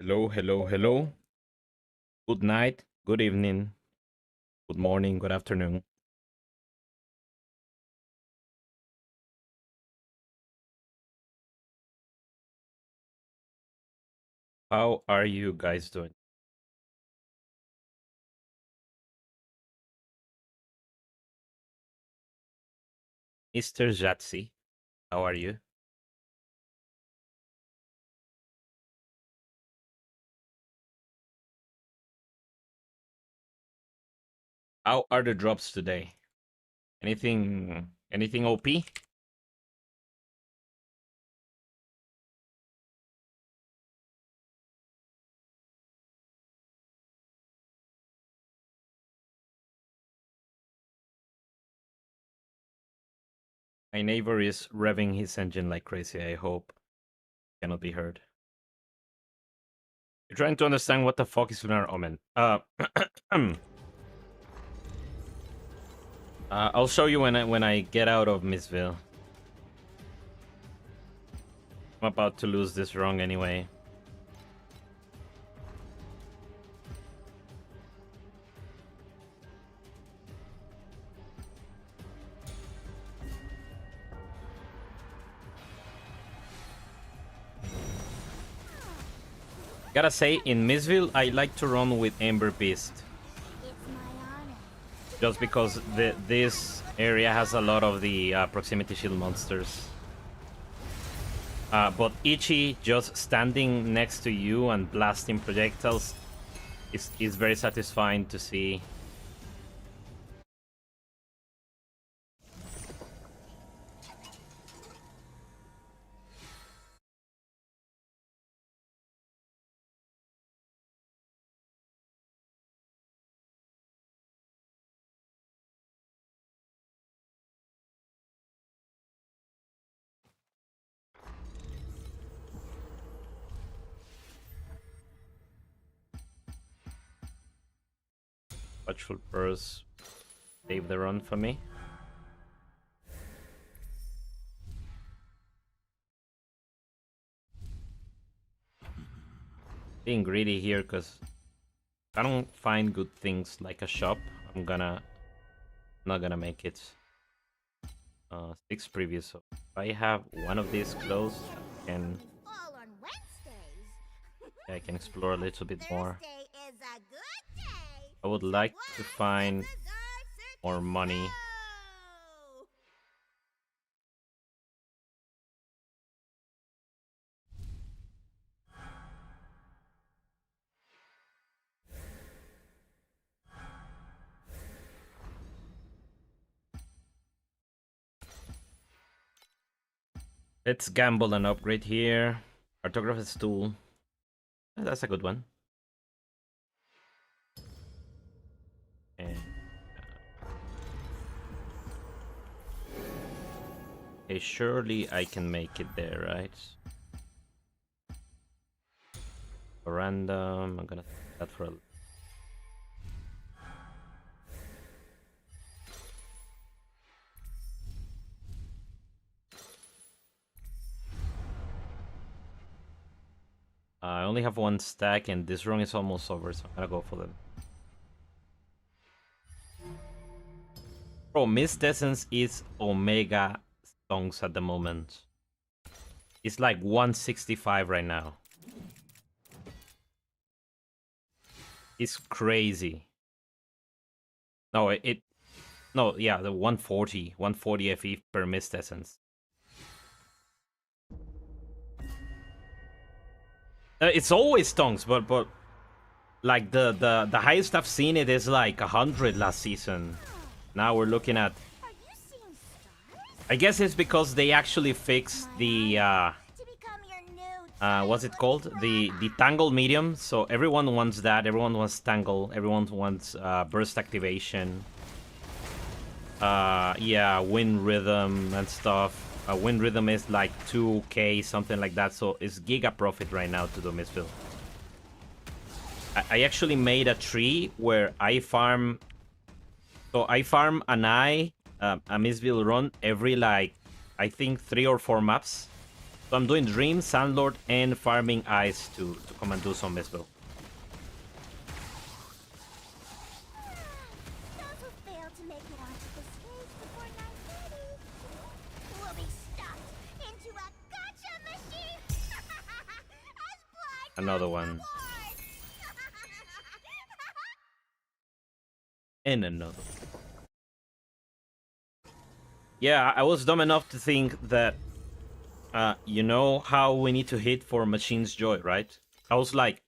Hello, hello, hello. Good night, good evening, good morning, good afternoon. How are you guys doing? Mr. Jatsi, how are you? How are the drops today? Anything OP? My neighbor is revving his engine like crazy. I hope cannot be heard. You're trying to understand what the fuck is Lunar Omen. I'll show you when I get out of Missville. I'm about to lose this wrong anyway. Gotta say, in Missville, I like to run with Ember Beast. Just because this area has a lot of the proximity shield monsters. But Ichi just standing next to you and blasting projectiles is very satisfying to see. Watchful Purse save the run for me. Being greedy here because I don't find good things like a shop. Not gonna make it. 6 previous. So if I have one of these closed, and I can explore a little bit more. I would like to find more money. Let's gamble and upgrade here. Cartographer's tool. That's a good one. And okay, surely I can make it there, right? Random. I'm gonna set that for a... I only have one stack, and this run is almost over, so I'm gonna go for them. Bro, Mist Essence is Omega songs at the moment. It's like 165 right now. It's crazy. No, no, yeah, the 140 FE per Mist Essence. It's always stonks, but like the highest I've seen it is like 100 last season. Now we're looking at... I guess it's because they actually fixed the what's it called? The tangle medium. So everyone wants that. Everyone wants tangle. Everyone wants burst activation. Yeah, wind rhythm and stuff. Wind rhythm is like 2k, something like that. So it's giga profit right now to do Mistfield. I actually made a tree where I farm. So I farm an eye, a Mistfield run every like, I think 3 or 4 maps. So I'm doing Dream, Sandlord, and farming Ice to come and do some Mistbill. Another one. And another one. Yeah, I was dumb enough to think that, you know how we need to hit for Machine's Joy, right? I was like,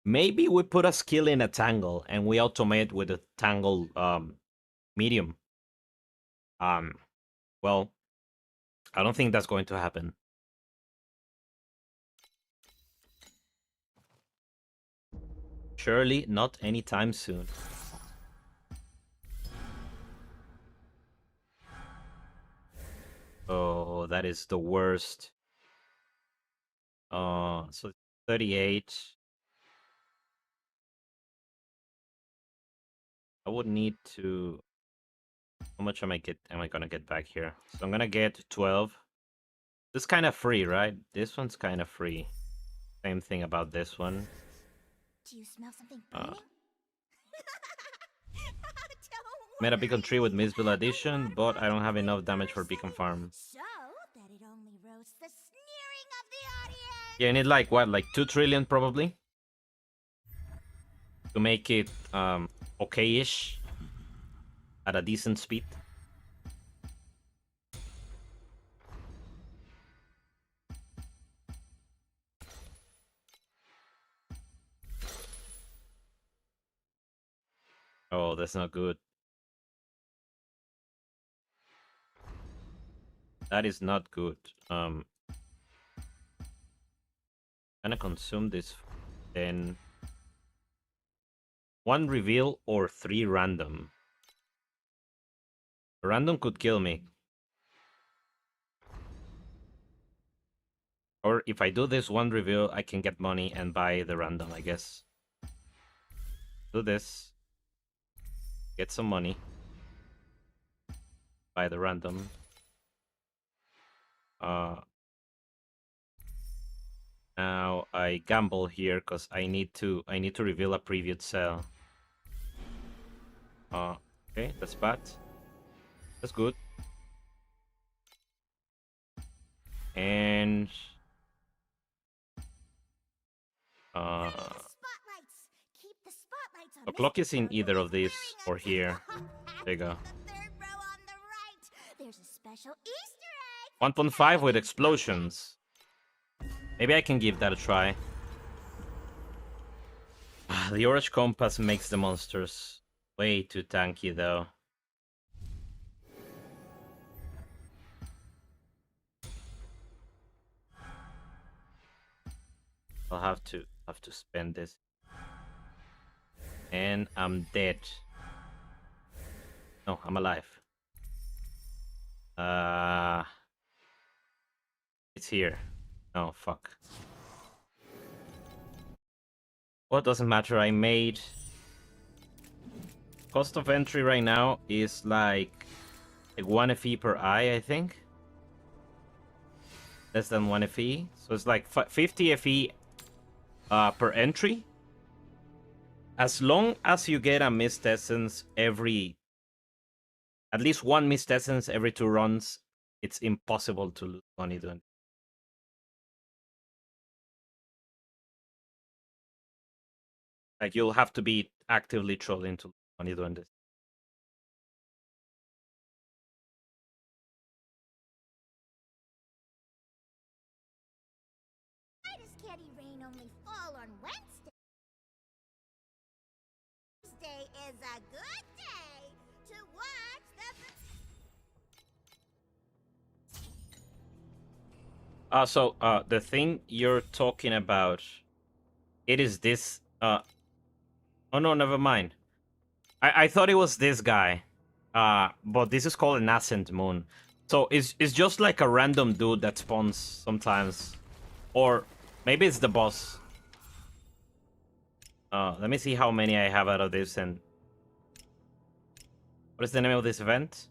maybe we put a skill in a Tangle and we automate with a Tangle medium. Well, I don't think that's going to happen. Surely not anytime soon. Oh, that is the worst. So 38. I would need to. How much am I gonna get back here? So I'm gonna get 12. This is kind of free, right? This one's kind of free. Same thing about this one. Do you smell something burning? Made a beacon tree with Mistbill addition, but I don't have enough damage for beacon farm. So that it only roasts the sneering of the audience. Yeah, I need like what, like 2 trillion probably to make it okay-ish at a decent speed. Oh, that's not good. That is not good. Gonna consume this, then 1 reveal or 3 random. Random could kill me. Or if I do this 1 reveal, I can get money and buy the random, I guess. Do this. Get some money. Buy the random. Now I gamble here because I need to reveal a previous cell. Okay, that's bad. That's good. And the clock is in either of these or here. There you go. 1.5 with explosions. Maybe I can give that a try. The orange compass makes the monsters way too tanky though. I'll have to spend this. And I'm dead. No, I'm alive. It's here. Oh, fuck. Well, doesn't matter. I made... Cost of entry right now is like 1 FE per eye, I think. Less than 1 FE. So it's like 50 FE per entry. As long as you get a Mist Essence every... At least 1 Mist Essence every 2 runs, it's impossible to lose money doing it. Like, you'll have to be actively trolling to lose money doing this. Why does Candy Rain only fall on Wednesday? Wednesday is a good day to watch the... So the thing you're talking about, it is this, oh no, never mind. I thought it was this guy. But this is called an Ascent Moon. So it's just like a random dude that spawns sometimes. Or maybe it's the boss. Let me see how many I have out of this and... What is the name of this event?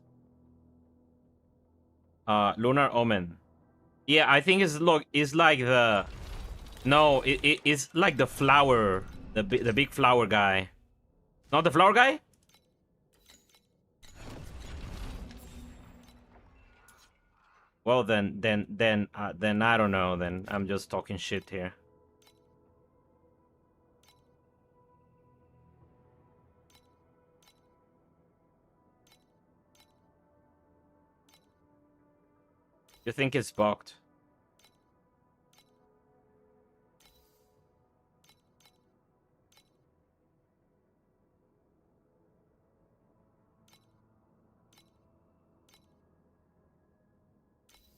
Lunar Omen. Yeah, I think it's like the... No, it's like the flower, the big flower guy. Not the flower guy? Well, then I don't know. Then I'm just talking shit here. You think it's bugged?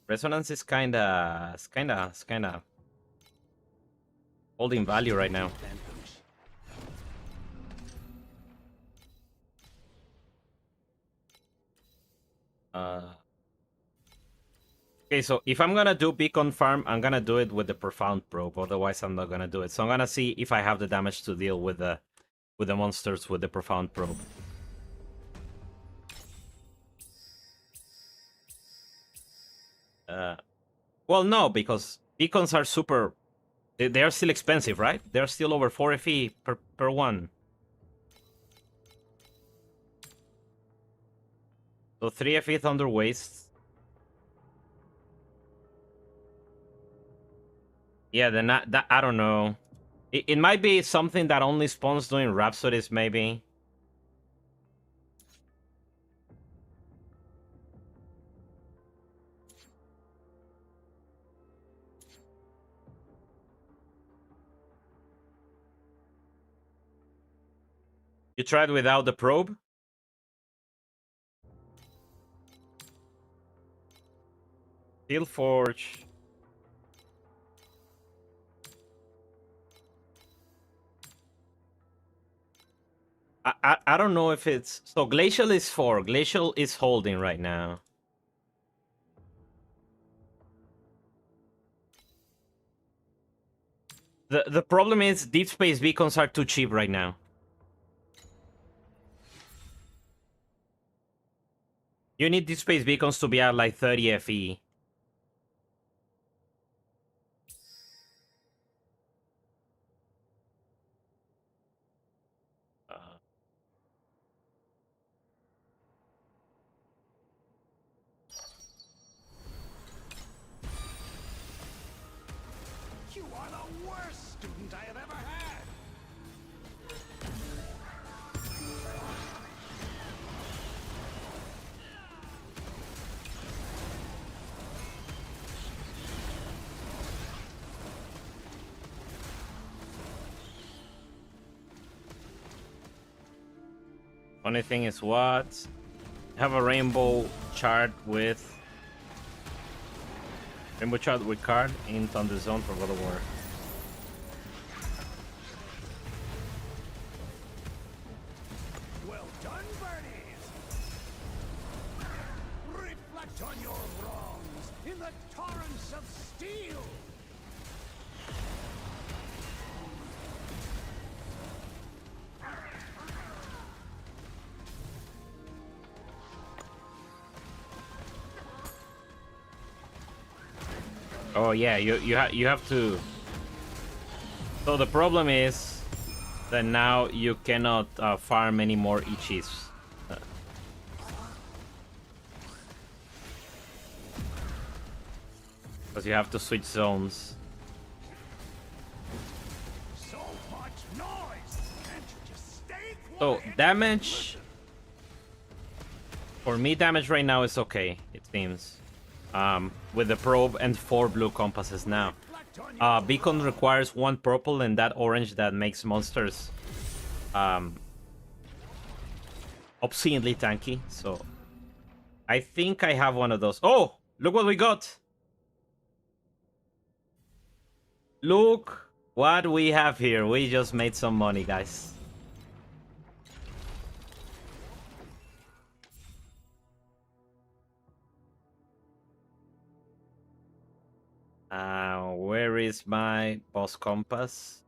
Resonance is kinda holding value right now. Okay, so if I'm gonna do beacon farm, I'm gonna do it with the profound probe. Otherwise, I'm not gonna do it. So I'm gonna see if I have the damage to deal with the monsters with the profound probe. Well, no, because beacons are super. They are still expensive, right? They're still over 4 FE per one. So 3 FE Thunder Waste. Yeah, then that I don't know. It might be something that only spawns during Rhapsodies, maybe. You tried without the probe? Steel Forge. I don't know if it's... So Glacial is 4. Glacial is holding right now. The problem is Deep Space Beacons are too cheap right now. You need Deep Space Beacons to be at like 30 FE. You are the worst student I have ever had! Funny thing is what? Have a rainbow chart with card in Thunder Zone for God of War. Well done, birdies! Reflect on your wrongs in the torrents of steel! Oh yeah, you have to. So the problem is that now you cannot farm any more Ichis. Because you have to switch zones. So much noise! Can't you just stay So quiet? damage. For me, damage right now is okay, it seems. With the probe and 4 blue compasses now. Reflect on your Beacon requires 1 purple and that orange that makes monsters obscenely tanky. So I think I have one of those. Oh, look what we got. Look what we have here. We just made some money, guys. Where is my boss compass?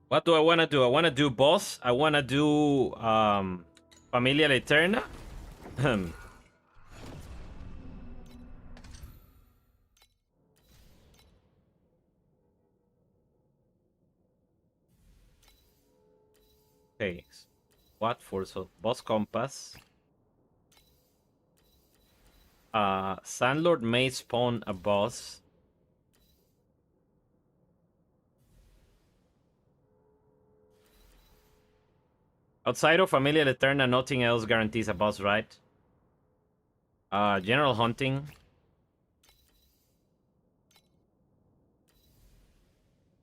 What do I want to do? I want to do boss. I want to do Familia Eterna? Okay. What for? So, boss compass. Sandlord may spawn a boss. Outside of Familia Eterna, nothing else guarantees a boss, right? General hunting.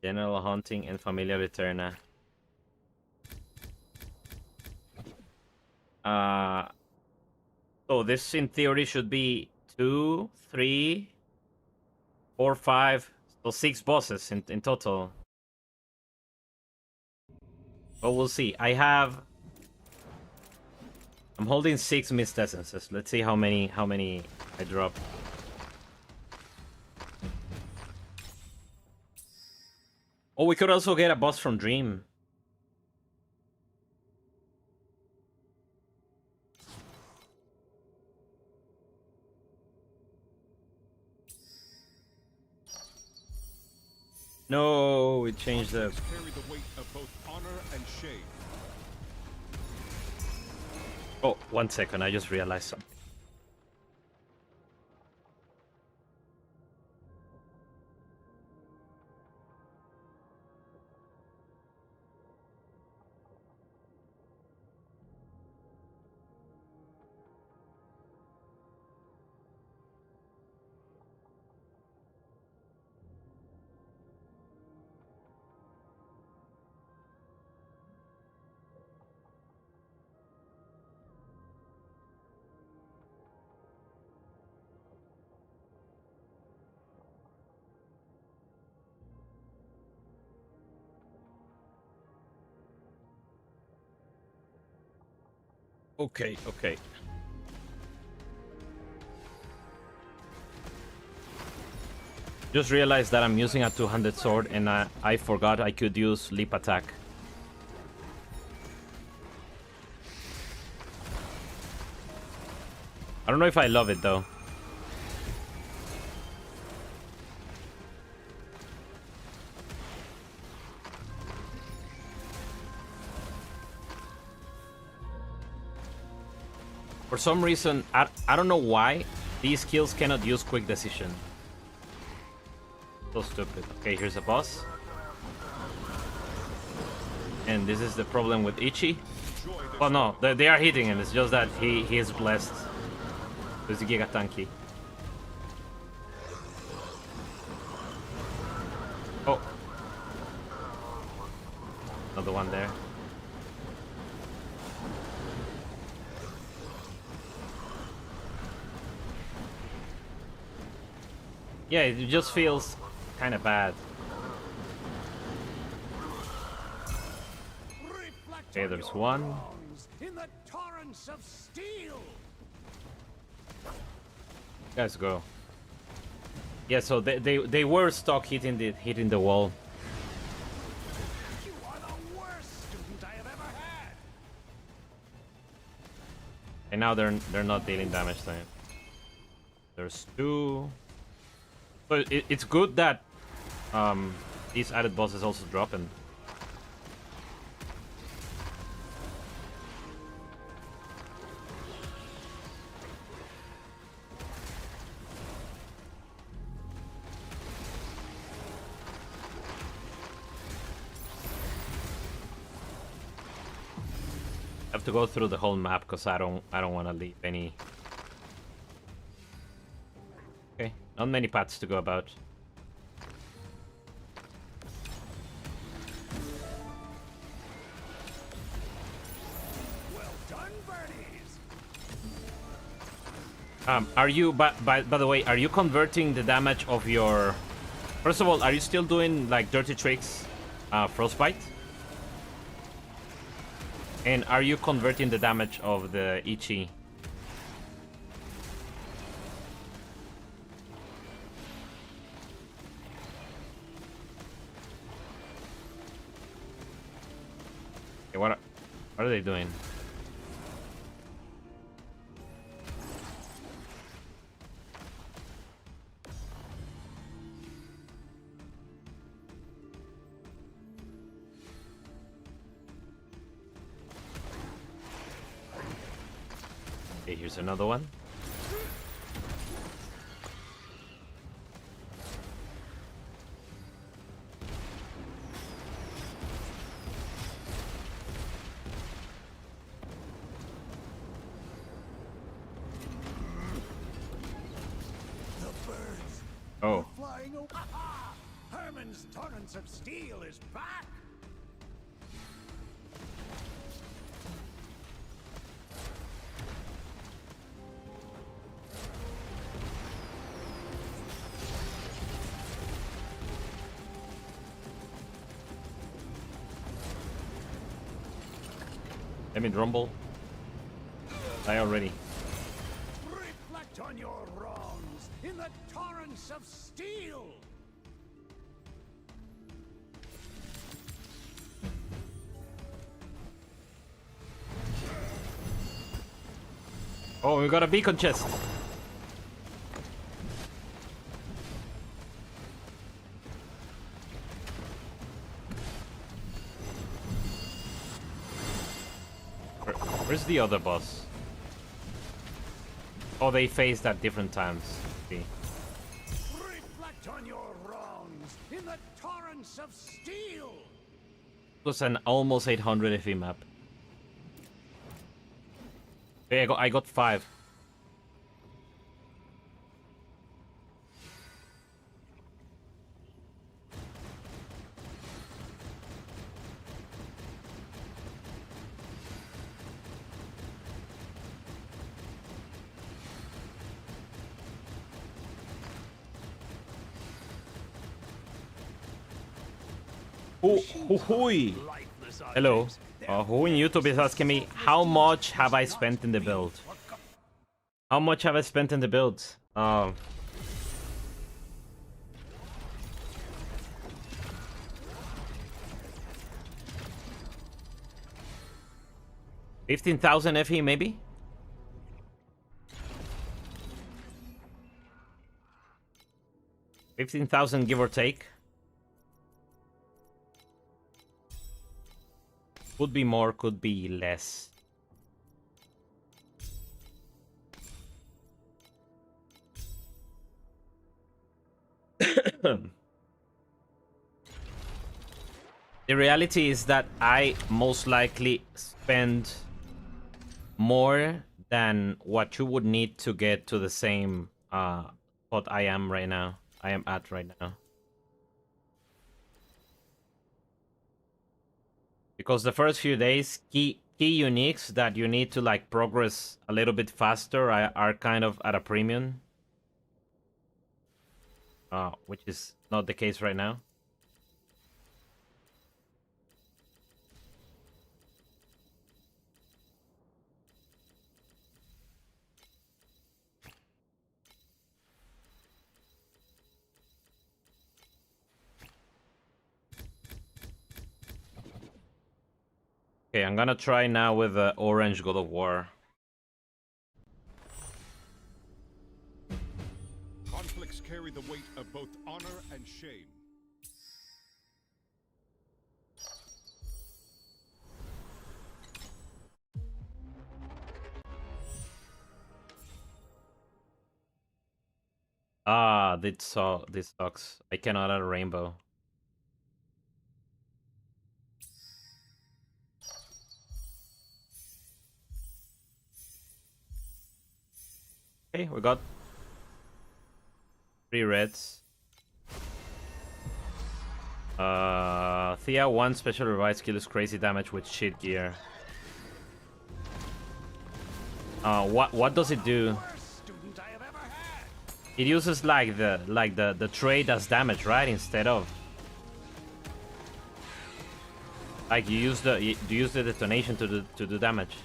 General hunting and Familia Eterna. So this in theory should be 2, 3, 4, 5, so 6 bosses in total. But we'll see. I'm holding 6 mist essences. Let's see how many I drop. Oh, we could also get a boss from Dream. No, we changed the... Carry the weight of both honor and shame. Oh, 1 second, I just realized something. Okay, okay. Just realized that I'm using a two-handed sword and I forgot I could use leap attack. I don't know if I love it though. For some reason, I don't know why, these skills cannot use quick decision. So stupid. Okay, here's a boss. And this is the problem with Ichi. Oh no, they are hitting him, it's just that he is blessed. There's a Giga Tanky. Oh. Another one there. Yeah, it just feels kind of bad. Okay, there's one. In the torrents of steel. Guys, go. Yeah, so they were stuck hitting the wall. You are the worst student I have ever had. And now they're not dealing damage to him. There's 2. So it's good that these added bosses also drop and I have to go through the whole map because I don't want to leave any. Okay, not many paths to go about. Well done, birdies. Are you by the way, are you converting the damage of your... First of all, are you still doing like dirty tricks, frostbite? And are you converting the damage of the Ichi? Okay, what are they doing? Okay, here's another one. Oh. Flying away. Herman's Torrents of Steel is back. Let me rumble. Die already. Reflect on your wrongs in the torrents of steel. Oh, we got a beacon chest. Where's the other boss? Oh, they faced at different times. See. Reflect on your wrongs in the torrents of steel. It was an almost 800 FE map. Hey, I got 5. Hooey. Hello. Who in YouTube is asking me how much have I spent in the build? How much have I spent in the build? 15,000 FE maybe? $15,000 give or take. Could be more, could be less. The reality is that I most likely spend more than what you would need to get to the same spot I am right now. I am at right now. Because the first few days, key uniques that you need to like progress a little bit faster are kind of at a premium. Which is not the case right now. Okay, I'm gonna try now with the orange God of War. Conflicts carry the weight of both honor and shame. This sucks. I cannot add a rainbow. Okay, we got 3 reds. Thea 1 special revive skill is crazy damage with shit gear. What does it do? It uses like the trade as damage, right? Instead of like you use the detonation to do damage.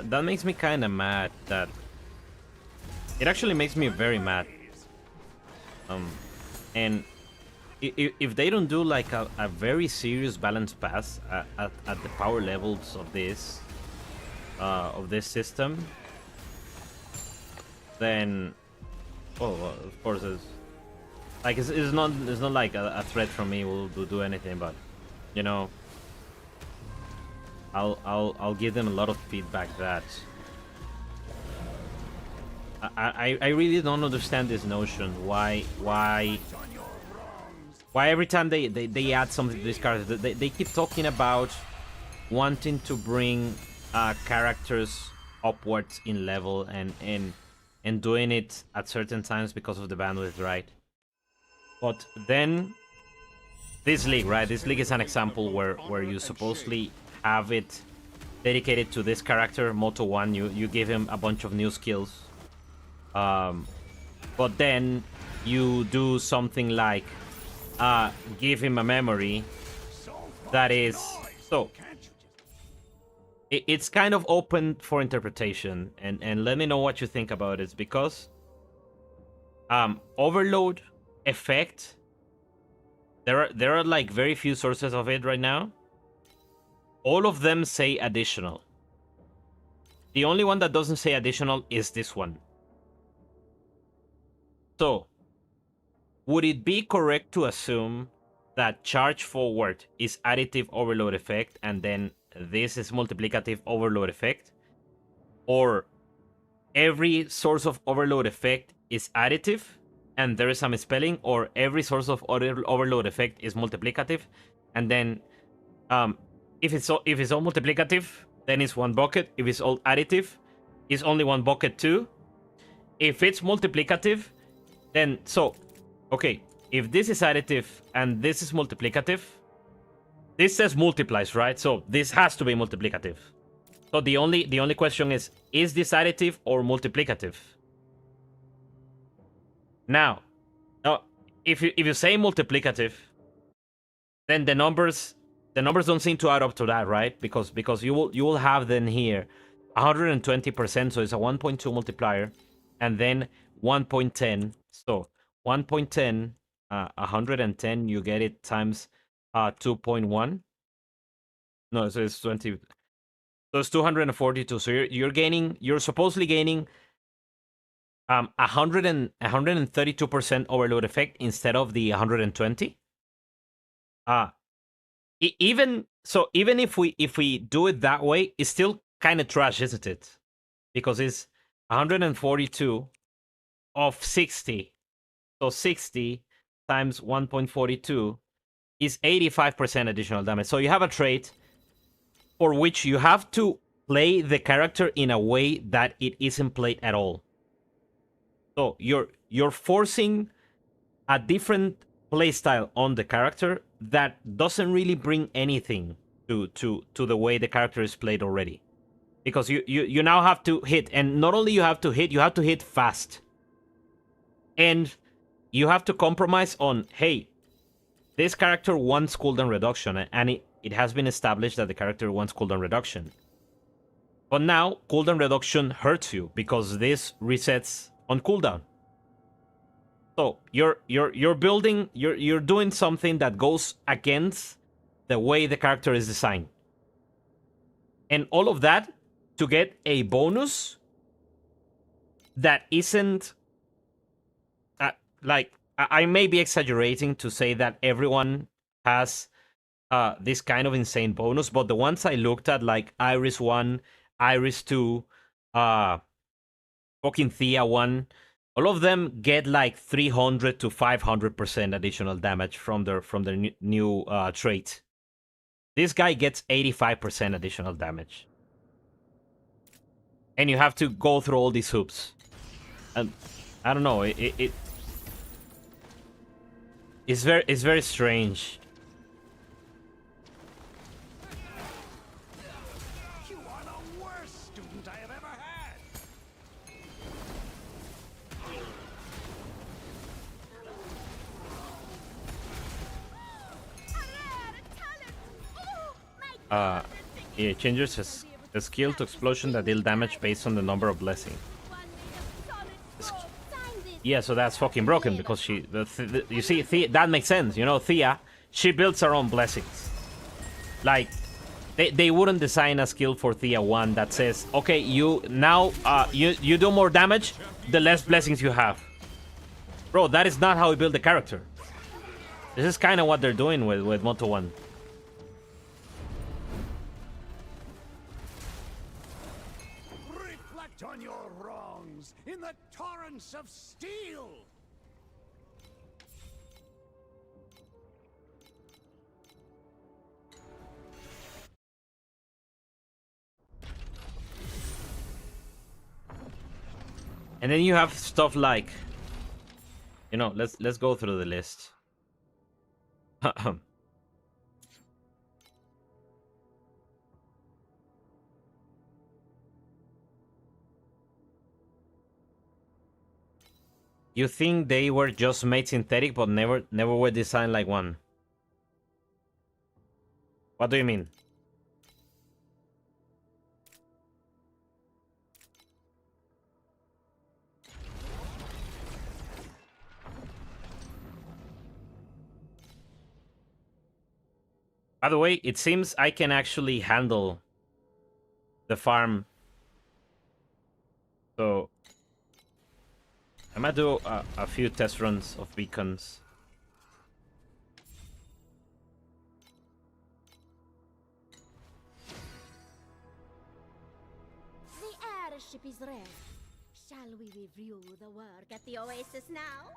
That makes me kind of mad. That it actually makes me very mad. And if they don't do like a very serious balance pass at the power levels of this system, then well, of course it's not like a threat from me will do anything, but you know, I'll give them a lot of feedback that I really don't understand this notion. Why every time they add something to this character, they keep talking about wanting to bring characters upwards in level and doing it at certain times because of the bandwidth, right? But then this league, right? This league is an example where you supposedly have it dedicated to this character, Moto1. You give him a bunch of new skills, but then you do something like give him a memory that is so. It's kind of open for interpretation, and let me know what you think about it, because overload effect, there are like very few sources of it right now. All of them say additional. The only one that doesn't say additional is this one. So would it be correct to assume that charge forward is additive overload effect and then this is multiplicative overload effect? Or every source of overload effect is additive and there is some spelling? Or every source of overload effect is multiplicative and then if it's all multiplicative, then it's one bucket. If it's all additive, it's only one bucket too. If it's multiplicative, then okay, if this is additive and this is multiplicative, this says multiplies, right? So this has to be multiplicative. So the only question is this additive or multiplicative? Now, if you say multiplicative, then the numbers don't seem to add up to that, right? Because you will have then here 120%, so it's a 1.2 multiplier, and then 1.10. So 1.10, 110, you get it times 2.1. No, so it's 20. So it's 242. So you're supposedly gaining 132% overload effect instead of the 120. Even if we do it that way, it's still kind of trash, isn't it? Because it's 142 of 60. So 60 times 1.42 is 85% additional damage. So you have a trait for which you have to play the character in a way that it isn't played at all. So you're forcing a different playstyle on the character that doesn't really bring anything to the way the character is played already. Because you now have to hit, and not only you have to hit fast. And you have to compromise on, hey, this character wants cooldown reduction, and it has been established that the character wants cooldown reduction. But now cooldown reduction hurts you because this resets on cooldown. So you're building, you're doing something that goes against the way the character is designed. And all of that to get a bonus that isn't like, I may be exaggerating to say that everyone has this kind of insane bonus, but the ones I looked at, like Iris 1, Iris 2, fucking Thea 1, all of them get like 300 to 500% additional damage from their new trait. This guy gets 85% additional damage. And you have to go through all these hoops. And I don't know, it's very strange. You are the worst student I have ever had. It changes a skill to explosion that deal damage based on the number of blessing. Yeah, so that's fucking broken because she... you see, that makes sense. You know, Thea, she builds her own blessings. Like, they wouldn't design a skill for Thea 1 that says, okay, you now, you do more damage, the less blessings you have. Bro, that is not how we build the character. This is kind of what they're doing with Moto1. Reflect on your wrongs in the torrents of steel! And then you have stuff like, you know, let's go through the list. You think they were just made synthetic, but never were designed like one? What do you mean? By the way, it seems I can actually handle the farm. So I might do a few test runs of beacons. The airship is ready. Shall we review the work at the Oasis now?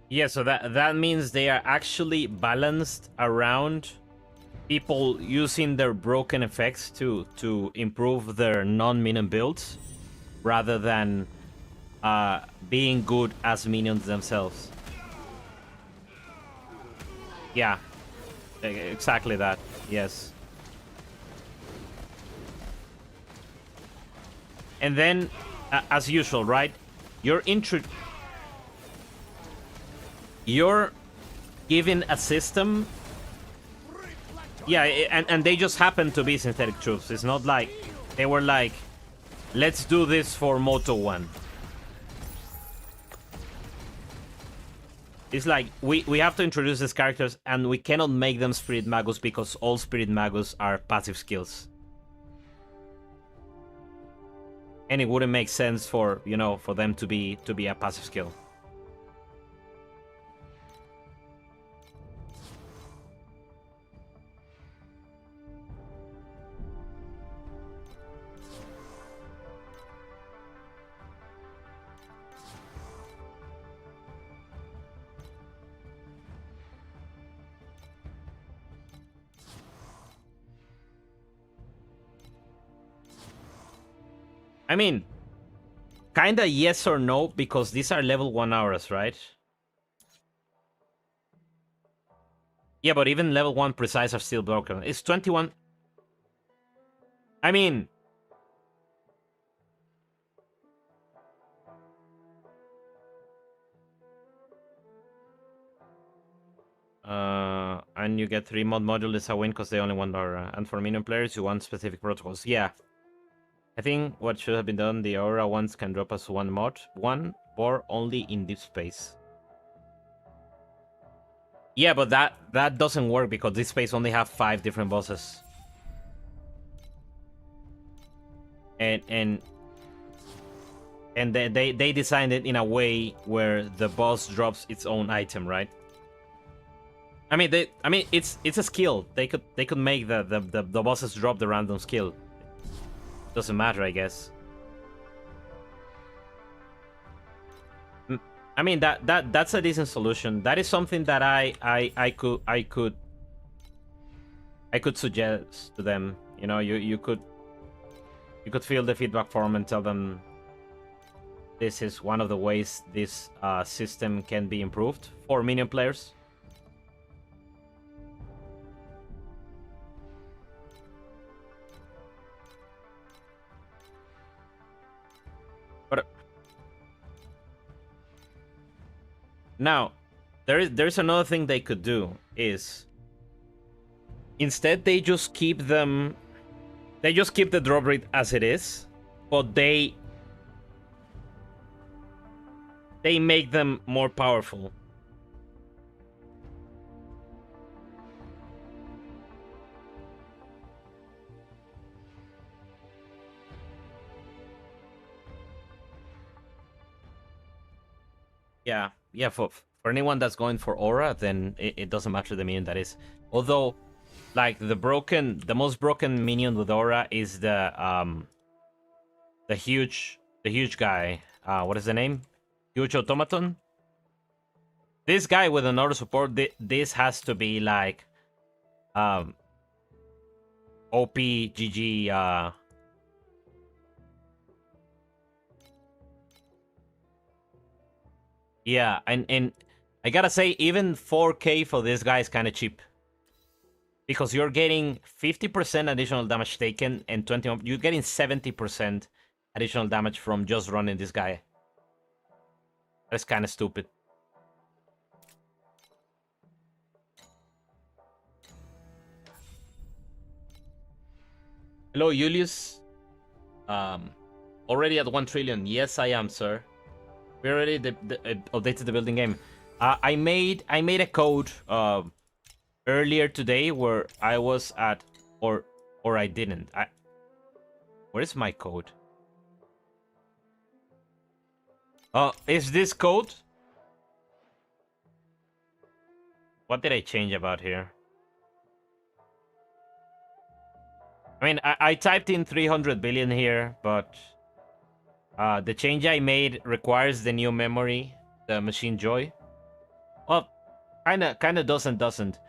Yeah, so that means they are actually balanced around people using their broken effects to improve their non-minion builds, rather than being good as minions themselves. Yeah, exactly that. Yes. And then, as usual, right? You're given a system. Yeah, and they just happen to be synthetic troops. It's not like they were like, let's do this for Moto1. It's like, we have to introduce these characters and we cannot make them Spirit Magus because all Spirit Magus are passive skills. And it wouldn't make sense for, you know, for them to be a passive skill. I mean, kinda yes or no, because these are level 1 auras, right? Yeah, but even level 1 precise are still broken. It's 21. I mean, and you get 3 mod modules is a win because they only want aura. And for minion players, you want specific protocols. Yeah. I think what should have been done, the aura ones can drop as one mod, or only in deep space. Yeah, but that doesn't work because this space only have 5 different bosses. And they designed it in a way where the boss drops its own item, right? I mean it's a skill. They could make the bosses drop the random skill. Doesn't matter, I guess. I mean that's a decent solution. That is something that I I could suggest to them, you know, you could fill the feedback form and tell them this is one of the ways this system can be improved for minion players. But now, there's another thing they could do is instead they just keep the drop rate as it is, but they make them more powerful. Yeah, for anyone that's going for aura, then it doesn't matter the minion that is. Although, like the most broken minion with aura is the huge guy. What is the name? Huge automaton. This guy with an aura support. This has to be like OP GG. Yeah, and I gotta say, even 4K for this guy is kind of cheap. Because you're getting 50% additional damage taken and 20... You're getting 70% additional damage from just running this guy. That's kind of stupid. Hello, Julius. Already at 1 trillion. Yes, I am, sir. We already updated the building game. I made a code earlier today where I was at, or I didn't. Where is my code? Is this code? What did I change about here? I mean, I typed in 300 billion here, but the change I made requires the new memory, the machine joy. Well, kinda doesn't.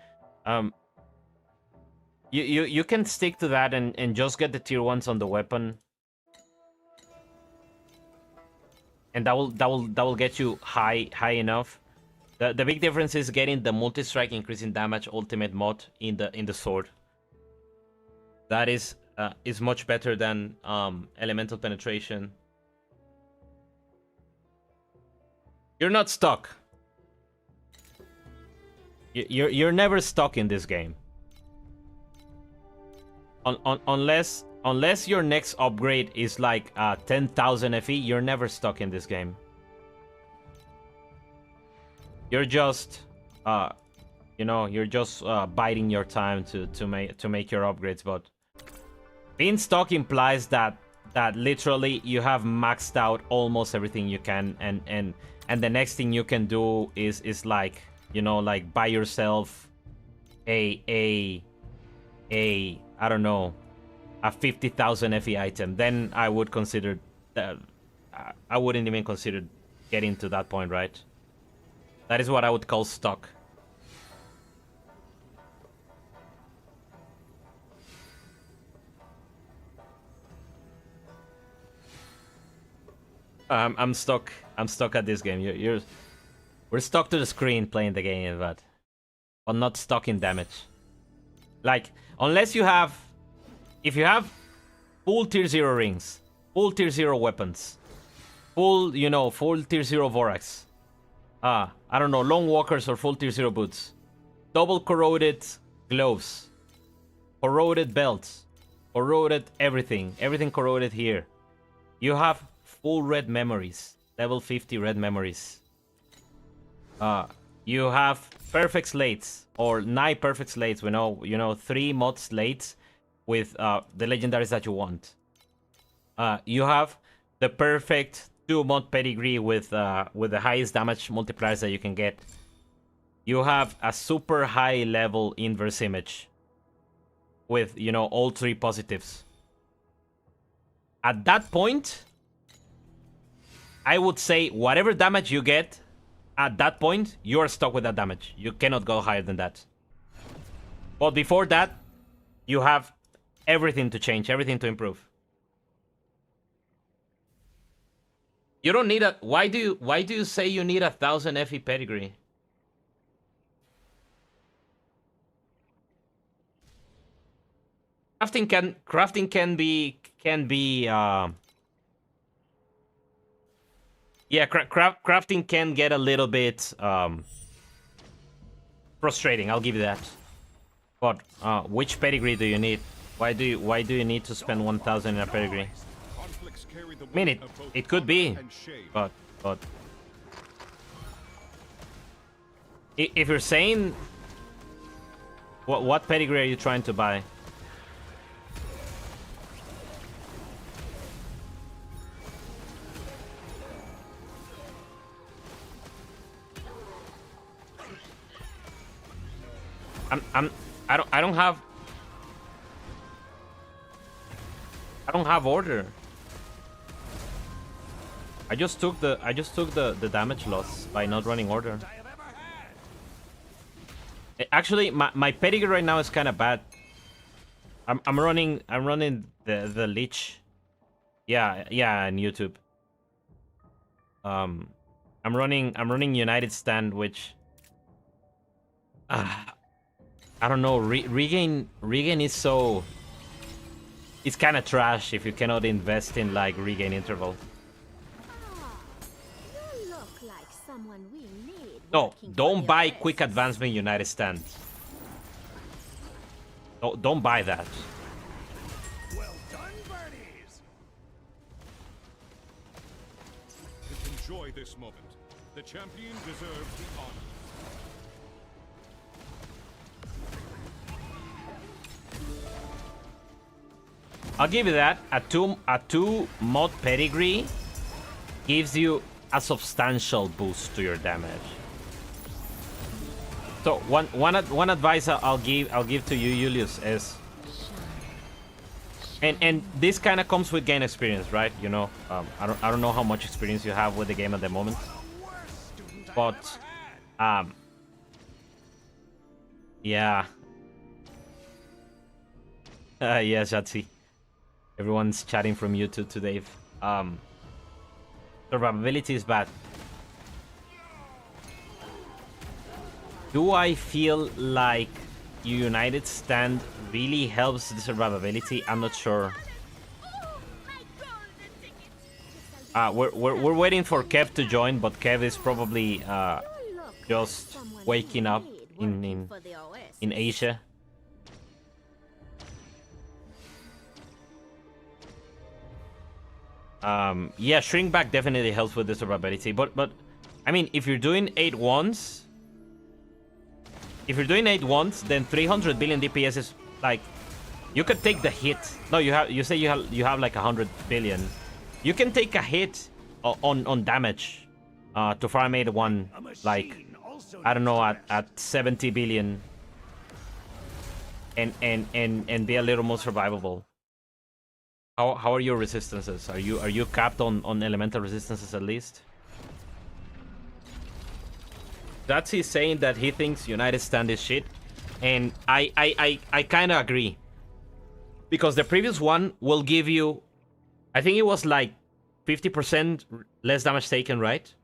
You can stick to that and just get the tier 1s on the weapon. And that will get you high enough. The big difference is getting the multi-strike increasing damage ultimate mod in the sword. That is much better than elemental penetration. You're not stuck. You're never stuck in this game. Unless your next upgrade is like 10,000 FE, you're never stuck in this game. You're just, you're just biding your time to make your upgrades. But being stuck implies that literally you have maxed out almost everything you can, and the next thing you can do is like, like buy yourself a I don't know, a 50,000 FE item. Then I would consider that. I wouldn't even consider getting to that point, right? That is what I would call stuck. I'm stuck. I'm stuck at this game. We're stuck to the screen playing the game, but not stuck in damage. Like, unless you have, if you have full tier 0 rings, full tier 0 weapons, full tier 0 Vorax, I don't know, long walkers or full tier 0 boots, double corroded gloves, corroded belts, corroded everything corroded here. You have full red memories, level 50 red memories. You have perfect slates, or 9 perfect slates, 3 mod slates with the legendaries that you want. You have the perfect 2 mod pedigree with the highest damage multipliers that you can get. You have a super high level inverse image with, all 3 positives. At that point, I would say whatever damage you get, at that point, you are stuck with that damage. You cannot go higher than that. But before that, you have everything to change, everything to improve. You don't need a. Why do you say you need 1,000 FE pedigree? Crafting can be yeah, crafting can get a little bit frustrating. I'll give you that. But which pedigree do you need? Why do you need to spend 1,000 in a pedigree? I mean, it could be, but if you're saying what pedigree are you trying to buy? I don't have order. I just took the damage loss by not running order. Actually, my pedigree right now is kind of bad. I'm running the leech. Yeah, on YouTube. I'm running United Stand, which I don't know. Regain is so. It's kind of trash if you cannot invest in like regain interval. You look like someone we need. No, working for don't the buy OS. quick advancement United Stand. Don't buy that. Well done, birdies. Enjoy this moment. The champion deserves the honor. I'll give you that. A two mod pedigree gives you a substantial boost to your damage. So one advice I'll give to you, Julius, is and this kind of comes with game experience, right? You know, I don't know how much experience you have with the game at the moment, but yeah, yeah, Shatsi. Everyone's chatting from YouTube today. Survivability is bad. Do I feel like United Stand really helps the survivability? I'm not sure. We're waiting for Kev to join, but Kev is probably just waking up in Asia. Yeah, shrink back definitely helps with the survivability, but I mean, if you're doing 8-1s, then 300 billion DPS is like, you could take the hit. No, you say you have like 100 billion. You can take a hit on damage to farm 8-1, like I don't know, at 70 billion, and be a little more survivable. How are your resistances? Are you capped on elemental resistances at least? That's he saying that he thinks United Stand is shit, and I kind of agree, because the previous one will give you, I think it was like 50% less damage taken, right?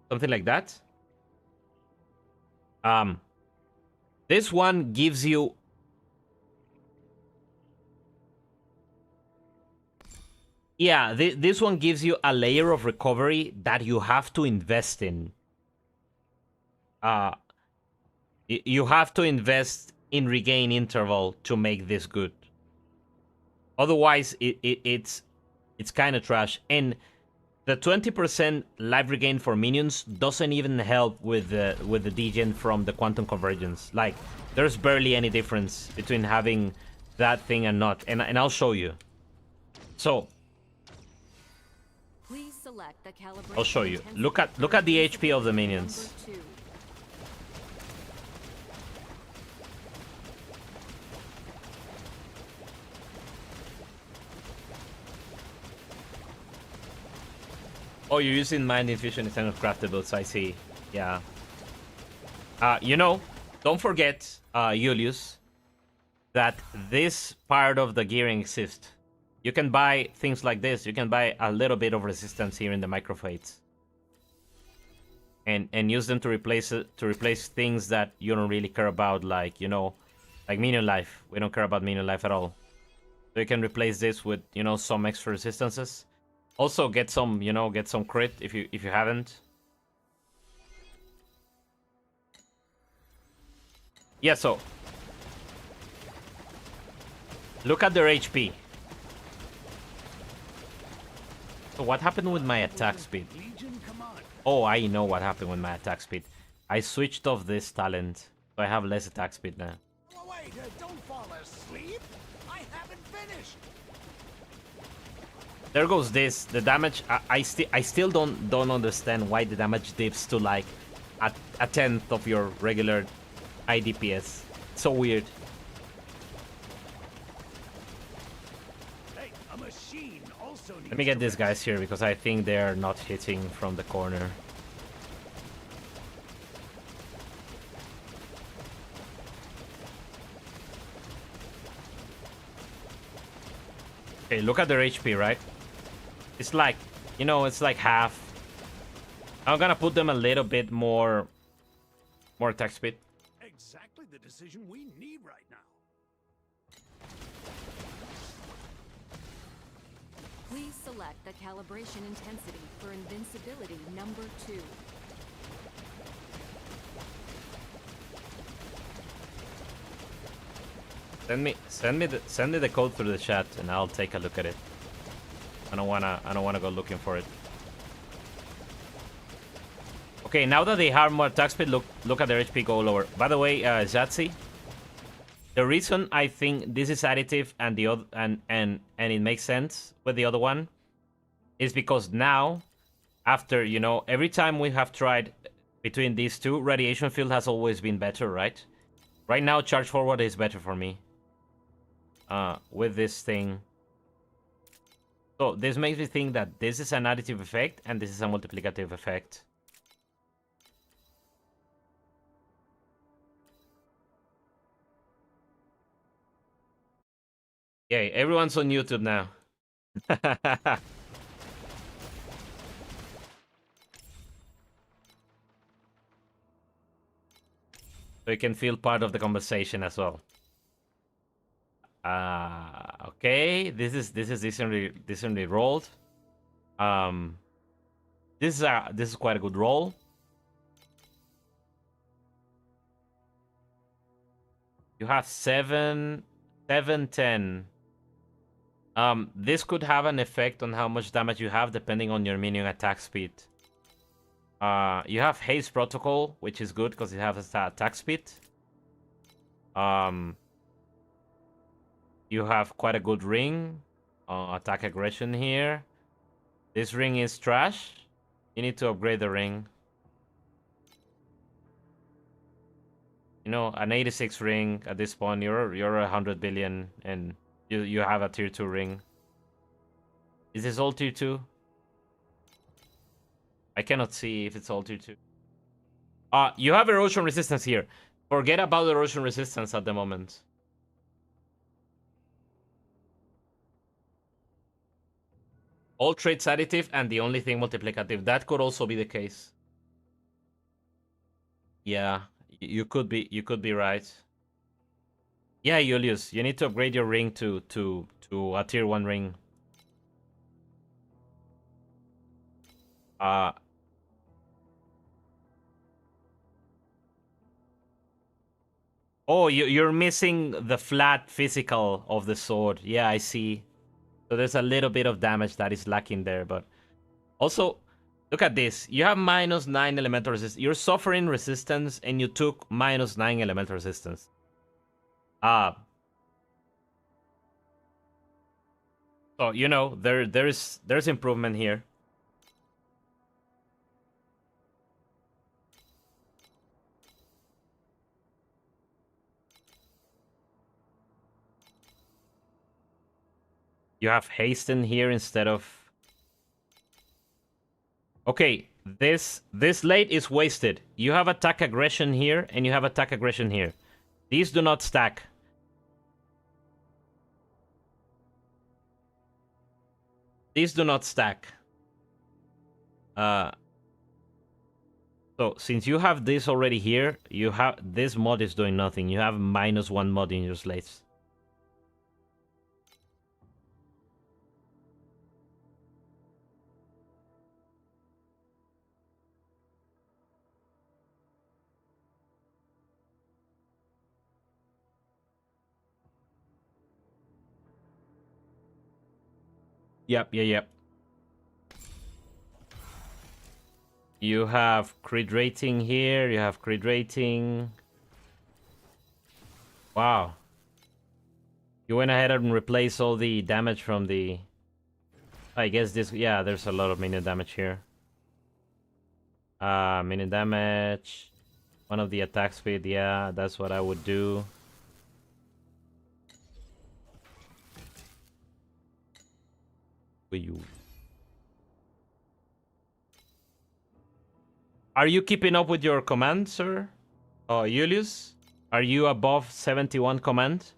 Something like that. This one gives you. Yeah, this one gives you a layer of recovery that you have to invest in. You have to invest in regain interval to make this good. Otherwise, it's kind of trash. And the 20% life regain for minions doesn't even help with the degen from the quantum convergence. Like, there's barely any difference between having that thing and not. And I'll show you. So. I'll show you. Look at the HP of the minions. Oh, you're using Mind Infusion instead of craftables, I see. Yeah. You know, don't forget, Julius, that this part of the gearing exists. You can buy things like this. You can buy a little bit of resistance here in the microfates. And use them to replace things that you don't really care about, like, you know, like minion life. We don't care about minion life at all. So you can replace this with, you know, some extra resistances. Also get some, you know, get some crit if you haven't. Yeah, so look at their HP. So what happened with my attack speed? Oh, I know what happened with my attack speed. I switched off this talent, so I have less attack speed now. Oh, wait, don't fall asleep. I haven't finished. There goes this. The damage. I still don't understand why the damage dips to like a tenth of your regular high DPS. So weird. Hey, a machine also needs Let me get to these rest. guys here because I think they're not hitting from the corner. Okay, look at their HP, right? It's like, you know, it's like half. I'm gonna put them a little bit more attack speed. Exactly the decision we need right now. Please select the calibration intensity for invincibility number 2. Send me the code through the chat and I'll take a look at it. I don't wanna go looking for it. Okay, now that they have more attack speed, look at their HP go lower. By the way, Zatsi, the reason I think this is additive and the other and it makes sense with the other one is because now, after, you know, every time we have tried between these two, radiation field has always been better, right? Right now, charge forward is better for me. With this thing. So this makes me think that this is an additive effect and this is a multiplicative effect. Yay, everyone's on YouTube now. So you can feel part of the conversation as well. Okay, this is decently rolled. This is quite a good roll. You have 7, 10. This could have an effect on how much damage you have depending on your minion attack speed. You have Haste Protocol, which is good because it has attack speed. You have quite a good ring. Attack aggression here. This ring is trash. You need to upgrade the ring. You know, an 86 ring at this point, you're 100 billion and you have a tier 2 ring. Is this all tier 2? I cannot see if it's all tier 2. You have erosion resistance here. Forget about erosion resistance at the moment. All traits additive and the only thing multiplicative. That could also be the case. Yeah, you could be right. Yeah, Julius, you need to upgrade your ring to a tier 1 ring. Oh, you're missing the flat physical of the sword. Yeah, I see. So there's a little bit of damage that is lacking there, but also look at this. You have -9 elemental resistance. You're suffering resistance, and you took -9 elemental resistance. So you know there's improvement here. You have hasten here instead of... Okay, this late is wasted. You have attack aggression here, and you have attack aggression here. These do not stack. These do not stack. So since you have this already here, you have this mod is doing nothing. You have -1 mod in your slates. Yep. You have crit rating here. You have crit rating. Wow. You went ahead and replaced all the damage from the... I guess this... Yeah, there's a lot of minion damage here. Minion damage. One of the attack speed. Yeah, that's what I would do. You. Are you keeping up with your command, sir? Oh, Julius? Are you above 71 command?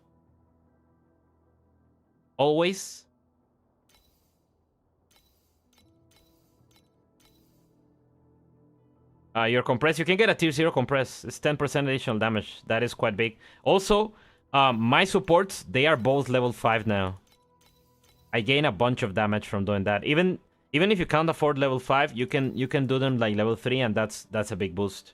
Always? Your compress, you can get a tier 0 compress. It's 10% additional damage. That is quite big. Also, my supports, they are both level 5 now. I gain a bunch of damage from doing that. Even if you can't afford level 5, you can do them like level 3, and that's a big boost.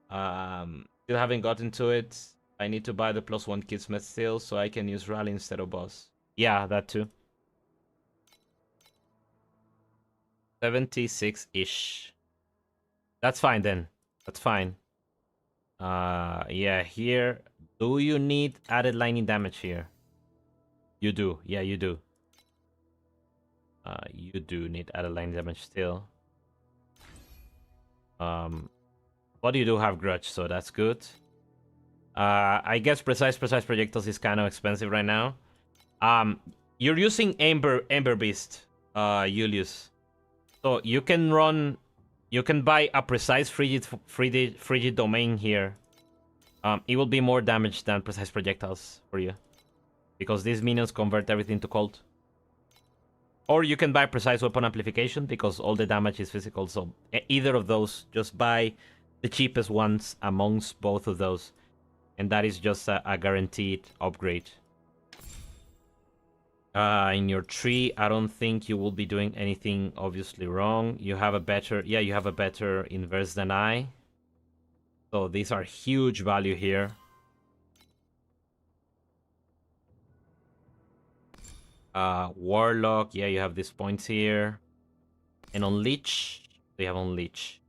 Still haven't gotten to it. I need to buy the +1 Kismet still, so I can use Rally instead of Boss. Yeah, that too. 76-ish. That's fine then. That's fine. Yeah, here. Do you need added lightning damage here? You do. Yeah, you do. You do need added lightning damage still. But you do have Grudge, so that's good. I guess precise projectiles is kind of expensive right now. You're using Ember Beast, Julius. So you can buy a precise frigid domain here. It will be more damage than precise projectiles for you, because these minions convert everything to cold. Or you can buy precise weapon amplification, because all the damage is physical. So either of those, just buy the cheapest ones amongst both of those, and that is just a guaranteed upgrade. In your tree, I don't think you will be doing anything obviously wrong. You have a better, yeah, you have a better inverse than I. So these are huge value here. Warlock, yeah, you have these points here. And on Leech, they have on Leech.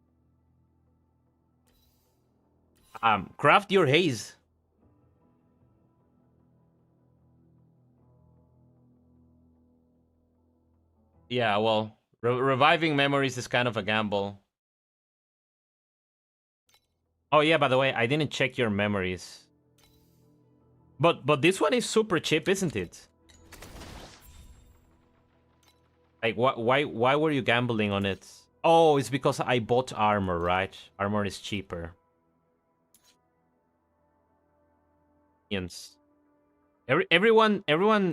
Craft your haze. Yeah, well, reviving memories is kind of a gamble. Oh yeah, by the way, I didn't check your memories. But this one is super cheap, isn't it? Like, why were you gambling on it? Oh, it's because I bought armor, right? Armor is cheaper. Yes. Everyone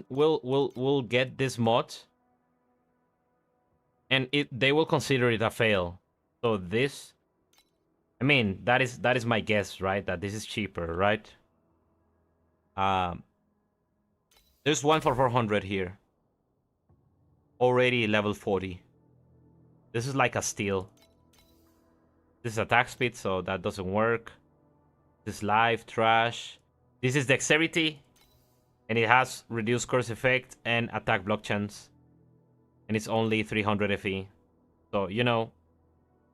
will get this mod, and they will consider it a fail. So this, I mean, that is my guess, right? That this is cheaper, right? There's one for 400 here. Already level 40. This is like a steal. This is attack speed, so that doesn't work. This is life, trash. This is dexterity, and it has reduced curse effect and attack block chance. And it's only 300 FE. So, you know,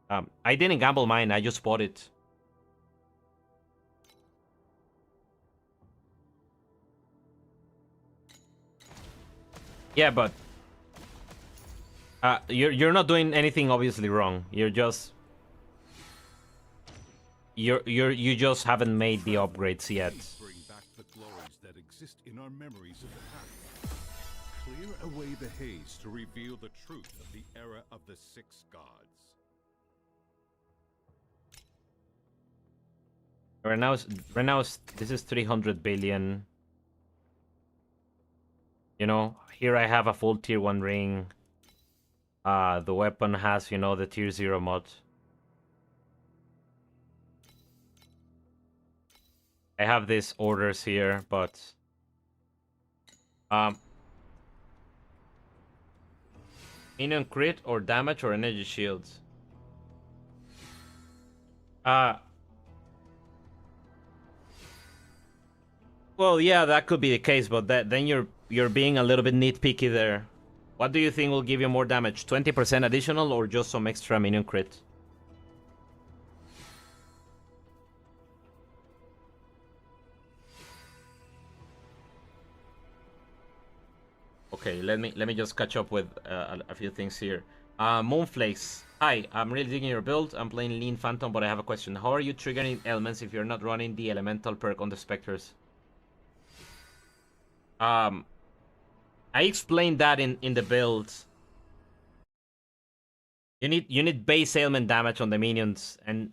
I didn't gamble mine, I just bought it. Yeah, but you're not doing anything obviously wrong. You're just you just haven't made the upgrades yet. Bring back the glories that exist in our memories of the past. Clear away the haze to reveal the truth of the era of the 6 gods. Right now, this is 300 billion. You know, here I have a full tier 1 ring. The weapon has, you know, the tier 0 mod. I have these orders here, but minion crit or damage or energy shields. Well, yeah, that could be the case, but then you're being a little bit nitpicky there. What do you think will give you more damage? 20% additional or just some extra minion crit? Okay, let me just catch up with a few things here. Moonflakes. Hi, I'm really digging your build. I'm playing Lean Phantom, but I have a question. How are you triggering elements if you're not running the elemental perk on the specters? I explained that in the build. You need base ailment damage on the minions, and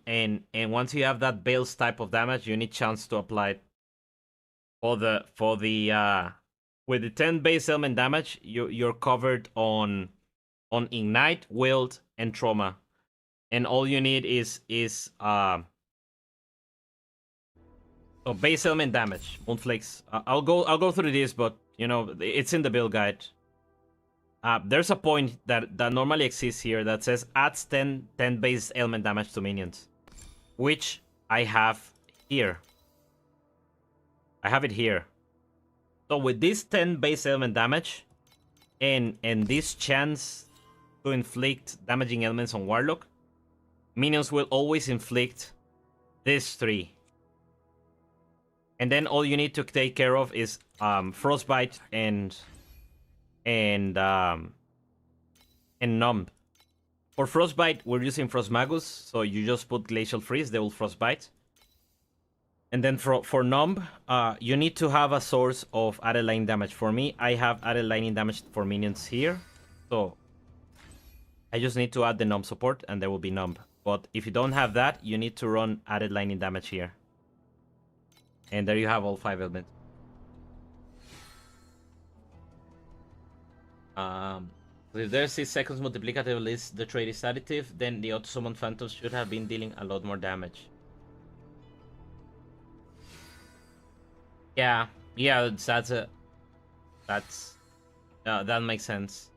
once you have that base type of damage, you need chance to apply it. For the with the 10 base ailment damage, you're covered on ignite, wield, and trauma, and all you need is so base ailment damage, Moonflakes. I'll go through this, but you know it's in the build guide. There's a point that normally exists here that says adds 10 base ailment damage to minions, which I have here. I have it here. So with this 10 base ailment damage and this chance to inflict damaging elements on Warlock, minions will always inflict these 3. And then all you need to take care of is Frostbite and Numb. For Frostbite, we're using Frostmagus, so you just put Glacial Freeze, they will Frostbite. And then for Numb, you need to have a source of added lightning damage. For me, I have added lightning damage for minions here, so I just need to add the Numb support, and there will be Numb. But if you don't have that, you need to run added lightning damage here. And there you have all 5 elements. If there's 6 seconds multiplicative list, the trade is additive, then the auto summon phantoms should have been dealing a lot more damage. Yeah, that makes sense.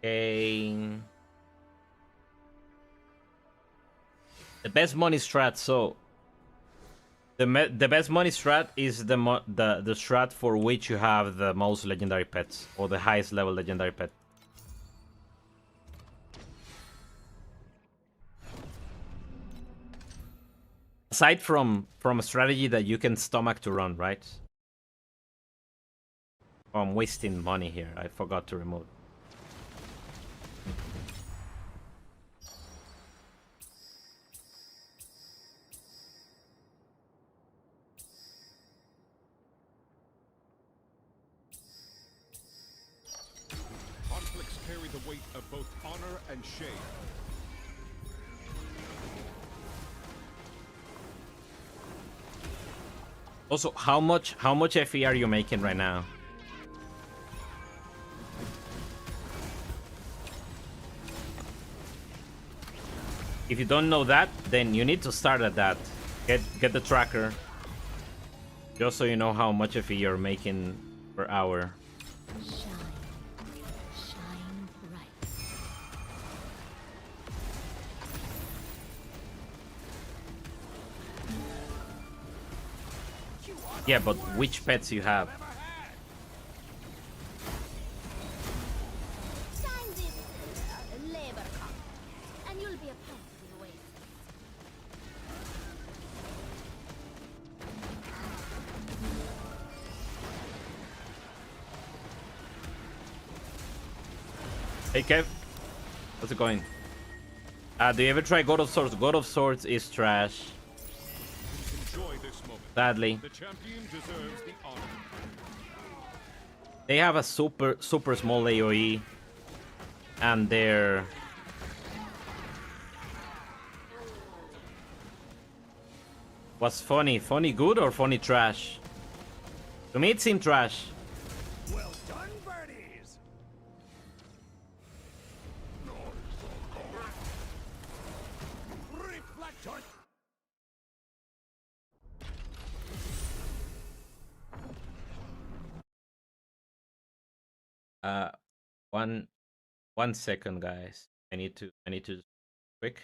Okay. The best money strat. So the best money strat is the strat for which you have the most legendary pets or the highest level legendary pet. Aside from a strategy that you can stomach to run, right? Oh, I'm wasting money here. I forgot to remove. Conflicts carry the weight of both honor and shame. Also, how much FE are you making right now? If you don't know that, then you need to start at that. Get the tracker, just so you know how much FE you're making per hour. Shine bright. Yeah, but which pets you have? Sign this labor contract, and you'll be a part of the Oasis. Hey Kev, how's it going? Do you ever try God of Swords? God of Swords is trash. Enjoy this moment. Sadly, The champion deserves the honor. they have a super small AoE, and they're Was funny. Funny good or funny trash? To me it seemed trash. Well done, birdies! Reflect on... Uh, one second, guys. I need to quick.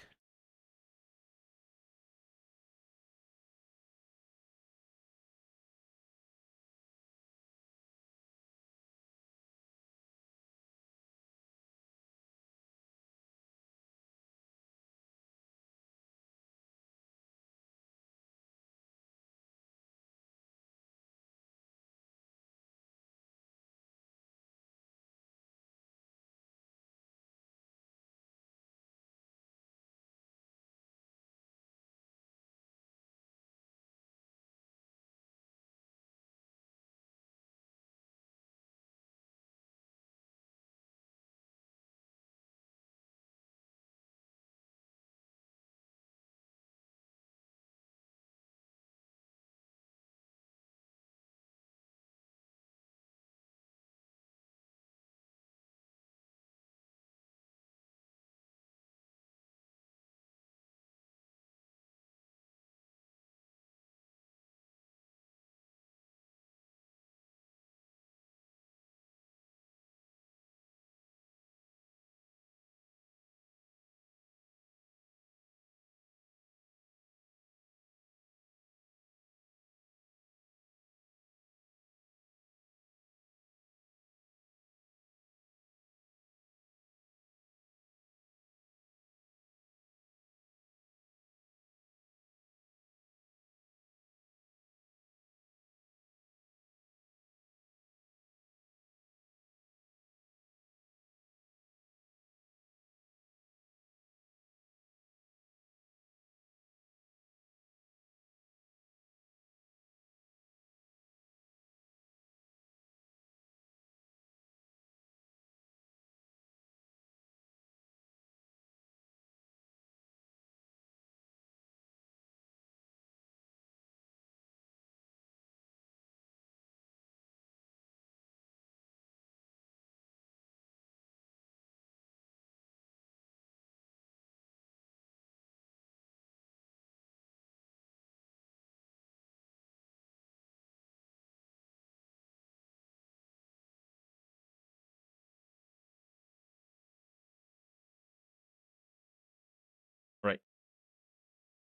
Right.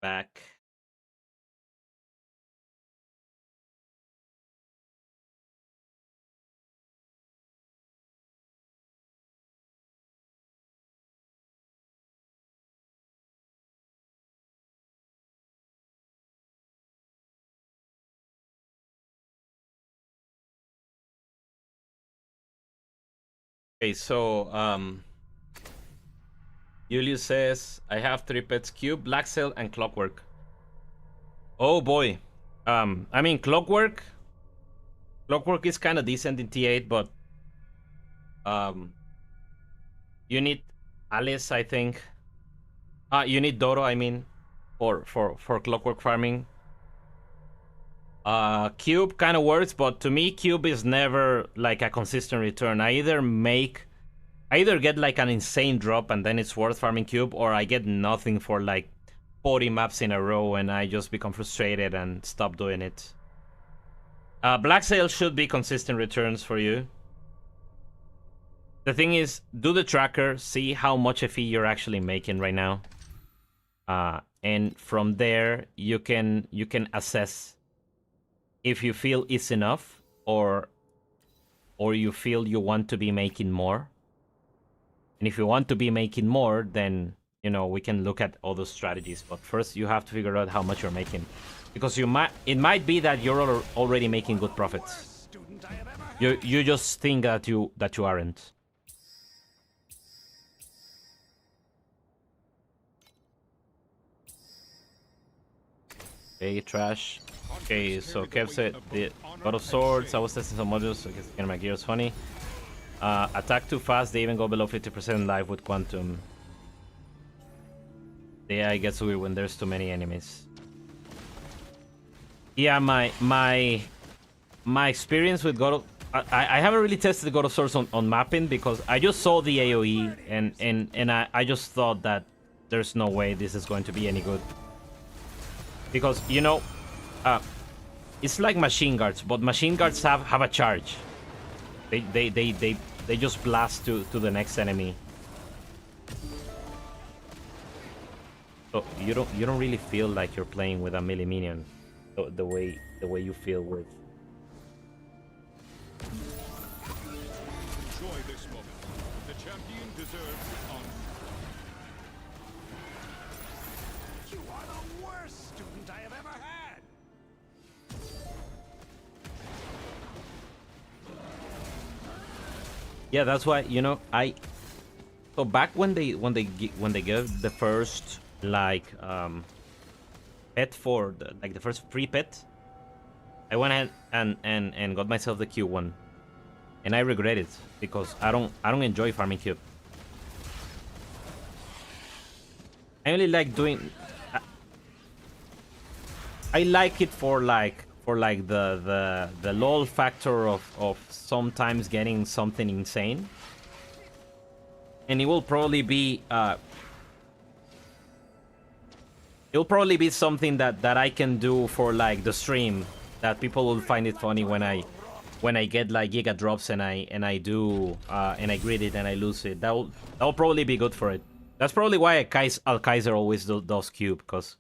Back. Okay, so Julius says I have 3 pets: Cube, Black Cell, and Clockwork. Oh boy. I mean Clockwork is kind of decent in T8, but you need Alice, I think. You need Dodo, I mean, for Clockwork farming. Cube kind of works, but to me, Cube is never like a consistent return. I either get like an insane drop and then it's worth farming Cube, or I get nothing for like 40 maps in a row and I just become frustrated and stop doing it. Black Sail should be consistent returns for you. The thing is, do the tracker, see how much FE you're actually making right now. And from there, you can assess if you feel it's enough or you feel you want to be making more. And if you want to be making more, then, you know, we can look at other strategies. But first, you have to figure out how much you're making. Because it might be that you're already making good profits. You just think that you aren't. Okay, trash. Okay, so Kev said the God of Swords. I was testing some modules, so getting my gears funny. Attack too fast, they even go below 50% life with Quantum. The AI gets weird when there's too many enemies. Yeah, my experience with God of... I haven't really tested God of Swords on mapping because I just saw the AoE and I just thought that there's no way this is going to be any good. Because, you know, it's like machine guards, but machine guards have a charge. They just blast to the next enemy. So you don't really feel like you're playing with a melee minion the way you feel with... Enjoy this moment. The champion deserves honor. You are the worst student I have ever had. Yeah, that's why, you know, so back when they gave the first like pet for the first free pet, I went ahead and got myself the cube one, and I regret it because I don't enjoy farming cube. I only like doing... I like it for the lol factor of sometimes getting something insane, and it will probably be something that I can do for like the stream, that people will find it funny when I get like giga drops and I do and I grid it and I lose it. That'll probably be good for it. That's probably why Kaiser always does cube, because,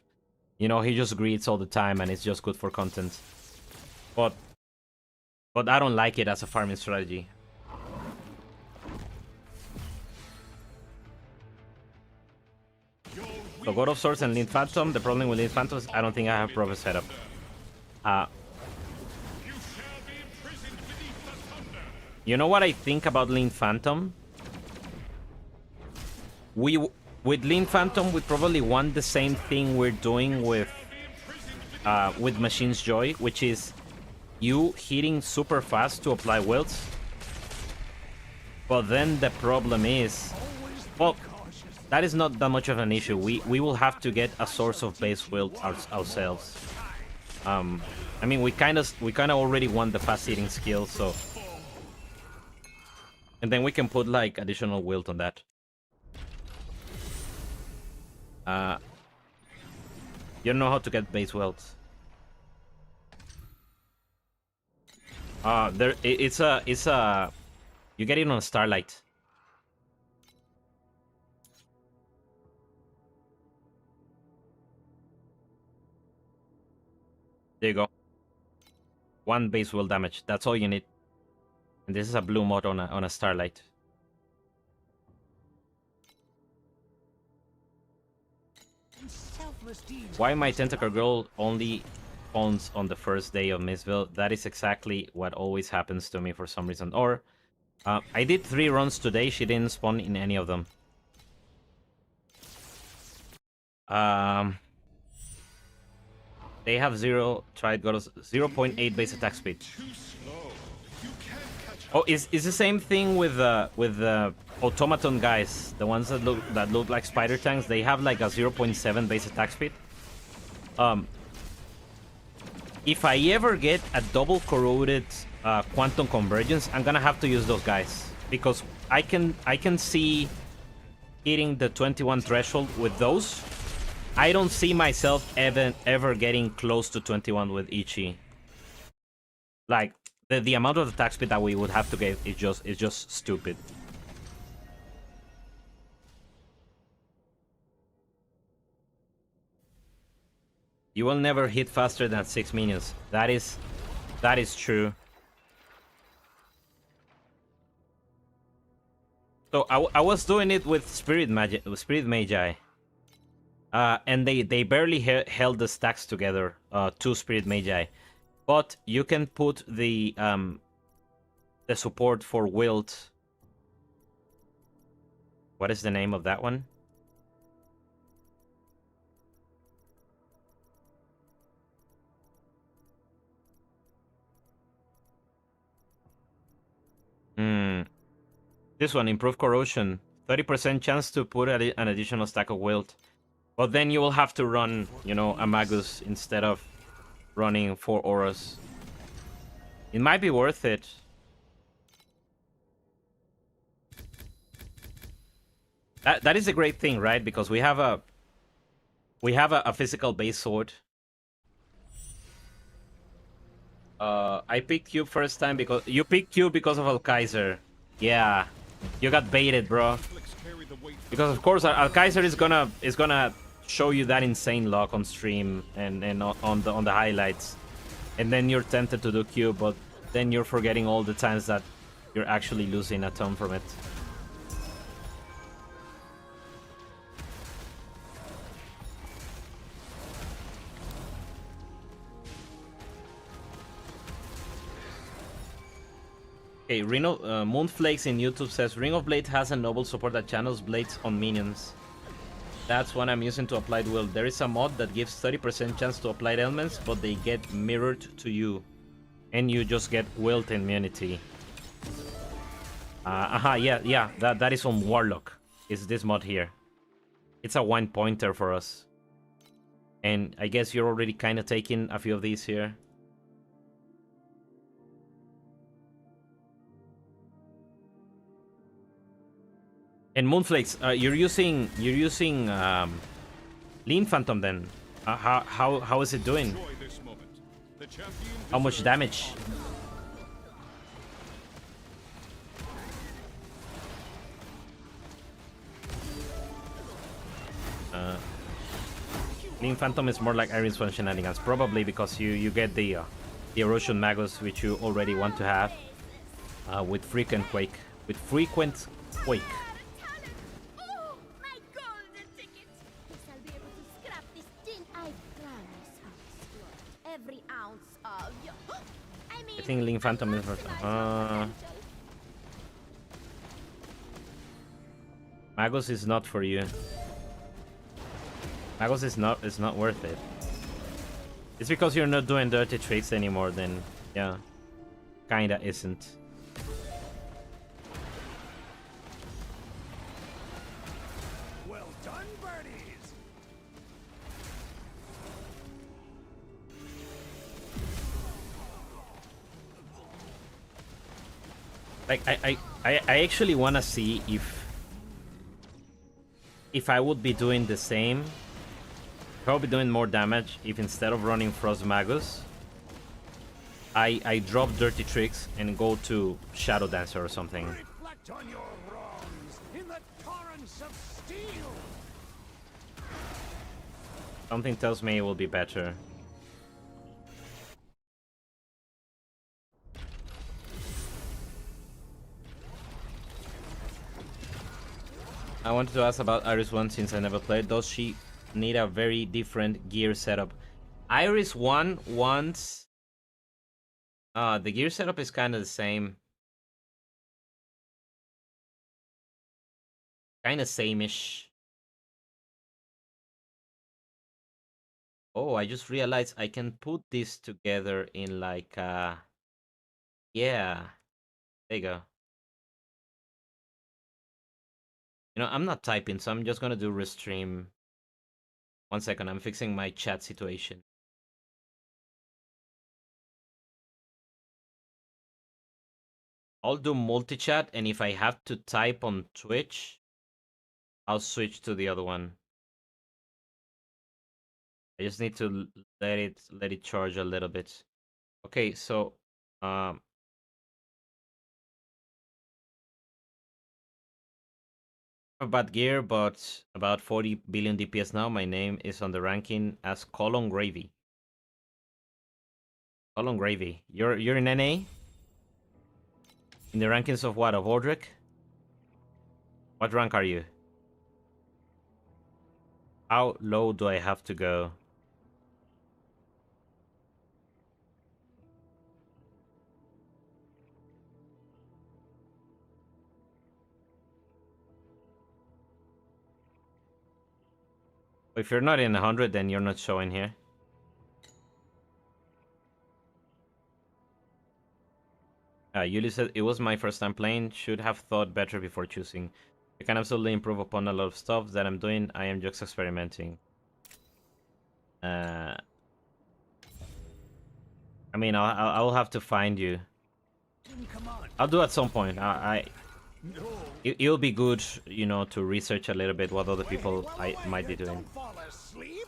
you know, he just grids all the time and it's just good for content. But I don't like it as a farming strategy. So God of Swords and Lean Phantom. The problem with Lean Phantom is I don't think I have proper setup. You know what I think about Lean Phantom? With Lean Phantom, we probably want the same thing we're doing with Machine's Joy, which is you hitting super fast to apply wilts. But then the problem is, well, that is not that much of an issue. We will have to get a source of base wilt ourselves. I mean, we kind of already want the fast hitting skill, so, and then we can put like additional wilt on that. You don't know how to get base welts. It's a you get it on Starlight. There you go. 1 base will damage. That's all you need. And this is a blue mod on a Starlight. Why my Tentacle Girl only spawns on the first day of Missville? That is exactly what always happens to me for some reason. Or, I did 3 runs today, she didn't spawn in any of them. They have 0.8 base attack speed. Oh, is the same thing with the automaton guys, the ones that look like spider tanks. They have like a 0.7 base attack speed. If I ever get a double corroded quantum convergence, I'm gonna have to use those guys, because I can see hitting the 21 threshold with those. I don't see myself ever getting close to 21 with Ichi. Like, the amount of attack speed that we would have to get is just stupid. You will never hit faster than 6 minions. That is true. So I was doing it with Spirit Magi. And they barely held the stacks together, 2 Spirit Magi. But you can put the support for Wilt. What is the name of that one? This one, Improve Corrosion. 30% chance to put an additional stack of Wilt. But then you will have to run, you know, a Magus instead of running 4 auras. It might be worth it. That is a great thing, right? Because we have a physical base sword. I picked Cube first time because you picked Cube because of Alkaiser. Yeah, you got baited, bro. Because of course Alkaiser is gonna show you that insane luck on stream and on the highlights, and then you're tempted to do Cube, but then you're forgetting all the times that you're actually losing a ton from it. Okay, Moonflakes in YouTube says Ring of Blade has a noble support that channels blades on minions. That's what I'm using to apply wield. There is a mod that gives 30% chance to apply elements, but they get mirrored to you, and you just get wield immunity. Yeah, that is on Warlock. Is this mod here? It's a 1 pointer for us, and I guess you're already kind of taking a few of these here. And Moonflakes, you're using Lean Phantom then. How is it doing? How much damage? Lean Phantom is more like Iron Swan shenanigans, probably because you get the Erosion Magus, which you already want to have, with frequent quake. I think Lean Phantom is Magus is not for you. Magus is not worth it. It's because you're not doing dirty tricks anymore, then yeah. Kinda isn't. Well done, birdies. Like I actually wanna see if I would be doing the same. Probably doing more damage if instead of running Frost Magus, I drop Dirty Tricks and go to Shadow Dancer or something. Reflect on your wrongs in the torrents of steel. Something tells me it will be better. I wanted to ask about Iris 1 since I never played. Does she need a very different gear setup? Iris 1 wants... the gear setup is kind of the same. Kind of same-ish. Oh, I just realized I can put this together in like... yeah. There you go. You know, I'm not typing, so I'm just gonna do restream. 1 second, I'm fixing my chat situation. I'll do multi-chat, and if I have to type on Twitch, I'll switch to the other one. I just need to let it charge a little bit. Okay, so bad gear, but about 40 billion DPS now. My name is on the ranking as Colon Gravy. Colon Gravy. You're in NA? In the rankings of what? Of Ordric? What rank are you? How low do I have to go? If you're not in 100, then you're not showing here. Yuli said, it was my first time playing. Should have thought better before choosing. I can absolutely improve upon a lot of stuff that I'm doing. I am just experimenting. I mean, I'll have to find you. Come on. I'll do at some point. No. It'll be good, you know, to research a little bit what other people Well, I might be doing. Don't fall asleep.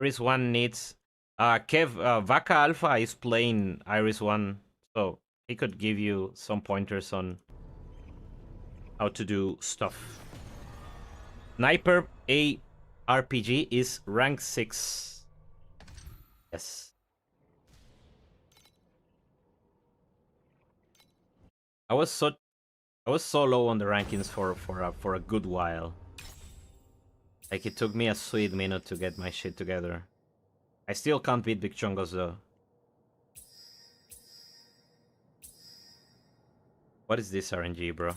Iris 1 needs... Kev, Vaca Alpha is playing Iris 1, so he could give you some pointers on how to do stuff. Sniper A RPG is rank 6. Yes. I was so low on the rankings for a good while. Like, it took me a sweet minute to get my shit together. I still can't beat Big Chongos though. What is this RNG, bro?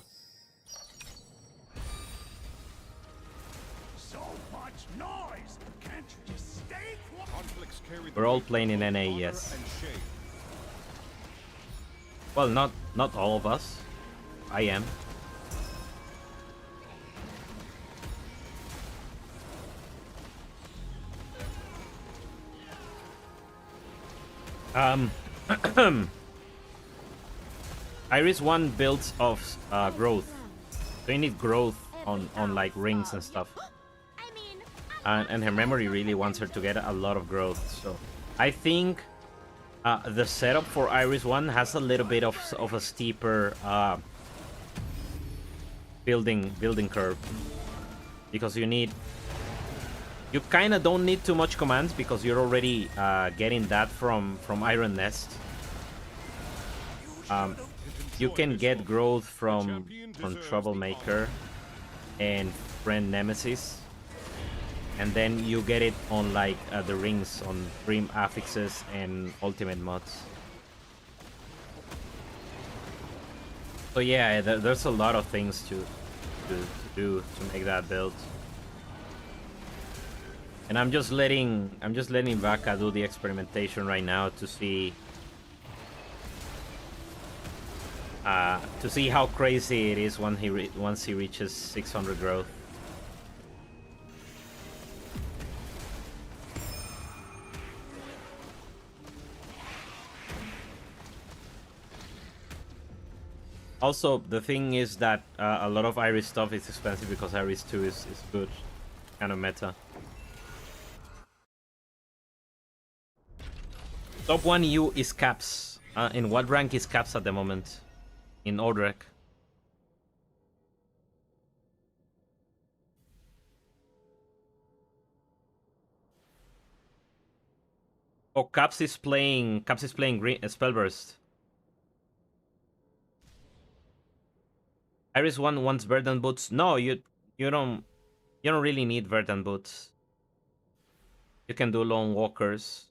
So much noise. Can't you just stay quiet? Conflicts carry the We're all weight playing in of NA, honor yes. and shame. Well, not all of us. I am. Iris 1 builds of growth. So you need growth on like rings and stuff. I mean, And her memory really wants her to get a lot of growth. So I think the setup for Iris 1 has a little bit of a steeper building curve. Because you kind of don't need too much commands because you're already getting that from Iron Nest. You can get growth from Troublemaker and Friend Nemesis, and then you get it on like the rings on Dream Affixes and Ultimate mods. So yeah, there's a lot of things to do to make that build. And I'm just letting Vaca do the experimentation right now to see how crazy it is once he reaches 600 growth. Also, the thing is that a lot of Iris stuff is expensive because Iris 2 is good, kind of meta. Top 1 EU is Caps. In what rank is Caps at the moment? In Odrek. Oh, Caps is playing green Spellburst. Iris 1 wants Verdant Boots. No, you don't really need Verdant Boots. You can do Lone Walkers.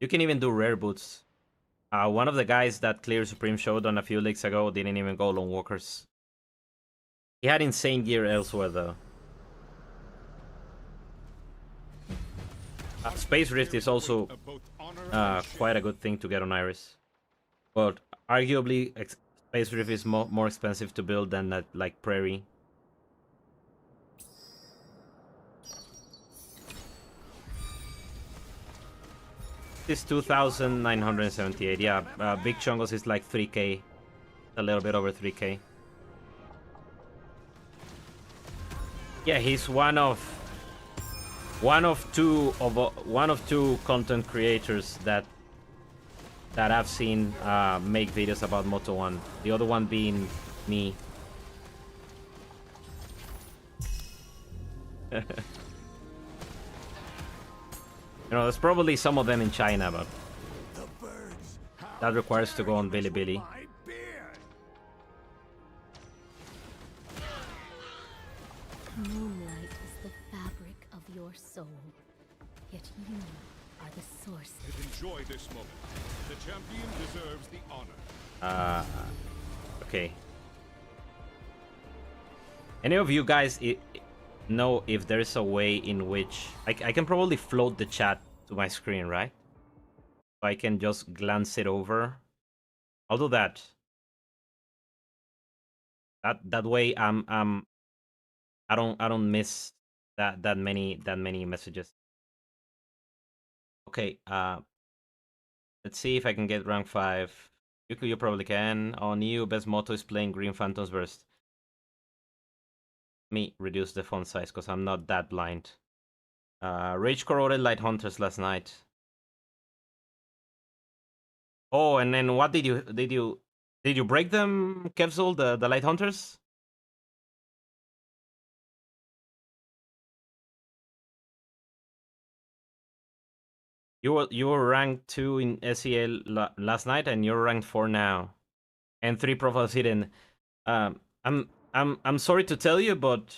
You can even do Rare Boots. One of the guys that cleared Supreme Showdown a few leagues ago didn't even go Lone Walkers. He had insane gear elsewhere though. Space Rift is also quite a good thing to get on Iris. But arguably, Space Rift is more expensive to build than that, like Prairie. This 2,978. Yeah, Big Chongos is like 3k, a little bit over 3k. Yeah, he's one of two content creators that I've seen make videos about Moto1. The other one being me. You know, there's probably some of them in China, but that requires to go on Bilibili. My beard. moonlight is the fabric of your soul. Yet you are the source. Enjoy this moment. The champion deserves the honor. Okay. Any of you guys know if there's a way in which I can probably float the chat to my screen, right? So I can just glance it over. I'll do that. That way I don't miss that many messages. Okay, let's see if I can get rank 5. You probably can. Oh, Neo best Moto is playing Green Phantoms Burst. Me reduce the font size because I'm not that blind. Rage corroded Light Hunters last night. Oh, and then what did you break them, Kevzul, the Light Hunters? You were ranked 2 in SEL last night, and you're ranked 4 now, and 3 profiles hidden. I'm sorry to tell you, but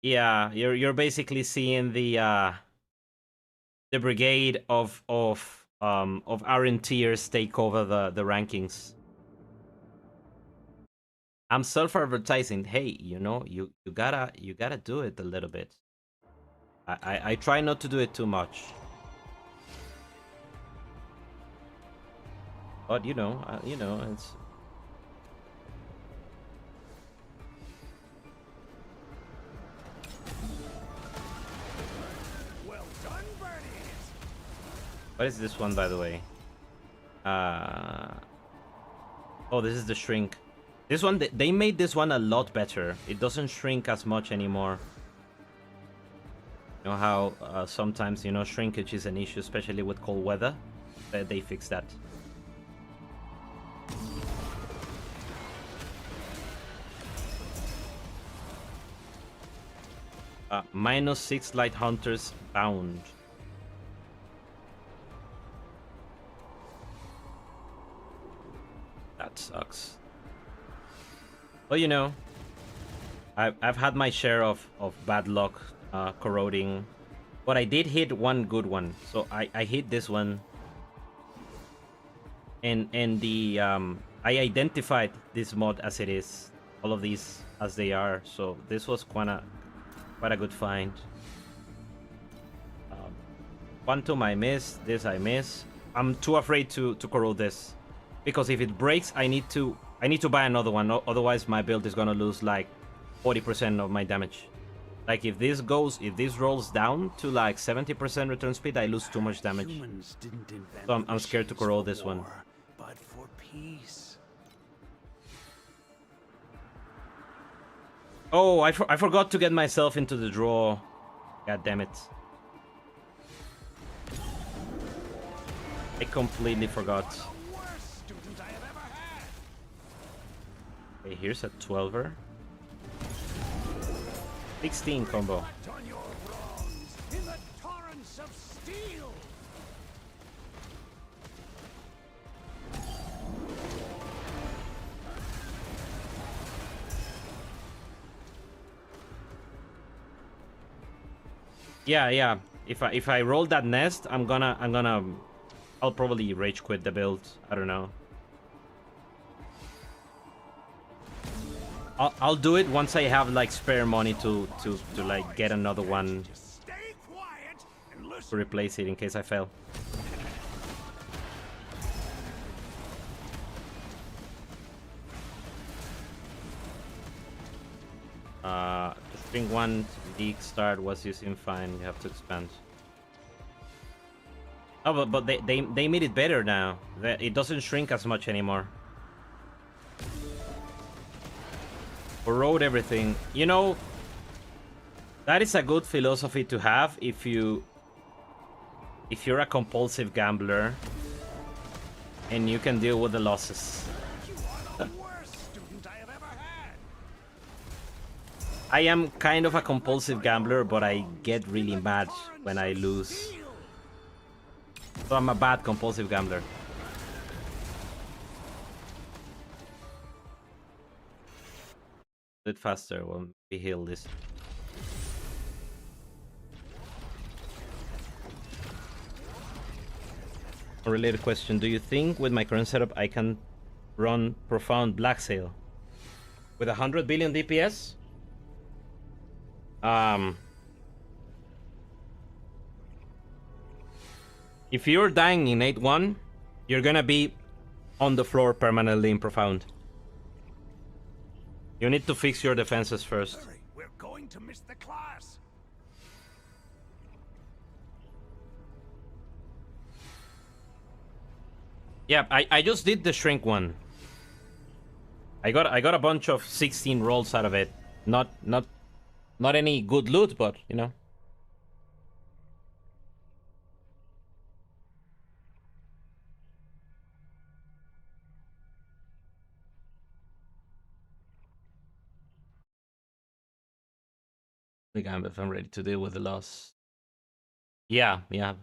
yeah, you're basically seeing the brigade of Iron tiers take over the rankings. I'm self-advertising. Hey, you know, you gotta do it a little bit. I try not to do it too much. But you know, it's. Well done, birdies. What is this one, by the way? Oh, this is the shrink. This one, they made this one a lot better. It doesn't shrink as much anymore. You know how sometimes, you know, shrinkage is an issue, especially with cold weather. They fixed that. -6 Light Hunters bound. That sucks. Well, you know, I've had my share of bad luck corroding, but I did hit one good one. So I hit this one, and the I identified this mod as it is, all of these as they are. So this was quite a good find. Quantum I missed, this I miss. I'm too afraid to corrode this, because if it breaks, I need to buy another one. Otherwise, my build is gonna lose like 40% of my damage. Like if this rolls down to like 70% return speed, I lose too much damage. So I'm scared to corrode this one. But for peace. Oh, I forgot to get myself into the draw. God damn it. I completely forgot. Okay, here's a 12er. 16 combo. Yeah. If I roll that nest, I'll probably rage quit the build. I don't know. I'll do it once I have like spare money to like get another one to replace it in case I fail. The string 1 league start was using fine. You have to expand. Oh, but they made it better now. It doesn't shrink as much anymore. Corrode everything. You know, that is a good philosophy to have if you're a compulsive gambler and you can deal with the losses. I am kind of a compulsive gambler, but I get really mad when I lose. So I'm a bad compulsive gambler. Do it faster when we heal this. A related question: do you think with my current setup I can run Profound Black Sail with 100 billion DPS? If you're dying in 8-1, you're gonna be on the floor permanently in Profound. You need to fix your defenses first. Hurry, we're going to miss the class. Yeah, I just did the shrink one. I got a bunch of 16 rolls out of it. Not any good loot, but you know. I think if I'm ready to deal with the loss. Yeah, yeah.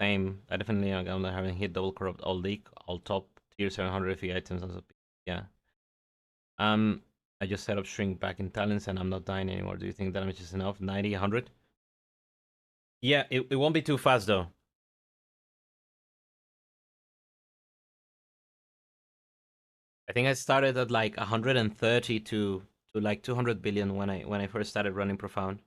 Same. I definitely am having hit double corrupt all league, all top tier 700 FE items. Yeah. I just set up shrink back in talents and I'm not dying anymore. Do you think damage is enough? 90, 100? Yeah, it won't be too fast though. I think I started at like 130 to like 200 billion when I first started running Profound.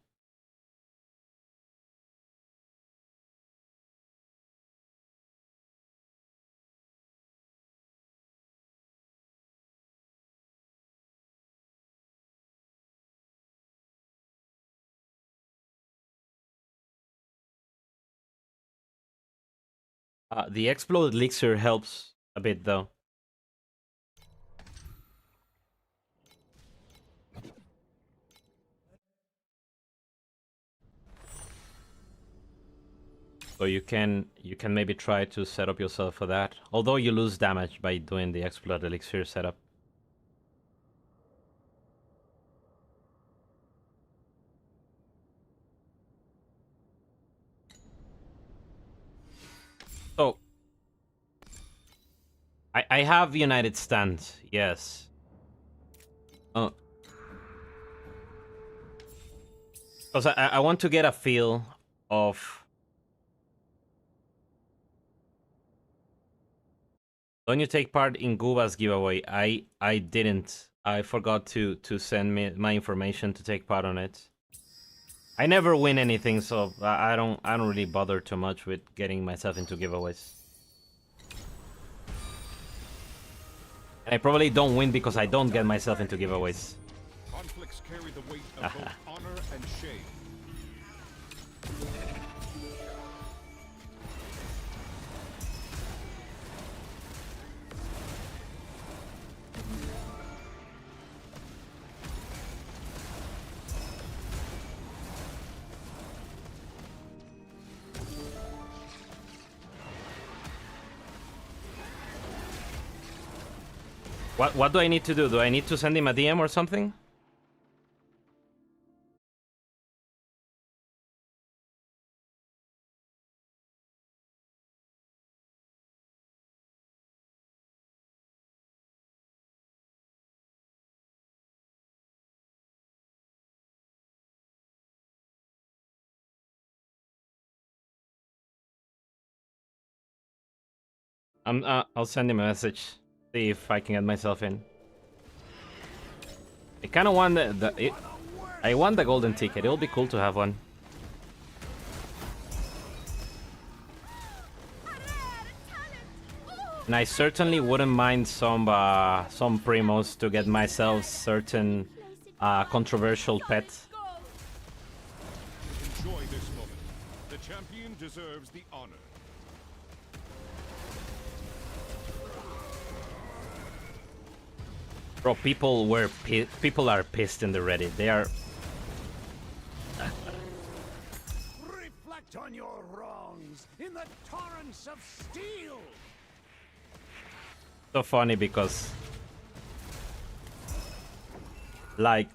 The explode elixir helps a bit though. So you can maybe try to set up yourself for that. Although you lose damage by doing the explode elixir setup. So I have United Stand, yes. Oh, because I want to get a feel of. Don't you take part in Guba's giveaway? I didn't. I forgot to send me my information to take part on it. I never win anything, so I don't really bother too much with getting myself into giveaways. And I probably don't win because I don't get myself into giveaways. Conflicts carry the weight of both honor and shame. What do I need to do? Do I need to send him a DM or something? I'll send him a message. See if I can get myself in. I kind of want I want the golden ticket. It'll be cool to have one. And I certainly wouldn't mind some primos to get myself certain controversial pet. Enjoy this moment. The champion deserves the honor. Bro, people are pissed in the Reddit. They are. Reflect on your wrongs in the torrents of steel. So funny because, like,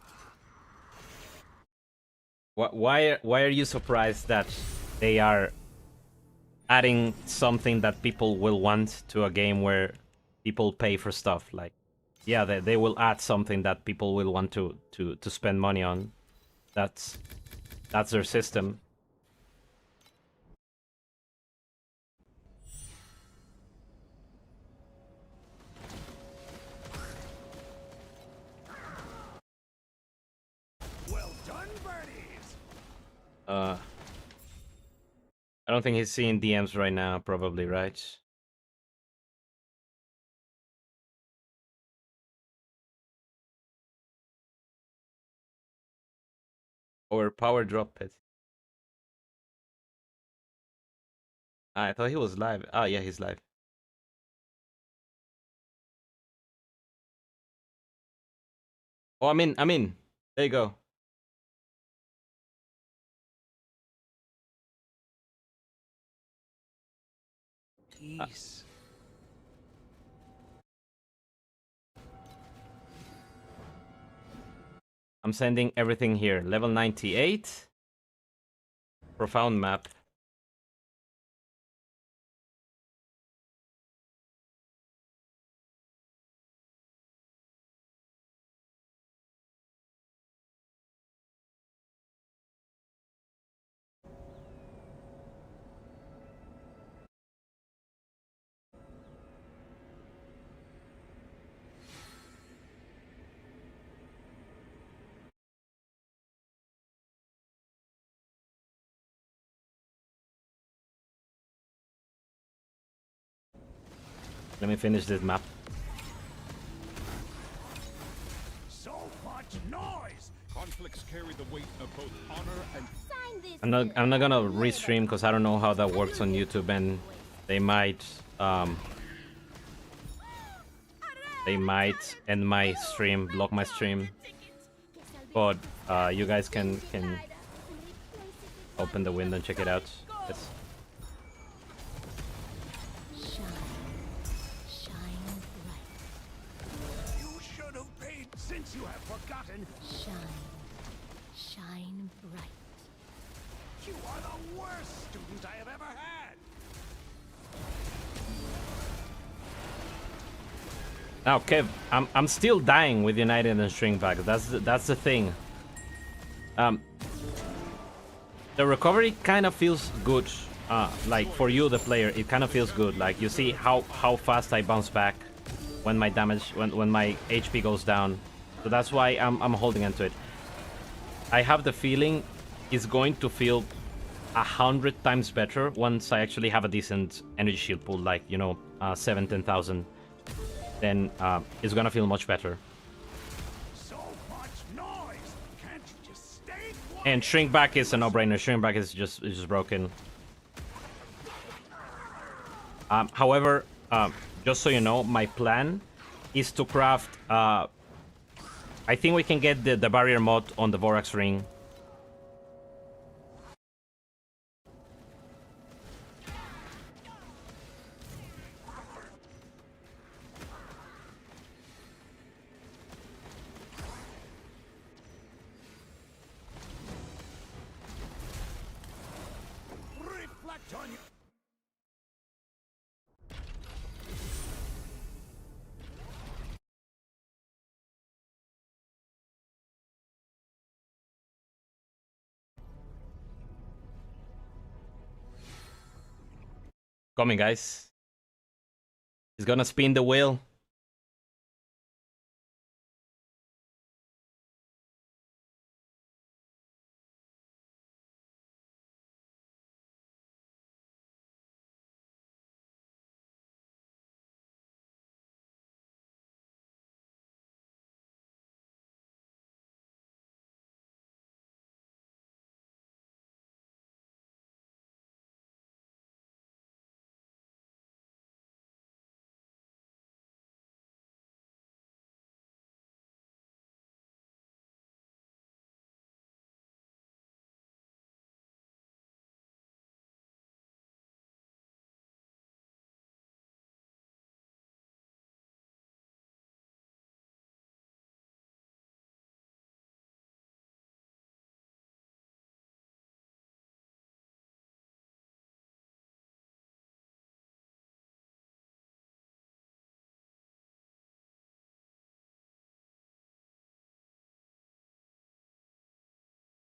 why are you surprised that they are adding something that people will want to a game where people pay for stuff? Like, yeah, they will add something that people will want to spend money on. That's their system. Well done, birdies. I don't think he's seeing DMs right now, probably, right? Or power drop it. I thought he was live. Ah, yeah, he's live. Oh, I'm in. There you go. Peace. I'm sending everything here. Level 98. Profound map. Let me finish this map. So much noise. Conflicts carry the weight of both honor and I'm not gonna restream because I don't know how that works on YouTube, and they might end my stream, block my stream. But you guys can open the window and check it out. Yes. Shine bright. You should have paid since you have forgotten. Shine bright. You are the worst student I have ever had. Now, Kev, I'm still dying with United and String Back. That's the thing. The recovery kind of feels good. Like for you, the player, it kind of feels good. Like you see how fast I bounce back when my damage, when my HP goes down. So that's why I'm holding onto it. I have the feeling it's going to feel 100 times better once I actually have a decent energy shield pool, like 7,000-10,000. Then it's gonna feel much better. So much noise. Can't you just stay quiet? And shrink back is a no-brainer. Shrink back is just broken. However, just so you know, my plan is to craft. I think we can get the barrier mod on the Vorax ring. Reflect on you. Coming, guys. He's gonna spin the wheel.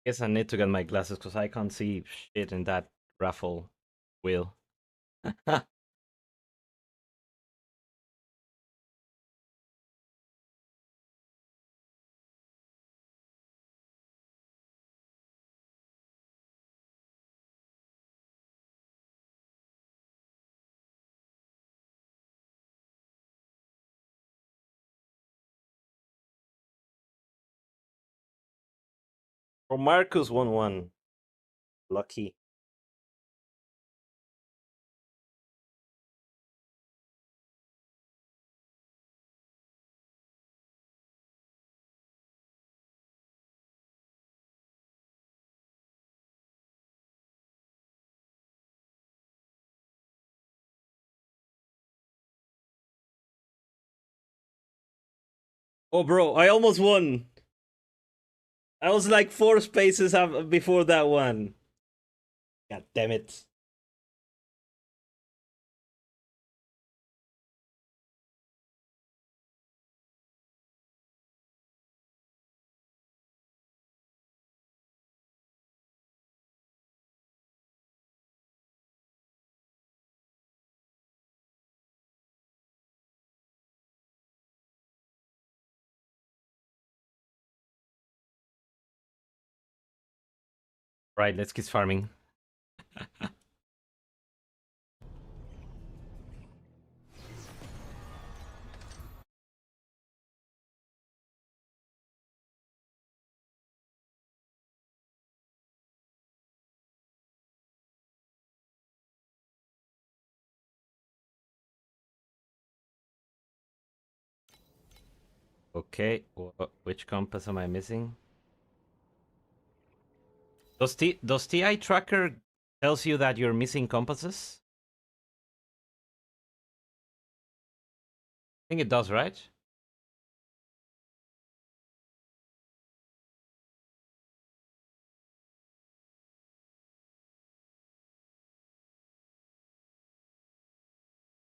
Guess I need to get my glasses because I can't see shit in that raffle wheel. For Marcus 1-1. Lucky. Oh, bro, I almost won. I was like 4 spaces before that one. God damn it. Right, let's keep farming. Okay, which compass am I missing? Does TI tracker tells you that you're missing compasses? I think it does, right?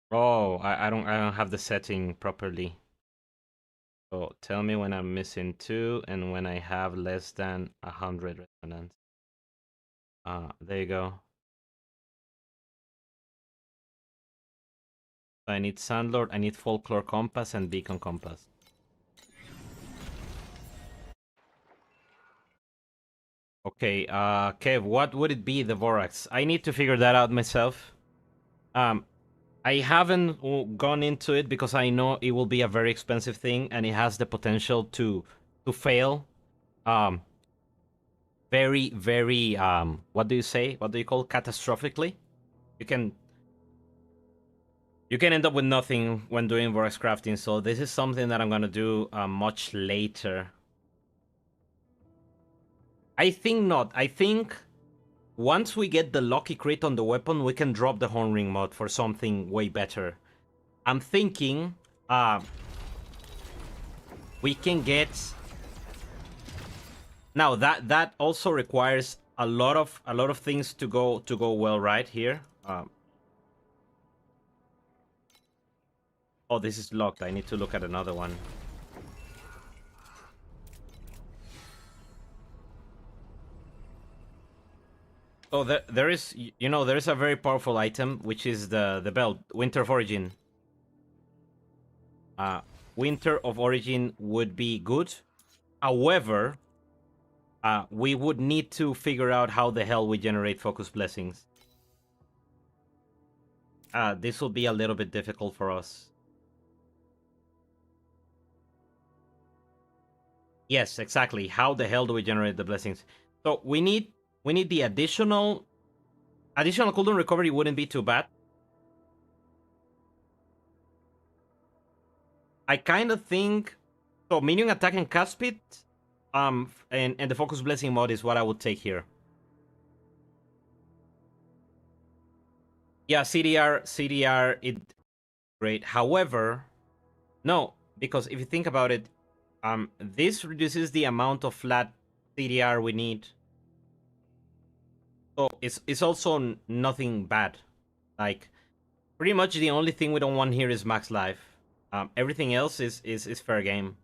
Oh, I don't have the setting properly. So tell me when I'm missing 2 and when I have less than 100 resonance. There you go. I need Sandlord, I need Folklore Compass and Beacon Compass. Okay, Kev, what would it be, the Vorax? I need to figure that out myself. I haven't gone into it because I know it will be a very expensive thing and it has the potential to fail. Very, very, what do you say? What do you call catastrophically? You can end up with nothing when doing Vorax crafting, so this is something that I'm gonna do much later. I think not. I think once we get the lucky crit on the weapon, we can drop the Horn Ring mod for something way better. I'm thinking we can get... Now that also requires a lot of things to go well right here. Oh, this is locked. I need to look at another one. Oh, there is, you know, there is a very powerful item, which is the belt, Winter of Origin. Winter of Origin would be good. However, we would need to figure out how the hell we generate Focus Blessings. This will be a little bit difficult for us. Yes, exactly. How the hell do we generate the blessings? So we need the additional cooldown recovery wouldn't be too bad. I kind of think so. Minion attack and cast speed, and the focus blessing mod is what I would take here. Yeah, CDR, it great. However, no, because if you think about it, this reduces the amount of flat CDR we need. So it's also nothing bad. Like, pretty much the only thing we don't want here is max life. Everything else is fair game.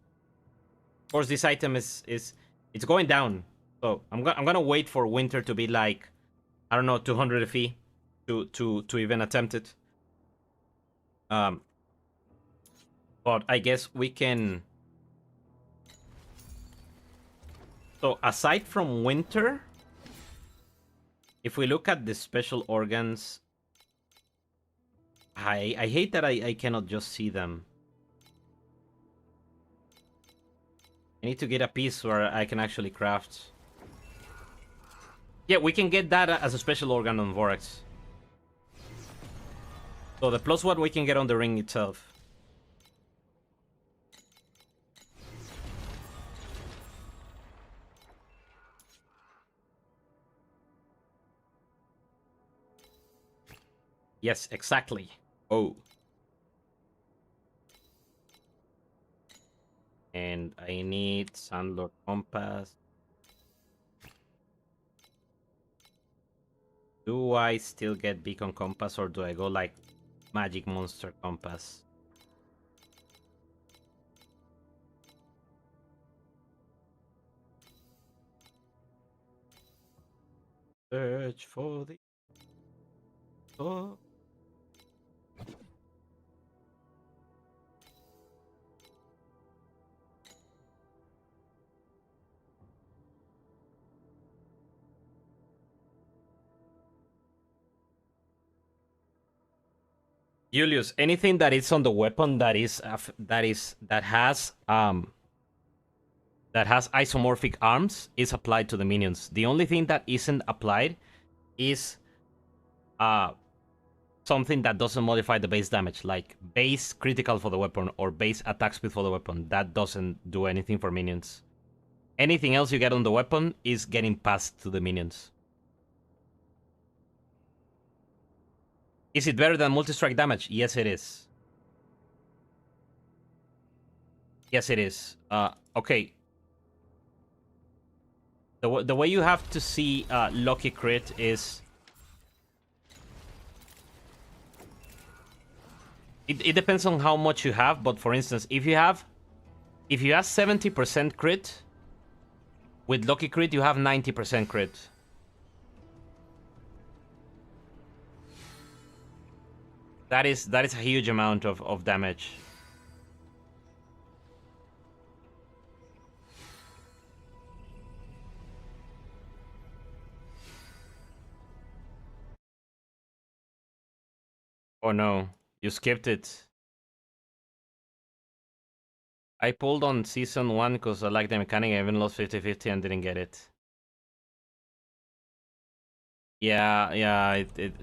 Of course, this item is it's going down. So I'm gonna wait for Winter to be like, I don't know, 200 FE to even attempt it. But I guess we can. So aside from Winter, if we look at the special organs, I hate that I cannot just see them. I need to get a piece where I can actually craft. Yeah, we can get that as a special organ on Vorax. So the plus what we can get on the ring itself. Yes, exactly. Oh. And I need Sandlord Compass. Do I still get Beacon Compass or do I go like Magic Monster Compass? Search for the... Oh. Julius, anything that is on the weapon that has isomorphic arms is applied to the minions. The only thing that isn't applied is something that doesn't modify the base damage, like base critical for the weapon or base attack speed for the weapon. That doesn't do anything for minions. Anything else you get on the weapon is getting passed to the minions. Is it better than multi-strike damage? Yes, it is. Yes, it is. Okay. The way you have to see Lucky Crit is... It depends on how much you have, but for instance, if you have 70% crit, with Lucky Crit you have 90% crit. That is a huge amount of damage. Oh no, you skipped it. I pulled on season 1 because I like the mechanic. I even lost 50-50 and didn't get it. Yeah, it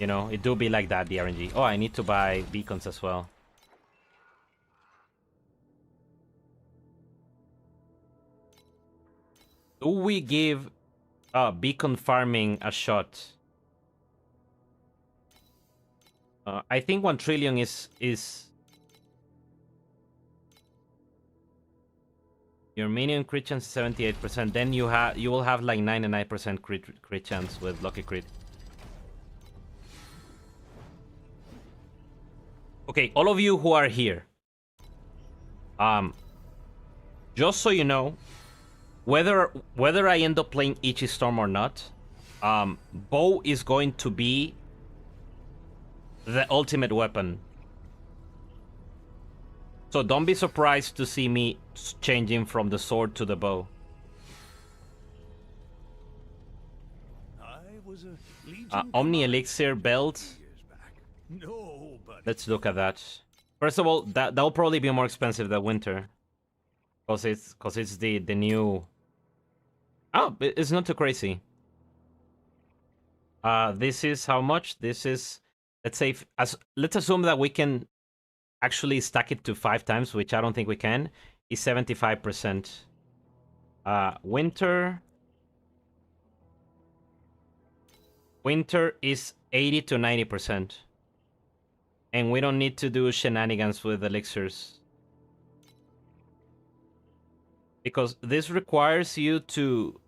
you know, it do be like that, the RNG. Oh, I need to buy beacons as well. Do we give beacon farming a shot? I think 1 trillion is... Your minion crit chance is 78%. Then you will have like 99% crit chance with Lucky Crit. Okay, all of you who are here, just so you know, whether I end up playing Ichi Storm or not, bow is going to be the ultimate weapon. So don't be surprised to see me changing from the sword to the bow. Omni Elixir belt. No, but Let's look at that. First of all, that'll probably be more expensive than winter, cause it's the new. Oh, it's not too crazy. This is how much? This is, let's say, let's assume that we can actually stack it to 5 times, which I don't think we can. Is 75%. Winter is 80 to 90%. And we don't need to do shenanigans with elixirs. Because this requires you to...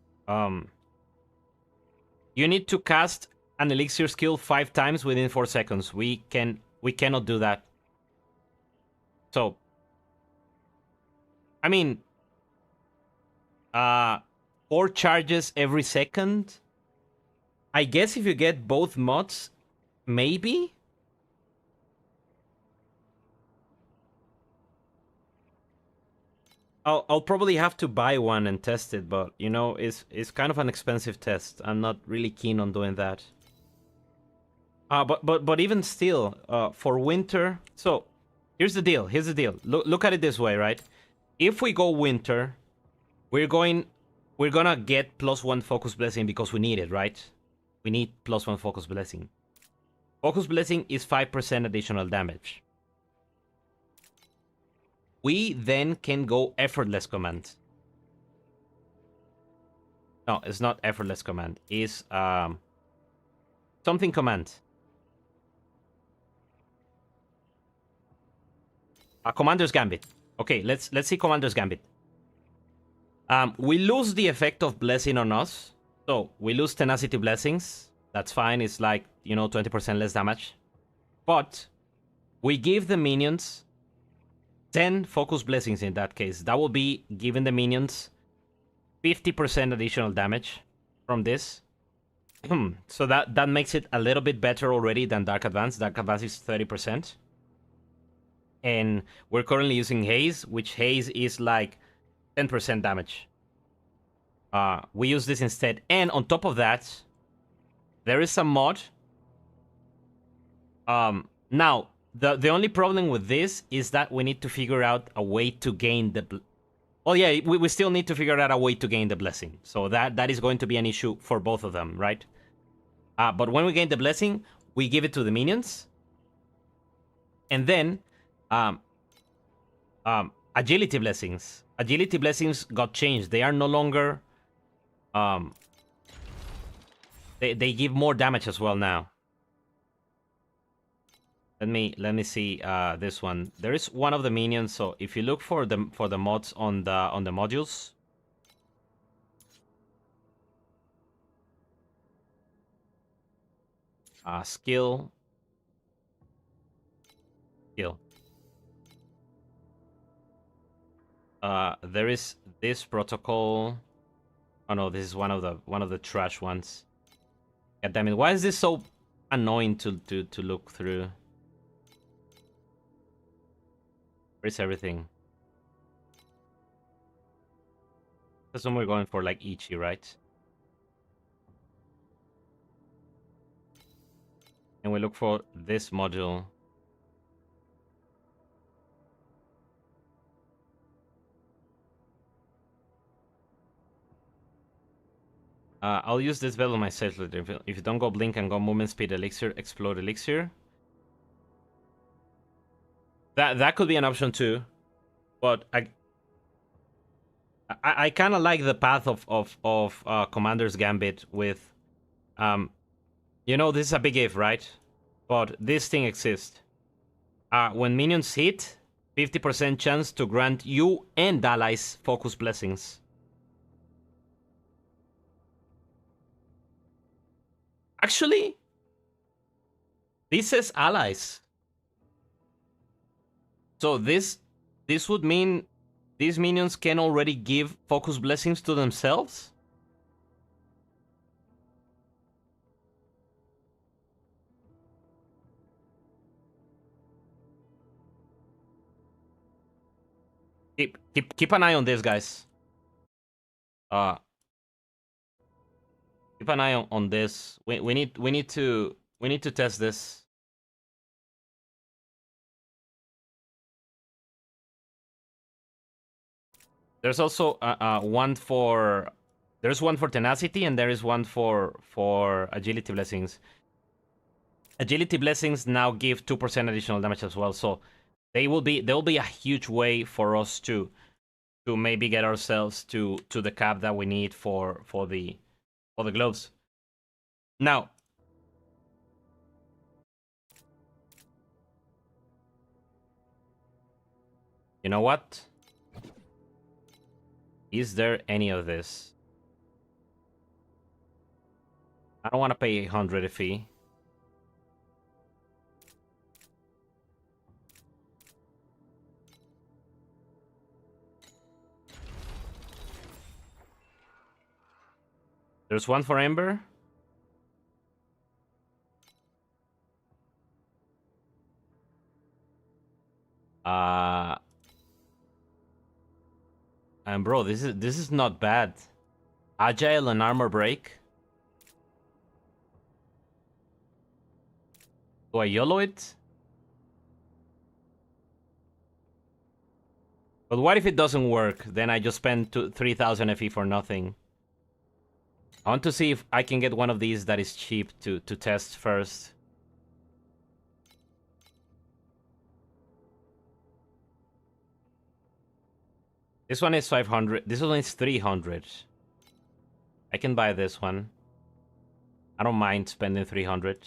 you need to cast an elixir skill 5 times within 4 seconds. We cannot do that. So... I mean... 4 charges every second? I guess if you get both mods, maybe? I'll probably have to buy one and test it, but you know, it's kind of an expensive test. I'm not really keen on doing that. But even still, for winter, so here's the deal. Look at it this way, right? If we go winter, we're gonna get +1 focus blessing because we need it, right? We need +1 focus blessing. Focus blessing is 5% additional damage. We then can go effortless command. No, it's not effortless command. It's something command. A commander's gambit. Okay, let's see Commander's Gambit. We lose the effect of Blessing on us. So, we lose Tenacity Blessings. That's fine. It's like, you know, 20% less damage. But we give the minions 10 Focus Blessings in that case. That will be giving the minions 50% additional damage from this. So that makes it a little bit better already than Dark Advance. Dark Advance is 30%. And we're currently using Haze, which Haze is like 10% damage. We use this instead. And on top of that, there is some mod. Now, the only problem with this is that we need to figure out a way to gain the... Oh yeah, we still need to figure out a way to gain the blessing. So that is going to be an issue for both of them, right? But when we gain the blessing, we give it to the minions. And then... agility blessings. Agility blessings got changed. They are no longer... They give more damage as well now. Let me see this one. There is one of the minions. So if you look for the mods on the modules, skill. There is this protocol. Oh no, this is one of the trash ones. God damn it! Why is this so annoying to look through? Where's everything? That's when we're going for like Ichi, right? And we look for this module. I'll use this value myself later. If you don't go blink and go movement speed elixir, explode elixir. That could be an option too, but I kind of like the path of Commander's Gambit with, you know, this is a big if, right? But this thing exists. When minions hit, 50% chance to grant you and allies focus blessings. Actually, this says allies. So this would mean these minions can already give focus blessings to themselves? Keep an eye on this, guys. Keep an eye on this. We need to test this. There's also one for... There's one for tenacity and there is one for agility blessings. Agility blessings now give 2% additional damage as well, so there will be a huge way for us to maybe get ourselves to the cap that we need for the gloves. Now, you know what? Is there any of this? I don't want to pay 800 a fee. There's one for Ember. And bro, this is not bad. Agile and armor break. Do I YOLO it? But what if it doesn't work? Then I just spend 3,000 FE for nothing. I want to see if I can get one of these that is cheap to test first. This one is 500. This one is 300. I can buy this one. I don't mind spending 300.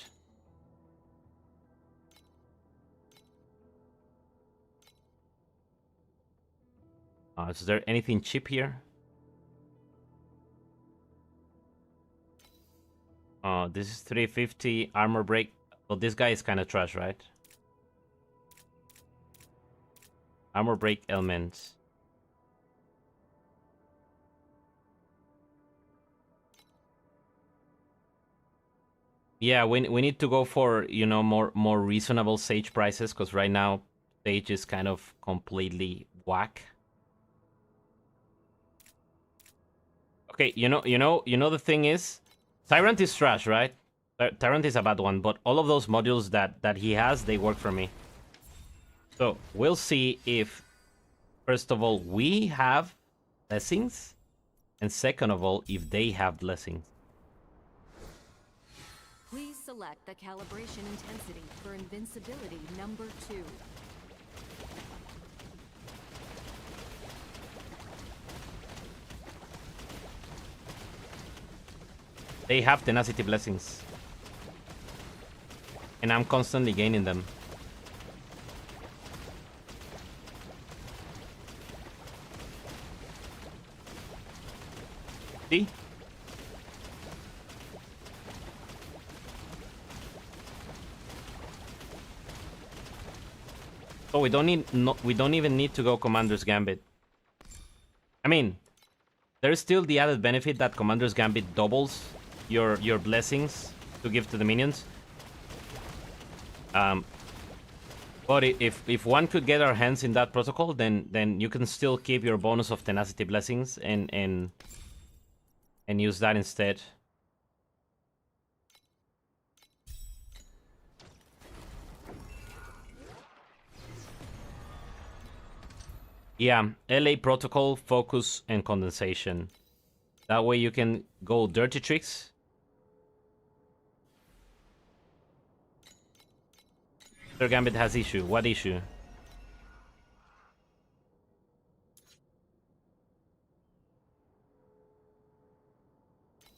Is there anything cheap here? This is 350 armor break. Well, this guy is kind of trash, right? Armor break elements. Yeah, we need to go for, you know, more reasonable Sage prices, because right now Sage is kind of completely whack. Okay, you know the thing is, Tyrant is trash, right? Tyrant is a bad one, but all of those modules that he has, they work for me. So we'll see if, first of all, we have blessings, and second of all, if they have blessings. Please select the calibration intensity for invincibility number 2. They have tenacity blessings, and I'm constantly gaining them. See? So we don't even need to go Commander's Gambit. I mean, there's still the added benefit that Commander's Gambit doubles your blessings to give to the minions. But if one could get our hands in that protocol, then you can still keep your bonus of tenacity blessings and use that instead. Yeah, LA protocol, focus, and condensation. That way you can go dirty tricks. Their Gambit has issue. What issue?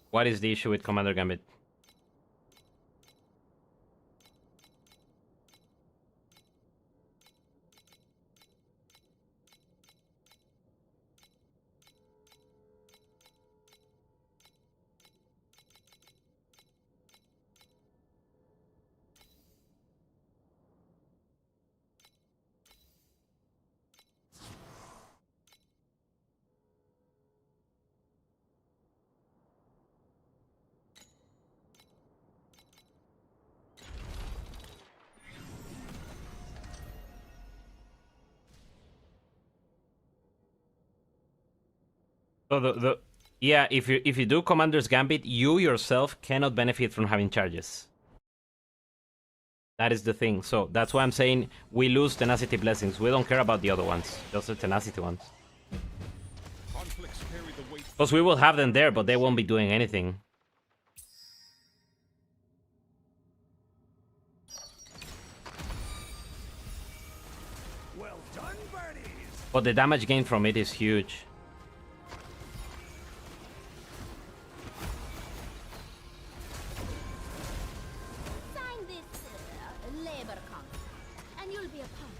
What is the issue with Commander Gambit? So yeah, if you do Commander's Gambit, you yourself cannot benefit from having charges. That is the thing. So that's why I'm saying we lose tenacity blessings. We don't care about the other ones, just the tenacity ones. Because we will have them there, but they won't be doing anything. Well done, birdies. But the damage gain from it is huge. Sign this labor contract, and you'll be a part of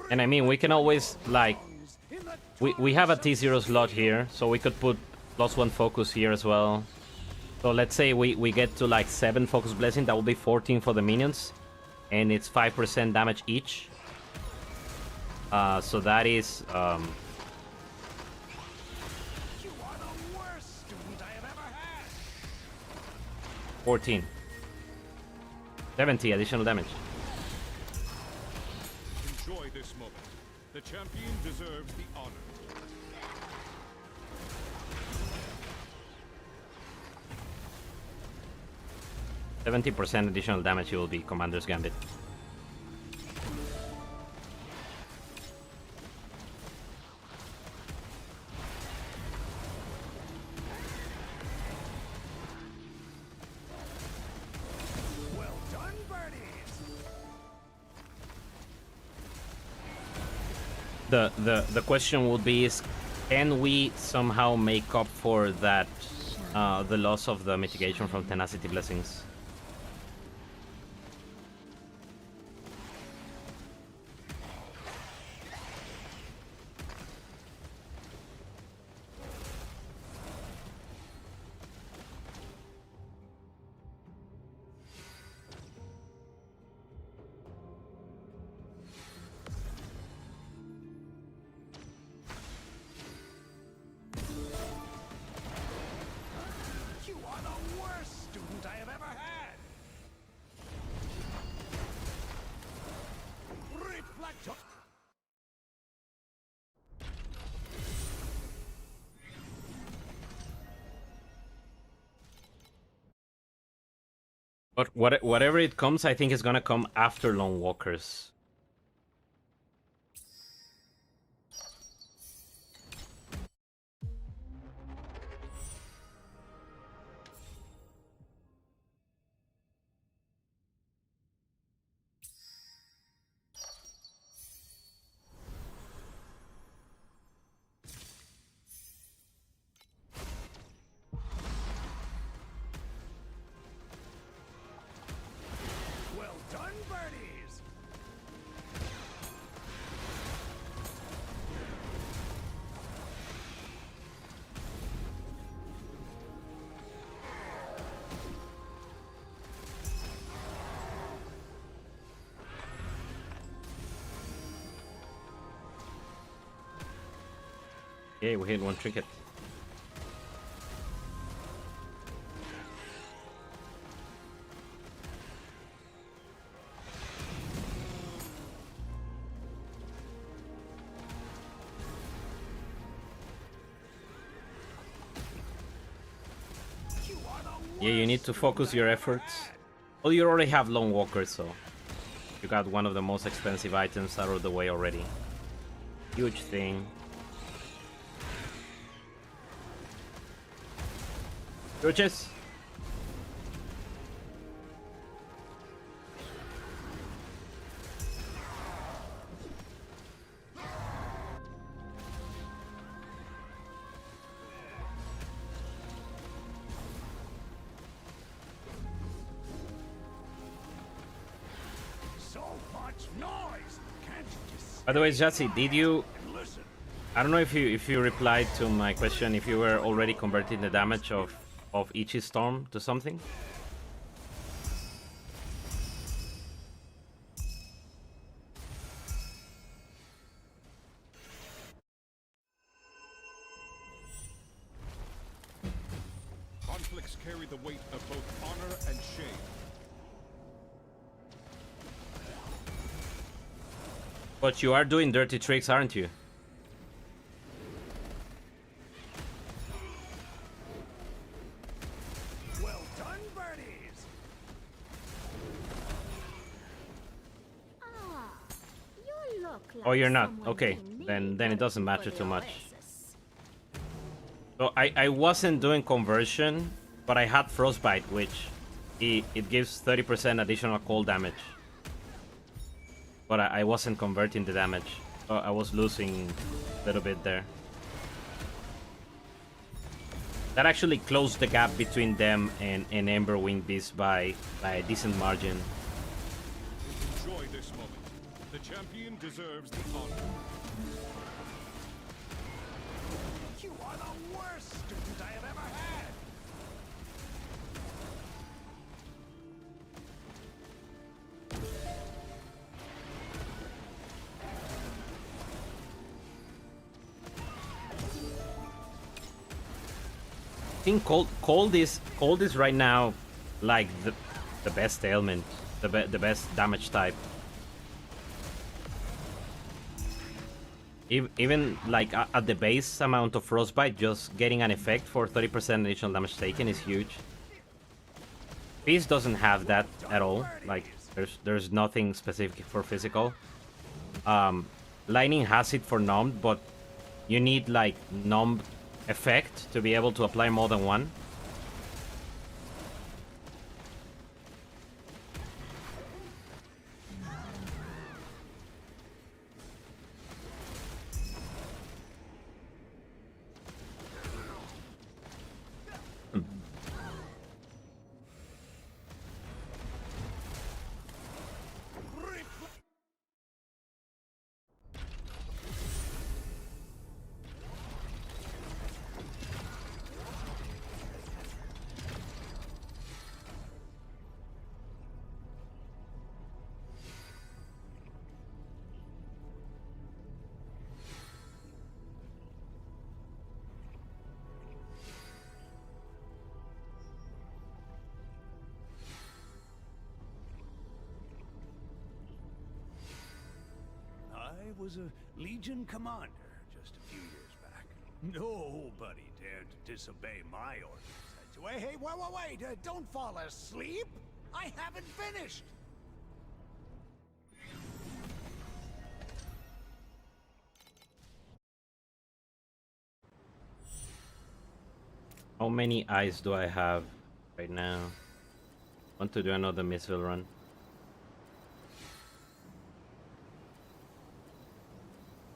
the And I mean, we can always, like, we have a T0 slot here, so we could put +1 focus here as well. So let's say we get to like 7 focus blessing, that will be 14 for the minions, and it's 5% damage each. So that is You are the worst student I have ever had. 14. 70 additional damage. Enjoy this moment. The champion deserves the honor. 70% additional damage, it will be Commander's Gambit. Well done, birdies. The question would be is, can we somehow make up for that, the loss of the mitigation from tenacity blessings? worst student I have ever had. Reflect on... But whatever it comes, I think it's gonna come after Lone Walkers. Well done, birdies! Okay, we hit one trinket. Yeah, you need to focus your efforts. Well, you already have Lone Walker, so you got one of the most expensive items out of the way already. Huge thing. Torches. So much noise! Can't you just By the way, Jazzy, did you? listen? I don't know if you replied to my question. If you were already converting the damage of each storm to something. Conflicts carry the weight of both honor and shame. But you are doing dirty tricks, aren't you? Well done, birdies! Ah, you look like Oh, you're not. someone Okay, who then needs it doesn't help matter for too the much. oasis. So I wasn't doing conversion, but I had frostbite, which it gives 30% additional cold damage. But I wasn't converting the damage. So I was losing a little bit there. That actually closed the gap between them and Ember Wing Beast by a decent margin. Enjoy this moment. The champion deserves the honor. You are the worst student I have ever had! I think cold is right now like the best ailment, the best damage type. Even like at the base amount of frostbite, just getting an effect for 30% additional damage taken is huge. Beast doesn't have that at all. Like there's nothing specific for physical. Lightning has it for numbed, but you need like numbed effect to be able to apply more than one. was a Legion commander just a few years back. Nobody dared to disobey my orders. Hey, wait, don't fall asleep! I haven't finished! How many eyes do I have right now? Want to do another missile run.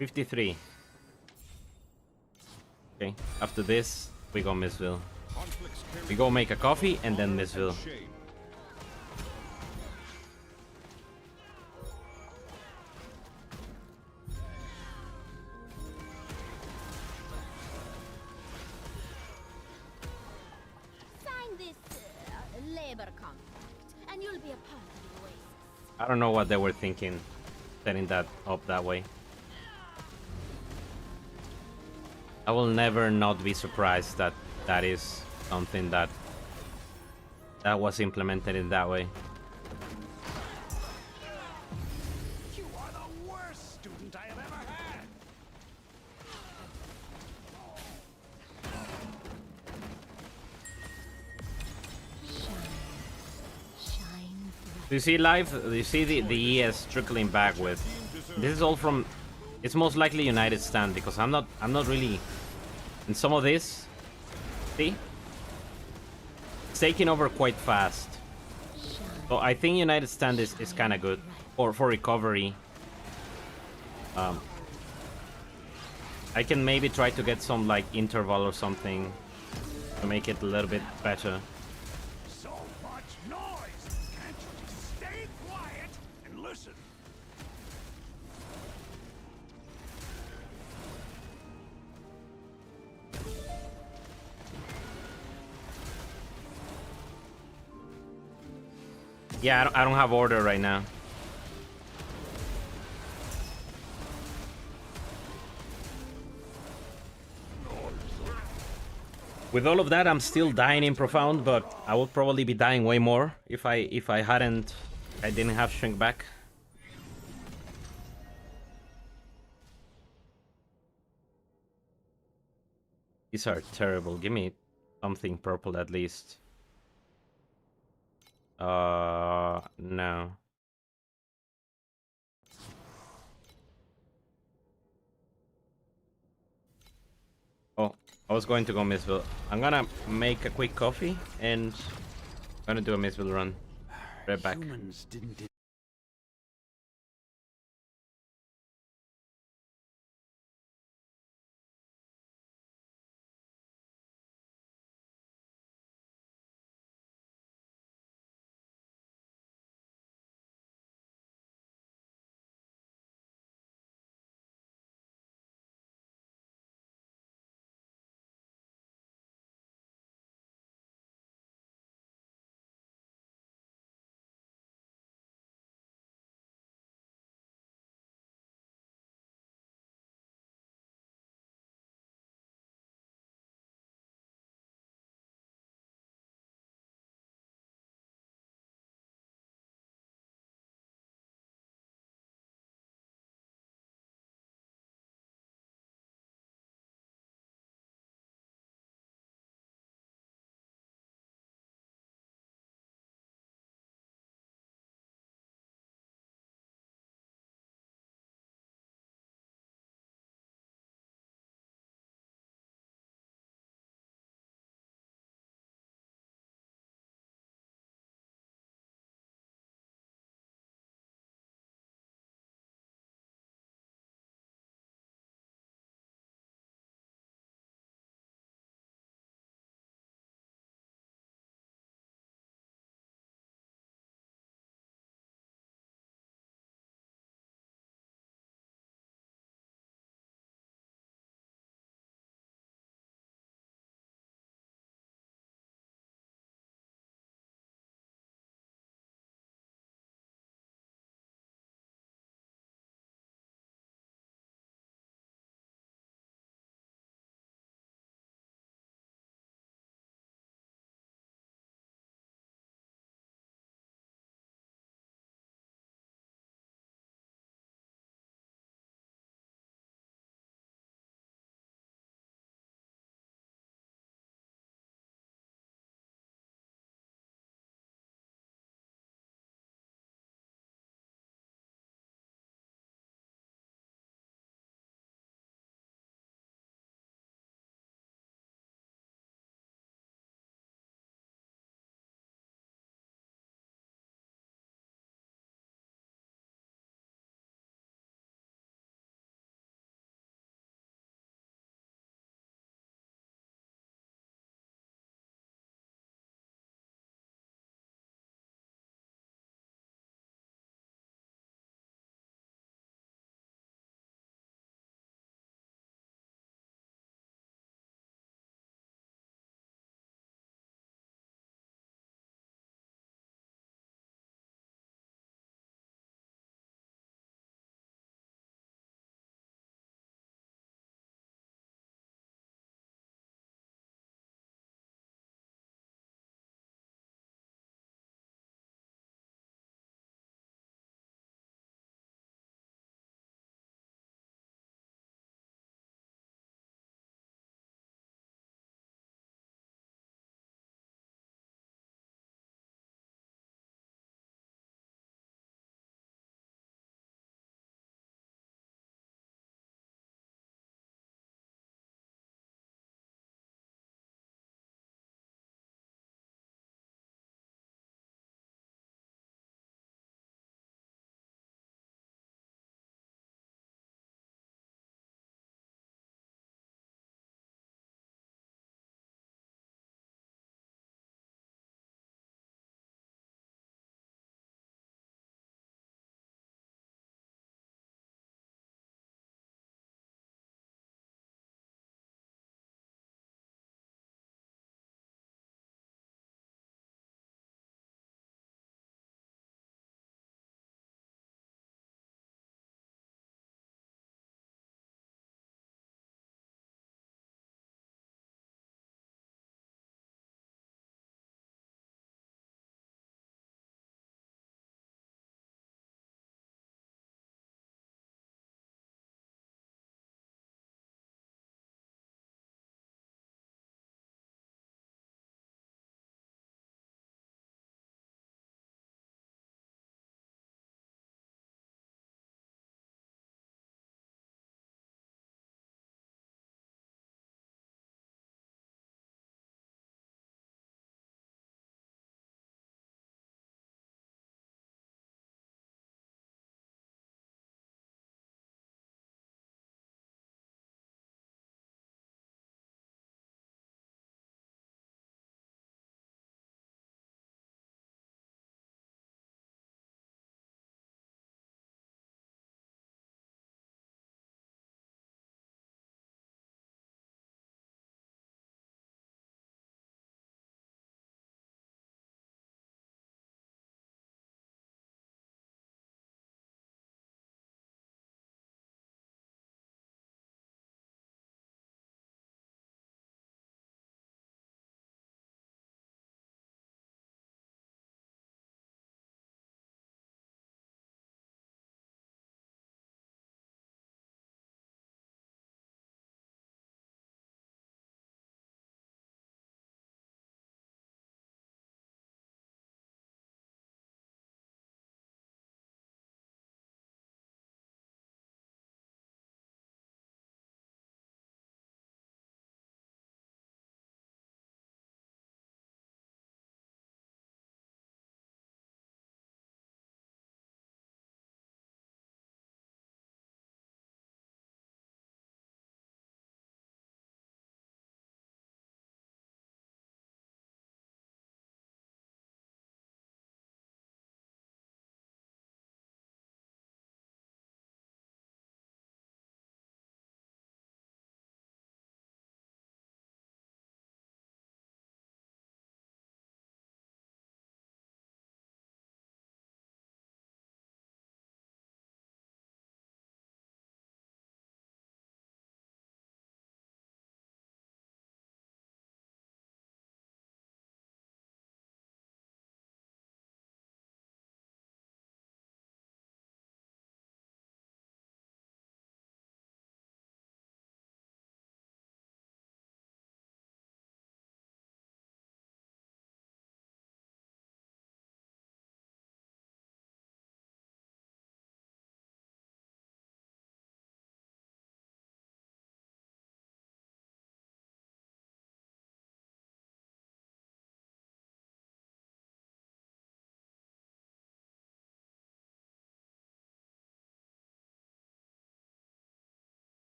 $53. Okay, after this, we go Missville. We go make a coffee and then Missville. Sign this labor contract, and you'll be a part of the Oasis. I don't know what they were thinking, setting that up that way. I will never not be surprised that that is something that was implemented in that way. You are the worst student I have ever had! Shine bright. Do you see live? Do you see the ES trickling back with? This is all from. It's most likely United Stand because I'm not really. In some of this, see, it's taking over quite fast. So I think United Stand is kind of good for recovery. I can maybe try to get some like interval or something to make it a little bit better. So much noise! Can't you just stay quiet and listen? Yeah, I don't have order right now. With all of that, I'm still dying in Profound, but I would probably be dying way more if I didn't have Shrink Back. These are terrible. Give me something purple at least. No. Oh, I was going to go Missville. I'm gonna make a quick coffee and I'm gonna do a Missville run. Right back. Humans didn't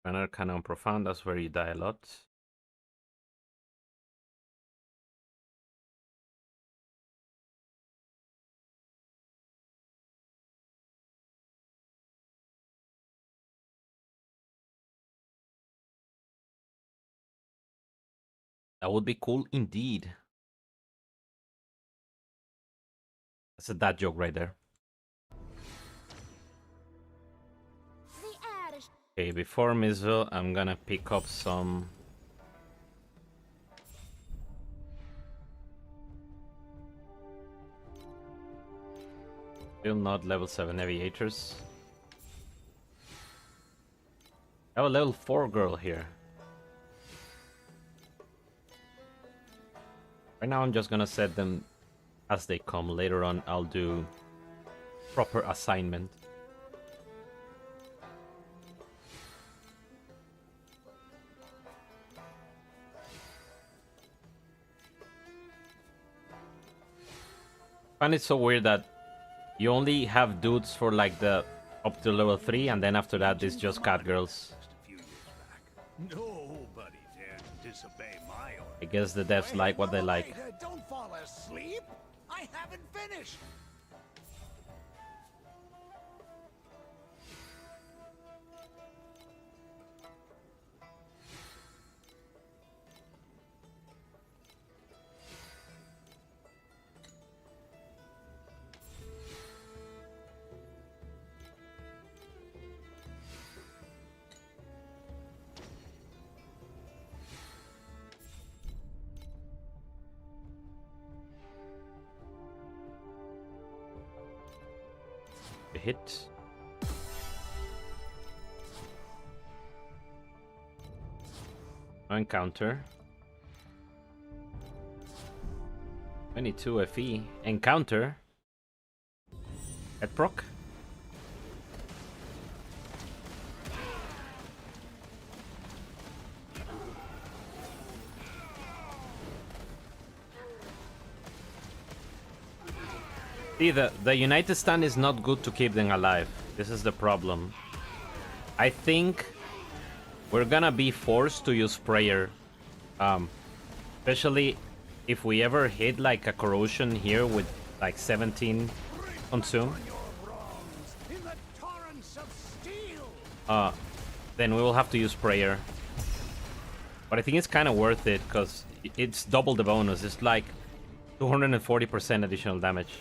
Another Canon Profound, that's where you die a lot. That would be cool indeed. That's a dad joke right there. Okay, before Missile, I'm gonna pick up some... Still not level 7 aviators. I have a level 4 girl here. Right now I'm just gonna set them as they come. Later on I'll do proper assignment. I find it so weird that you only have dudes for like the up to level 3 and then after that it's just cat girls. Just a few years back. Nobody dared to disobey my orders. I guess the devs like what they like. Don't fall asleep. I haven't finished. A hit. No encounter. 22 FE. Encounter. At proc. See, the United Stand is not good to keep them alive. This is the problem. I think we're gonna be forced to use prayer. Especially if we ever hit like a corrosion here with like 17 consume. Then we will have to use prayer. But I think it's kind of worth it because it's double the bonus. It's like 240% additional damage.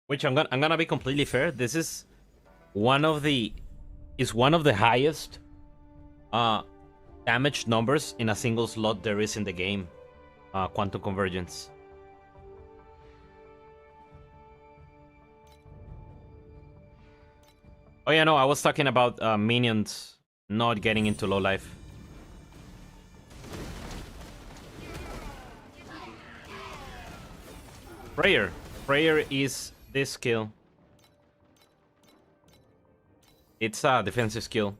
Which I'm gonna be completely fair. This is one of the highest damage numbers in a single slot there is in the game. Quantum Convergence. Oh yeah, no, I was talking about minions not getting into low life. Prayer. Prayer is this skill. It's a defensive skill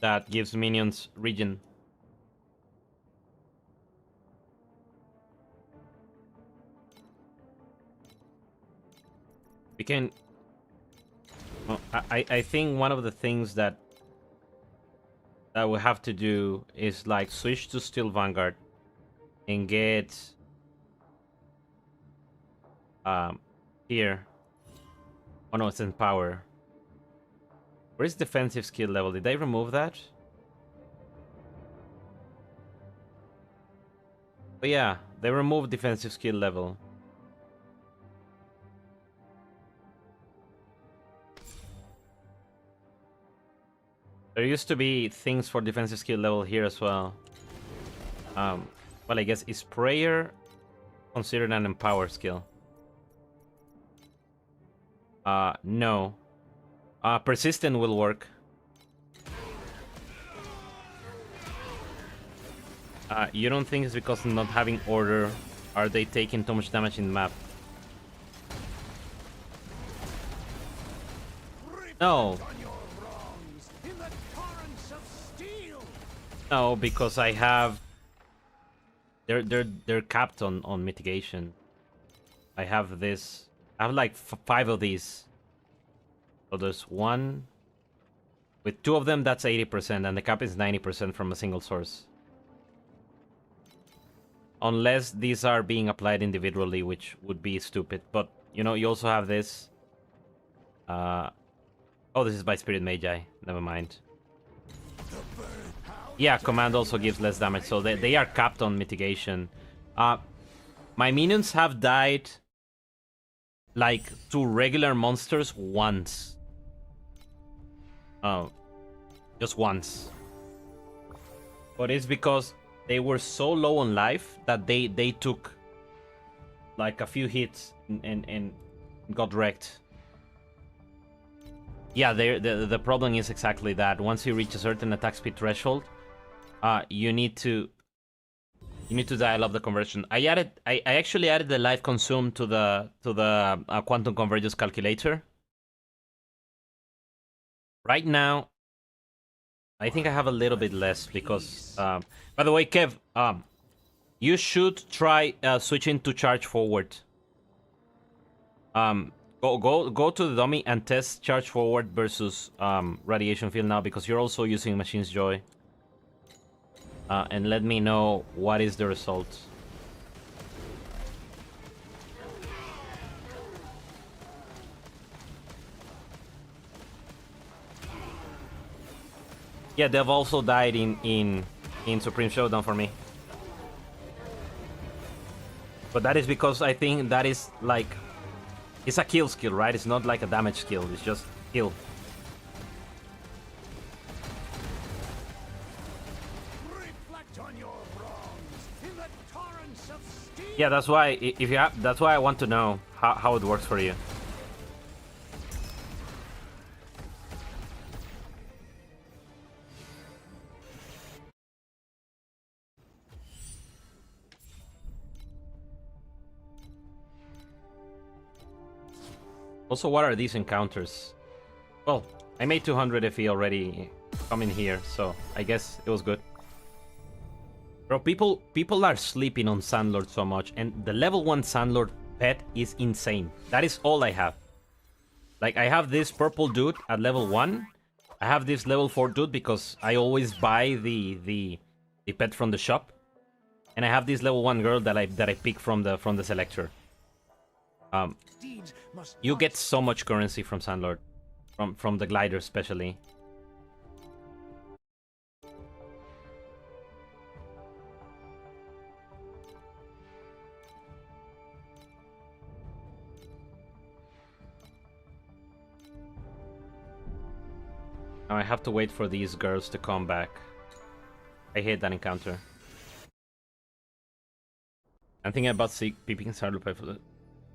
that gives minions regen. We can... Well, I think one of the things that we have to do is like switch to Steel Vanguard and get here. Oh no, it's in power. Where's defensive skill level? Did they remove that? Oh yeah, they removed defensive skill level. There used to be things for defensive skill level here as well. Well, I guess is prayer considered an empower skill? No. Persistent will work. You don't think it's because of not having order? Are they taking too much damage in the map? No. No, because I have... They're capped on mitigation. I have this... I have like 5 of these. So there's 1, With 2 of them, that's 80%, and the cap is 90% from a single source. Unless these are being applied individually, which would be stupid. But, you know, you also have this. Oh, this is by Spirit Magi. Never mind. Yeah, command also gives less damage, so they are capped on mitigation. My minions have died like to regular monsters once. Oh, just once. But it's because they were so low on life that they took like a few hits and got wrecked. Yeah, the problem is exactly that. Once you reach a certain attack speed threshold, you need to dial up the conversion. I actually added the life consumed to the quantum convergence calculator. Right now, I think I have a little bit less because. By the way, Kev, you should try switching to charge forward. Go to the dummy and test charge forward versus radiation field now, because you're also using Machine's Joy. And let me know what is the result. Yeah, they've also died in Supreme Showdown for me. But that is because I think that is like... It's a kill skill, right? It's not like a damage skill, it's just kill. Reflect on your wrongs in the torrents of steel. Yeah, that's why if you have, that's why I want to know how it works for you. Also, what are these encounters? Well, I made 200 FE already coming here, so I guess it was good. Bro, people are sleeping on Sandlord so much, and the level 1 Sandlord pet is insane. That is all I have. Like, I have this purple dude at level 1. I have this level 4 dude because I always buy the pet from the shop. And I have this level 1 girl that I pick from the selector. You get so much currency from Sandlord, from the glider especially. Now I have to wait for these girls to come back. I hate that encounter. I'm thinking about peeping Sandlord for the...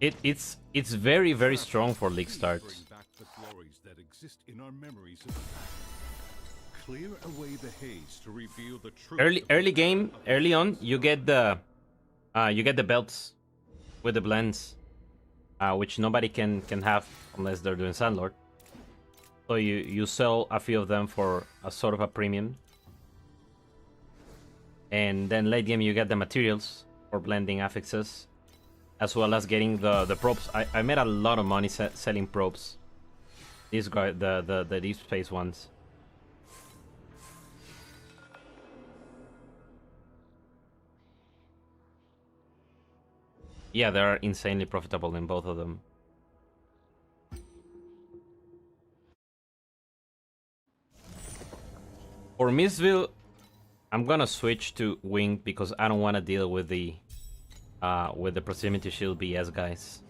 It's very, very strong for league start. Early game, early on, you get the belts with the blends, which nobody can have unless they're doing Sandlord. So you sell a few of them for a sort of a premium, and then late game you get the materials for blending affixes, as well as getting the probes. I made a lot of money selling probes. These guys, the deep space ones. Yeah, they're insanely profitable in both of them. For Missville, I'm gonna switch to Winged because I don't want to deal with the proximity shield BS guys.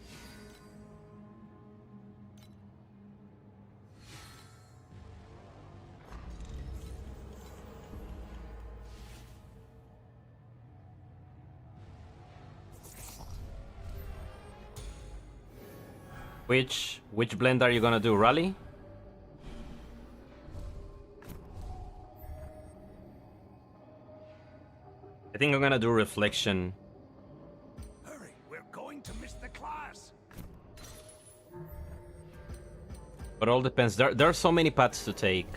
Which blend are you gonna do, Rally? I think I'm gonna do Reflection. Hurry, we're going to miss the class. But all depends. There are so many paths to take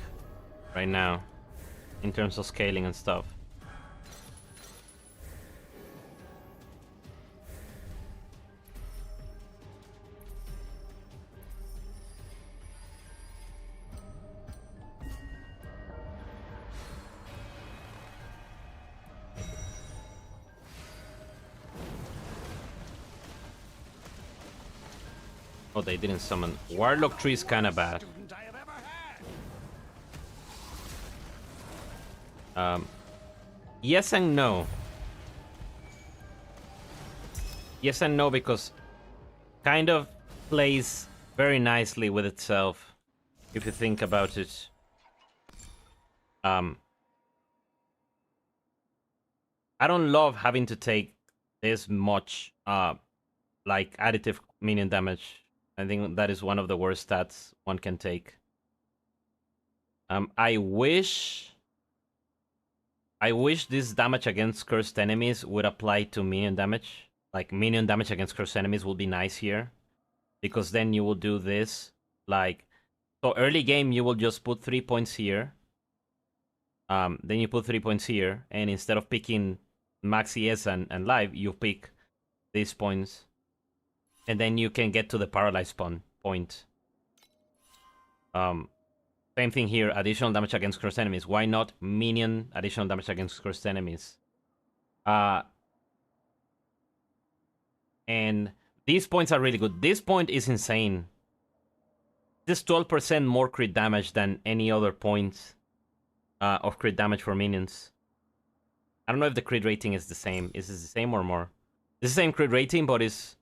right now in terms of scaling and stuff. Oh, they didn't summon. Warlock tree is kind of bad. Student I have ever had. Yes and no. Yes and no, because kind of plays very nicely with itself, if you think about it. I don't love having to take this much like additive minion damage. I think that is one of the worst stats one can take. I wish this damage against cursed enemies would apply to minion damage. Like, minion damage against cursed enemies would be nice here, because then you will do this. Like, so early game you will just put 3 points here. Then you put 3 points here, and instead of picking max ES and live, you pick these points, and then you can get to the paralyzed point. Same thing here, additional damage against cursed enemies. Why not minion additional damage against cursed enemies? And these points are really good. This point is insane. This 12% more crit damage than any other point of crit damage for minions. I don't know if the crit rating is the same. Is it the same or more? This is the same crit rating, but it's...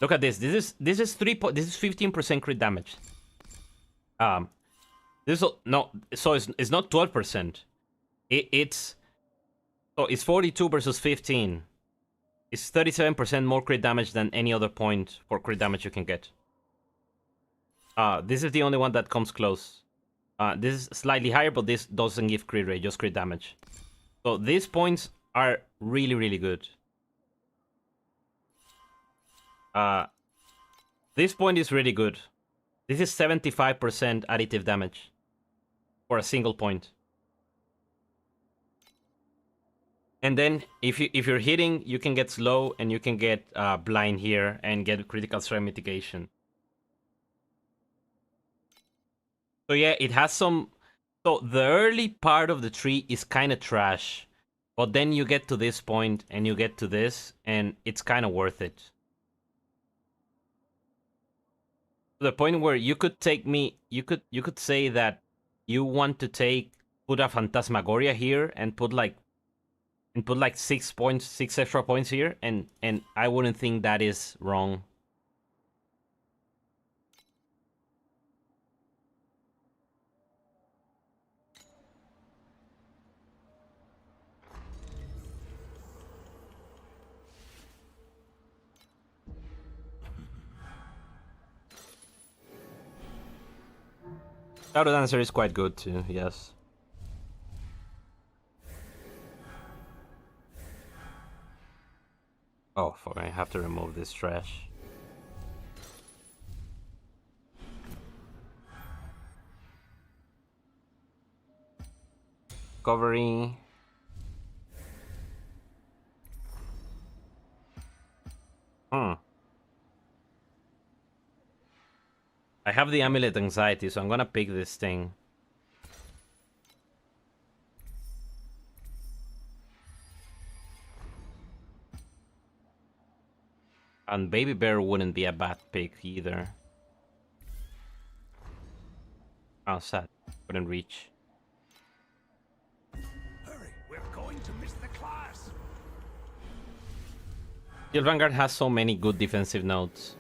Look at this. This is 15% crit damage. This is, no, so it's not 12%. It's 42 versus 15. It's 37% more crit damage than any other point for crit damage you can get. This is the only one that comes close. This is slightly higher, but this doesn't give crit rate, just crit damage. So these points are really, really good. This point is really good. This is 75% additive damage for a single point. And then if you're hitting, you can get slow and you can get blind here and get critical strike mitigation. So yeah, it has some... So the early part of the tree is kind of trash, but then you get to this point and you get to this, and it's kind of worth it. To the point where you could take me, you could say that you want to put a Phantasmagoria here and put like 6 points, 6 extra points here, and I wouldn't think that is wrong. Shadow Dancer is quite good too, yes. Oh, fuck, I have to remove this trash. Recovery. I have the Amulet Anxiety, so I'm gonna pick this thing. And Baby Bear wouldn't be a bad pick either. Oh, sad. Couldn't reach. Hurry, we're going to miss the class. Steel Vanguard has so many good defensive nodes.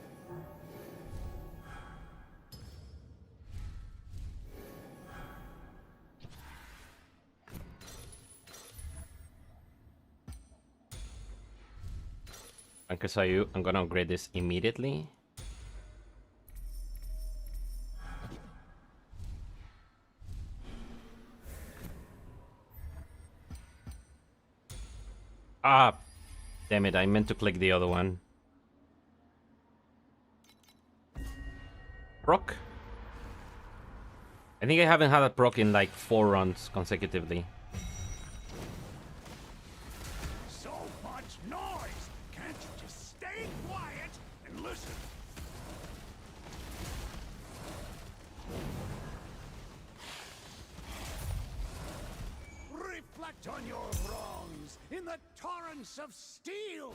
Ankasayu, I'm gonna upgrade this immediately. Ah, damn it, I meant to click the other one. Proc? I think I haven't had a proc in like 4 runs consecutively. So much noise! Can't you just stay quiet and listen? Reflect on your wrongs in the torrents of steel!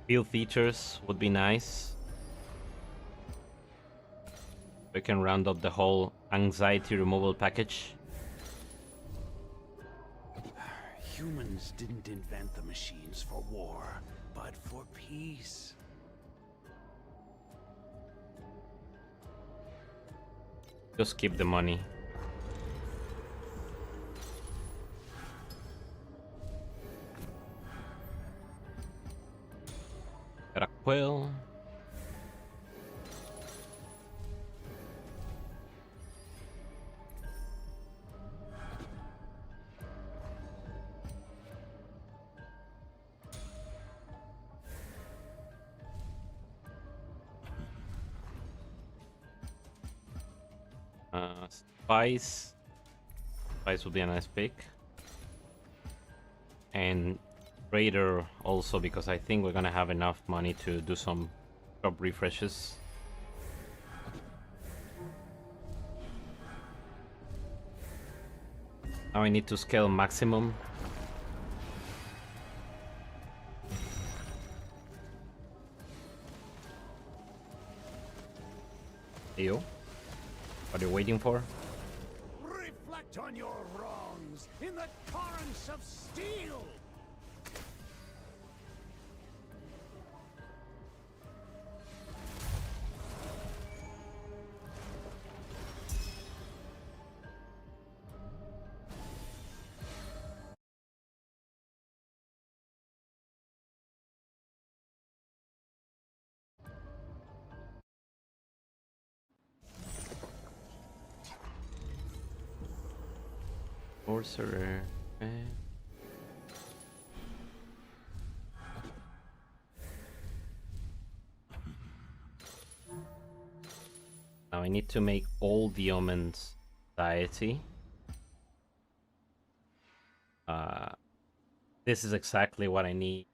Few features would be nice. We can round up the whole anxiety removal package. Humans didn't invent the machines for war, but for peace. Just keep the money. Got a quill. Spice. Spice would be a nice pick. And Raider also, because I think we're gonna have enough money to do some job refreshes. Now I need to scale maximum. Yo, what are you waiting for? Reflect on your wrongs in the torrents of steel! Sorcerer. Now I need to make all the omens deity. This is exactly what I need.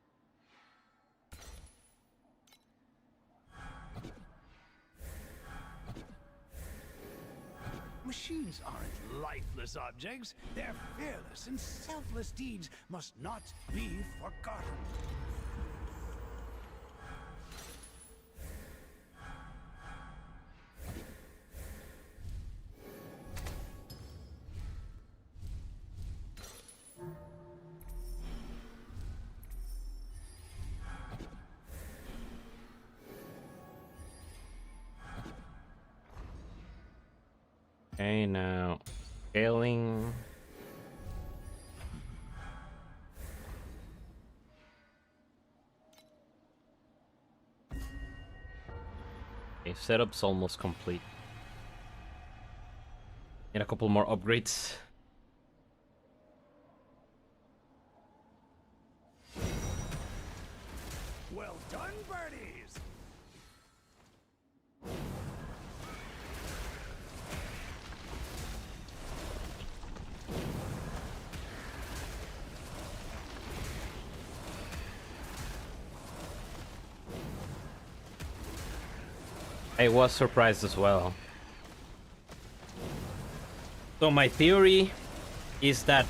Machines aren't lifeless objects. Their fearless and selfless deeds must not be forgotten. Okay, now scaling. Okay, setup's almost complete. Need a couple more upgrades. Well done, birdies! I was surprised as well. So my theory is that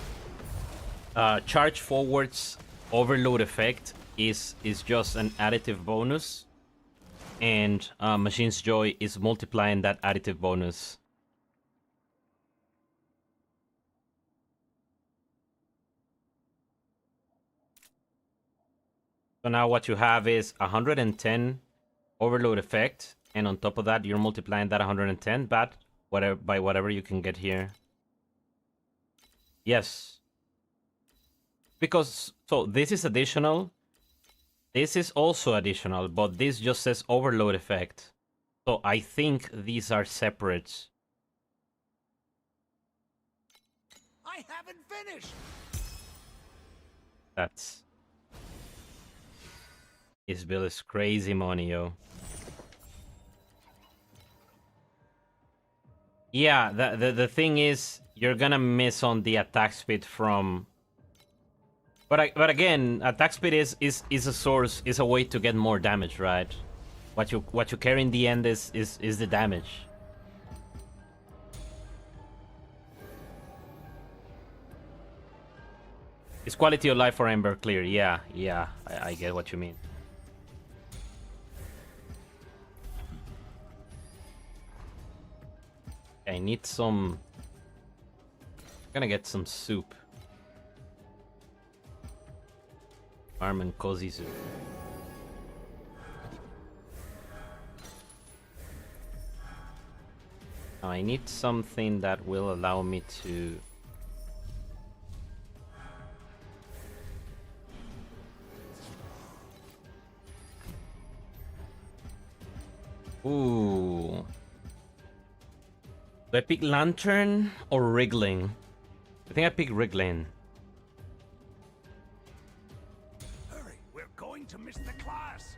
charge forward's overload effect is just an additive bonus, and Machine's Joy is multiplying that additive bonus. So now what you have is 110 overload effect, and on top of that you're multiplying that 110 by whatever you can get here. Yes. Because, so this is additional. This is also additional, but this just says overload effect. So I think these are separate. I haven't finished! That's... This bill is crazy money, yo. Yeah, the thing is, you're gonna miss on the attack speed from... But again, attack speed is a source, is a way to get more damage, right? What you care in the end is the damage. Is quality of life for Ember clear? Yeah, I get what you mean. I need some... Gonna get some soup. Warm and cozy soup. Now I need something that will allow me to... Ooh. Do I pick Lantern or Wriggling? I think I pick Wriggling. Hurry, we're going to miss the class.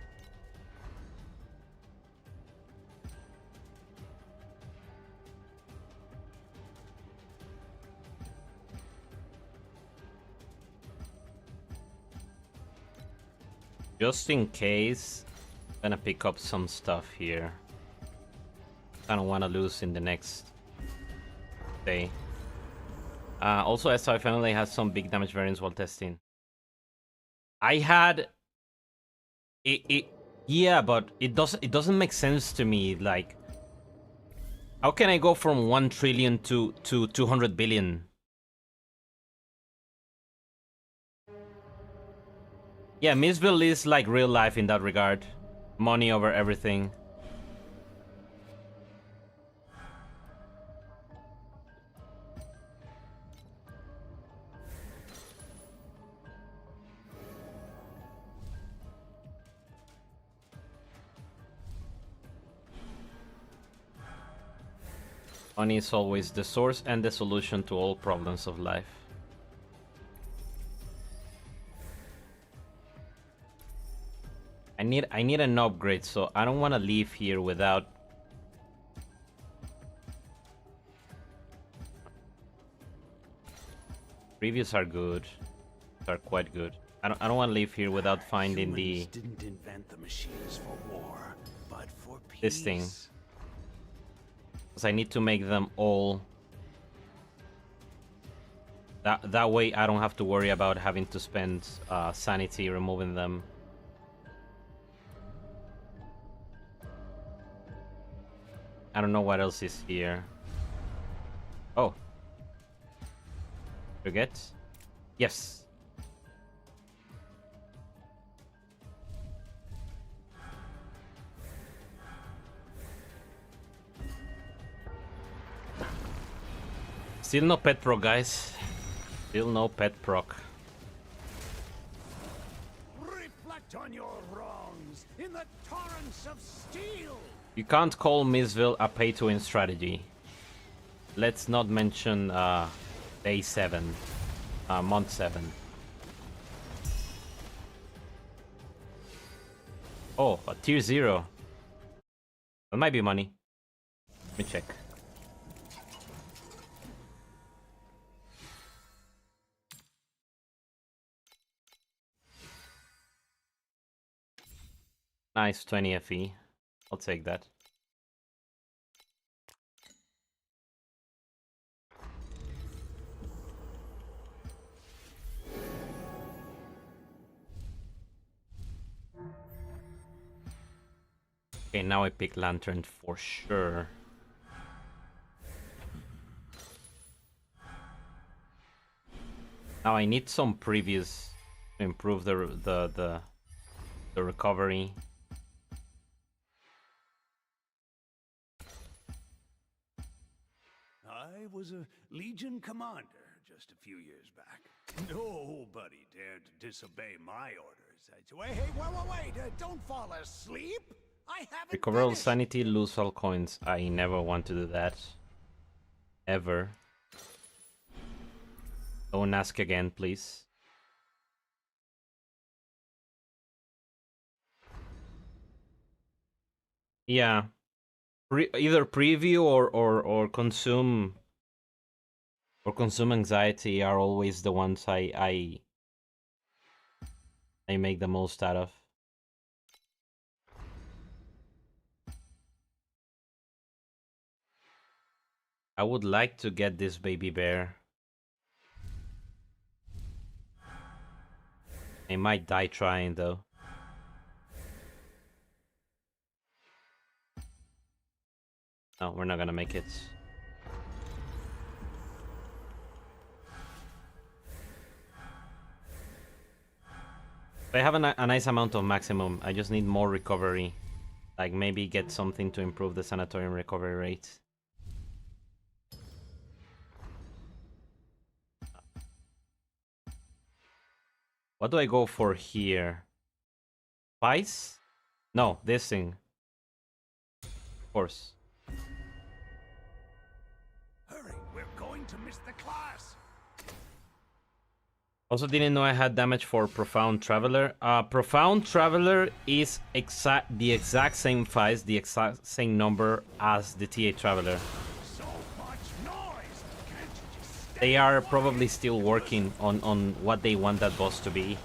Just in case, I'm gonna pick up some stuff here. I don't want to lose in the next day. Also, SI finally has some big damage variants while testing. I had yeah, but it doesn't make sense to me. Like, how can I go from 1 trillion to 200 billion? Yeah, Missville is like real life in that regard. Money over everything. Money is always the source and the solution to all problems of life. I need an upgrade, so I don't want to leave here without... Previews are good. Are quite good. I don't want to leave here without finding Humans didn't invent the machines for war, but for peace. This thing. Because I need to make them all... That way I don't have to worry about having to spend sanity removing them. I don't know what else is here. Oh. Forget? Yes. Still no pet proc, guys. Still no pet proc. Reflect on your wrongs in the torrents of steel. You can't call Missville a pay-to-win strategy. Let's not mention day 7, month 7. Oh, a tier 0. That might be money. Let me check. Nice 20 FE. I'll take that. Okay, now I pick Lantern for sure. Now I need some previous to improve the recovery. I was a Legion commander just a few years back. Nobody dared to disobey my orders. I'd say, wait, don't fall asleep. I haven't Recover all finished. sanity, lose all coins. I never want to do that. Ever. Don't ask again, please. Yeah. Either preview or consume anxiety are always the ones I make the most out of. I would like to get this baby bear. I might die trying though. No, we're not gonna make it. I have a nice amount of maximum. I just need more recovery. Like maybe get something to improve the sanatorium recovery rate. What do I go for here? Spice? No, this thing. Of course. Hurry, we're going to miss the class. Also didn't know I had damage for Profound Traveler. Profound Traveler is the exact same size, the exact same number as the TA Traveler. So much noise. Can't you just stay They are quiet? probably still working on what they want that boss to be.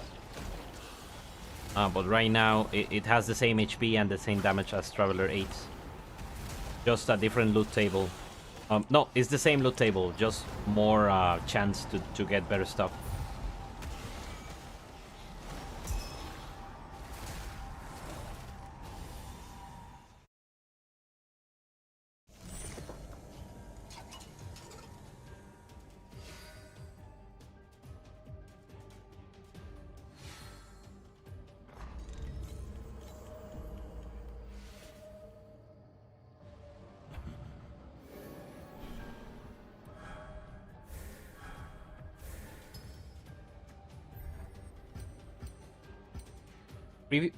But right now, it has the same HP and the same damage as Traveler 8. Just a different loot table. No, it's the same loot table, just more chance to get better stuff.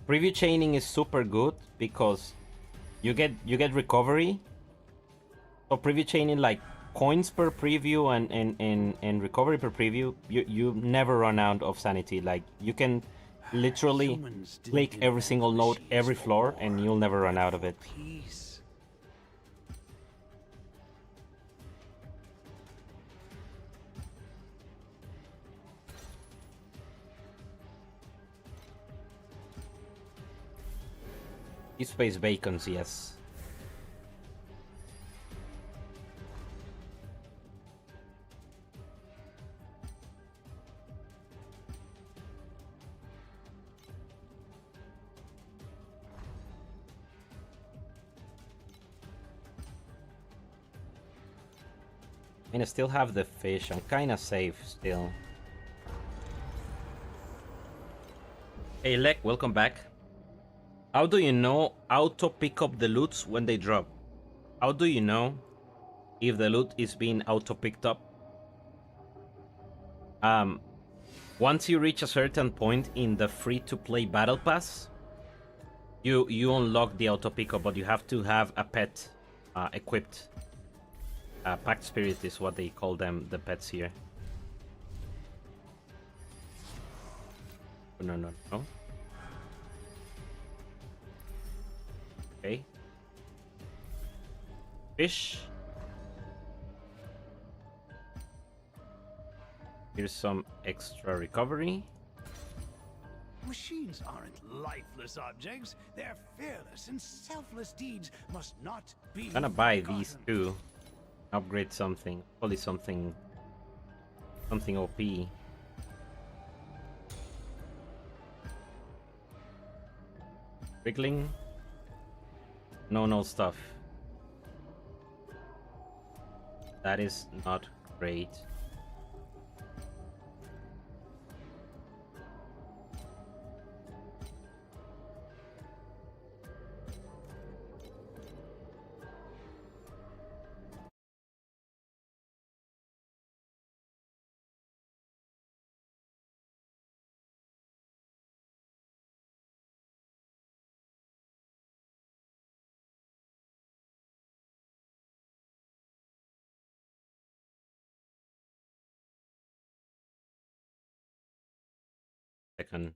Preview chaining is super good because you get recovery. So preview chaining, like coins per preview and recovery per preview, you never run out of sanity. Like you can literally Humans didn't click every invent single node, machines every for floor, war. and you'll never run out of it. Peace. Deep space bacons, yes. I still have the fish. I'm kind of safe still. Hey Lek, welcome back. How do you know auto pick up the loots when they drop? How do you know if the loot is being auto picked up? Once you reach a certain point in the free-to-play battle pass, you unlock the auto pickup, but you have to have a pet equipped. Pact Spirit is what they call them, the pets here. No. Okay. Fish. Here's some extra recovery. Machines aren't lifeless objects. They're fearless and selfless deeds must not be I'm gonna buy forgotten. these two. Upgrade something. Probably something OP. Wriggling. No stuff. That is not great. Second.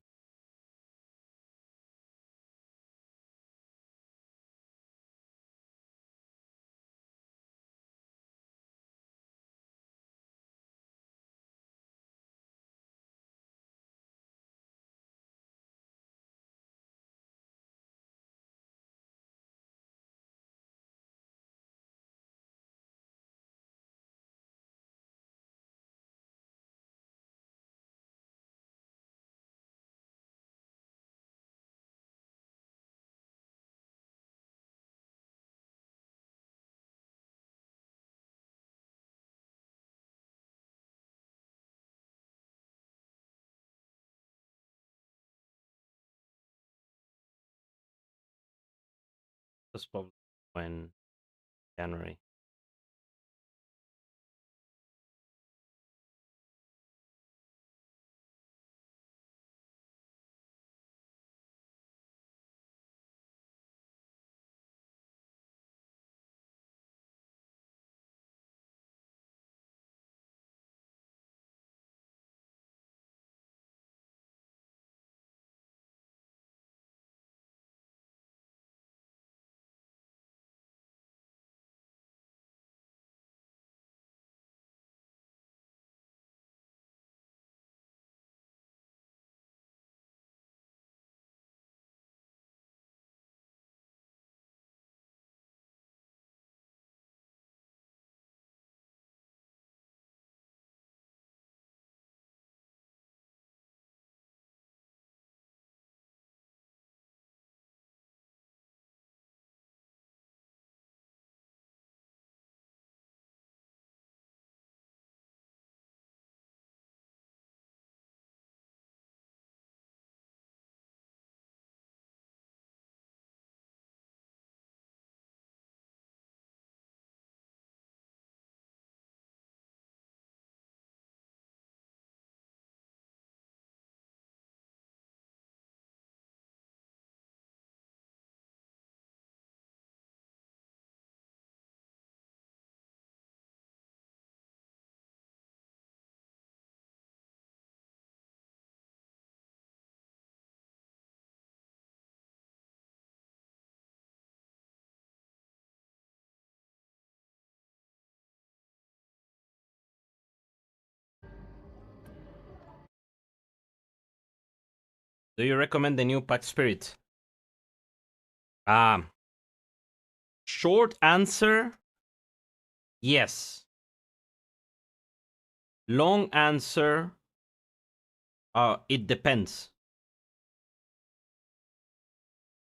was probably in January. Do you recommend the new Pack Spirit? Um, Short answer, yes. Long answer, it depends.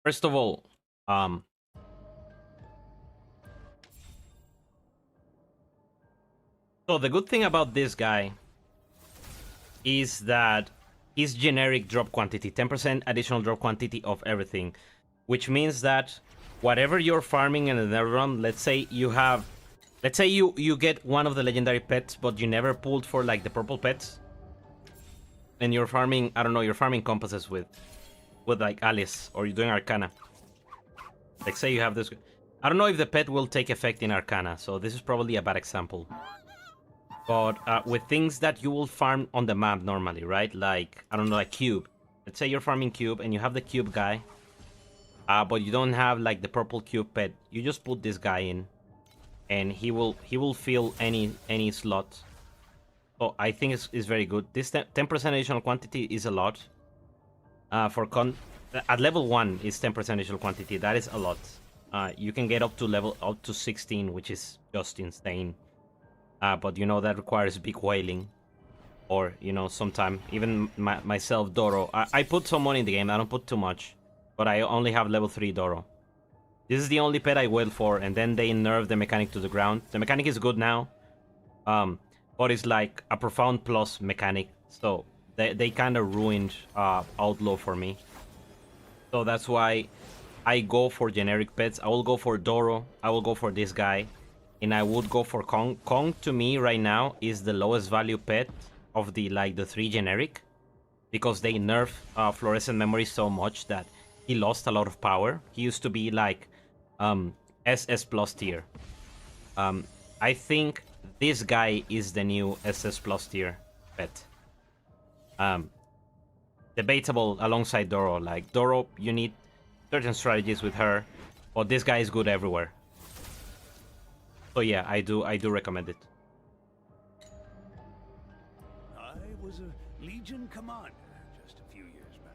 First of all, um, so the good thing about this guy is that his generic drop quantity, 10% additional drop quantity of everything, which means that whatever you're farming in another run, let's say you get one of the legendary pets, but you never pulled for like the purple pets, and you're farming, I don't know, you're farming compasses with like Alice, or you're doing Arcana. Like say you have this, I don't know if the pet will take effect in Arcana, so this is probably a bad example. But with things that you will farm on the map normally, right? Like, I don't know, like Cube. Let's say you're farming Cube and you have the Cube guy, but you don't have like the purple Cube pet. You just put this guy in, and he will fill any slot. So I think it's very good. This 10% additional quantity is a lot. At level 1 is 10% additional quantity. That is a lot. You can get up to 16, which is just insane. But you know that requires big whaling, or you know, sometime even myself, Doro. I put some money in the game. I don't put too much, but I only have level 3 Doro. This is the only pet I wail for, and then they nerf the mechanic to the ground. The mechanic is good now, but it's like a profound plus mechanic. So they kind of ruined Outlaw for me. So that's why I go for generic pets. I will go for Doro. I will go for this guy. And I would go for Kong. Kong to me right now is the lowest value pet of the 3 generic, because they nerf Fluorescent Memory so much that he lost a lot of power. He used to be like SS plus tier. I think this guy is the new SS plus tier pet. Debatable alongside Doro. Like Doro, you need certain strategies with her, but this guy is good everywhere. So yeah, I do recommend it. I was a Legion commander just a few years back.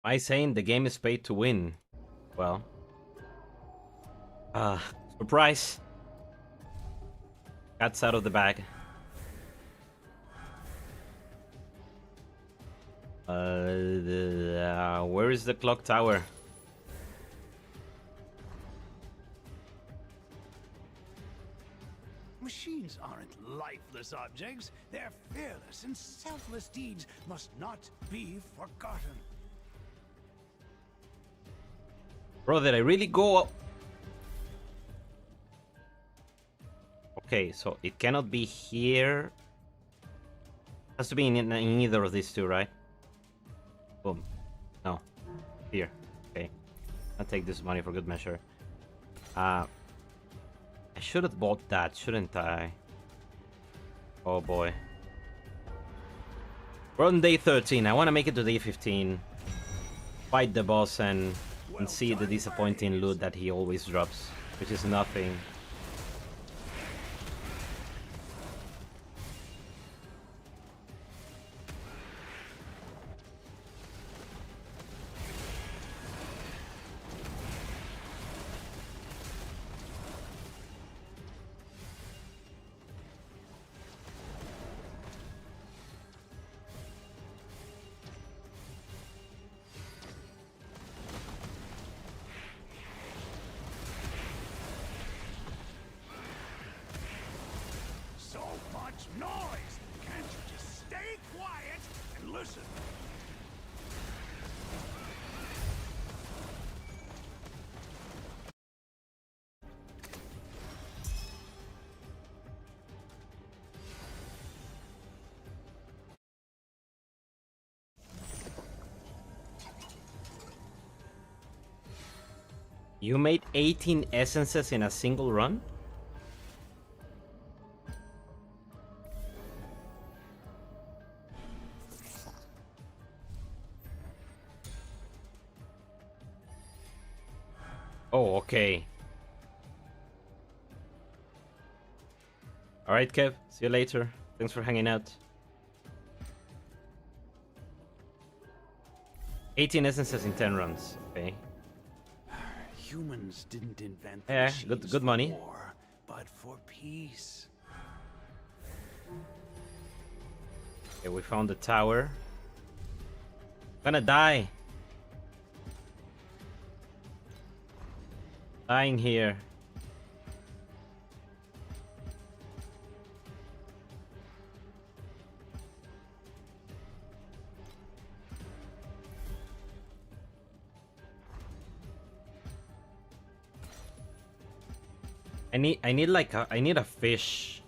I saying the game is paid to win. Well, surprise. Cat's out of the bag. Where is the clock tower? Machines aren't lifeless objects. Their fearless and selfless deeds must not be forgotten. Bro, did I really go up? Okay, so it cannot be here. Has to be in either of these two, right? Boom. No. Here. Okay. I'll take this money for good measure. I should have bought that, shouldn't I? Oh boy. We're on day 13. I want to make it to day 15. Fight the boss and see the disappointing loot that he always drops, which is nothing. So much noise! Can't you just stay quiet and listen? You made 18 essences in a single run? Oh, okay. Alright, Kev. See you later. Thanks for hanging out. 18 essences in 10 runs. Okay. Humans didn't invent Yeah, machines good for money. war, but for peace. Okay, we found the tower. Gonna die. Dying here. I need a fish.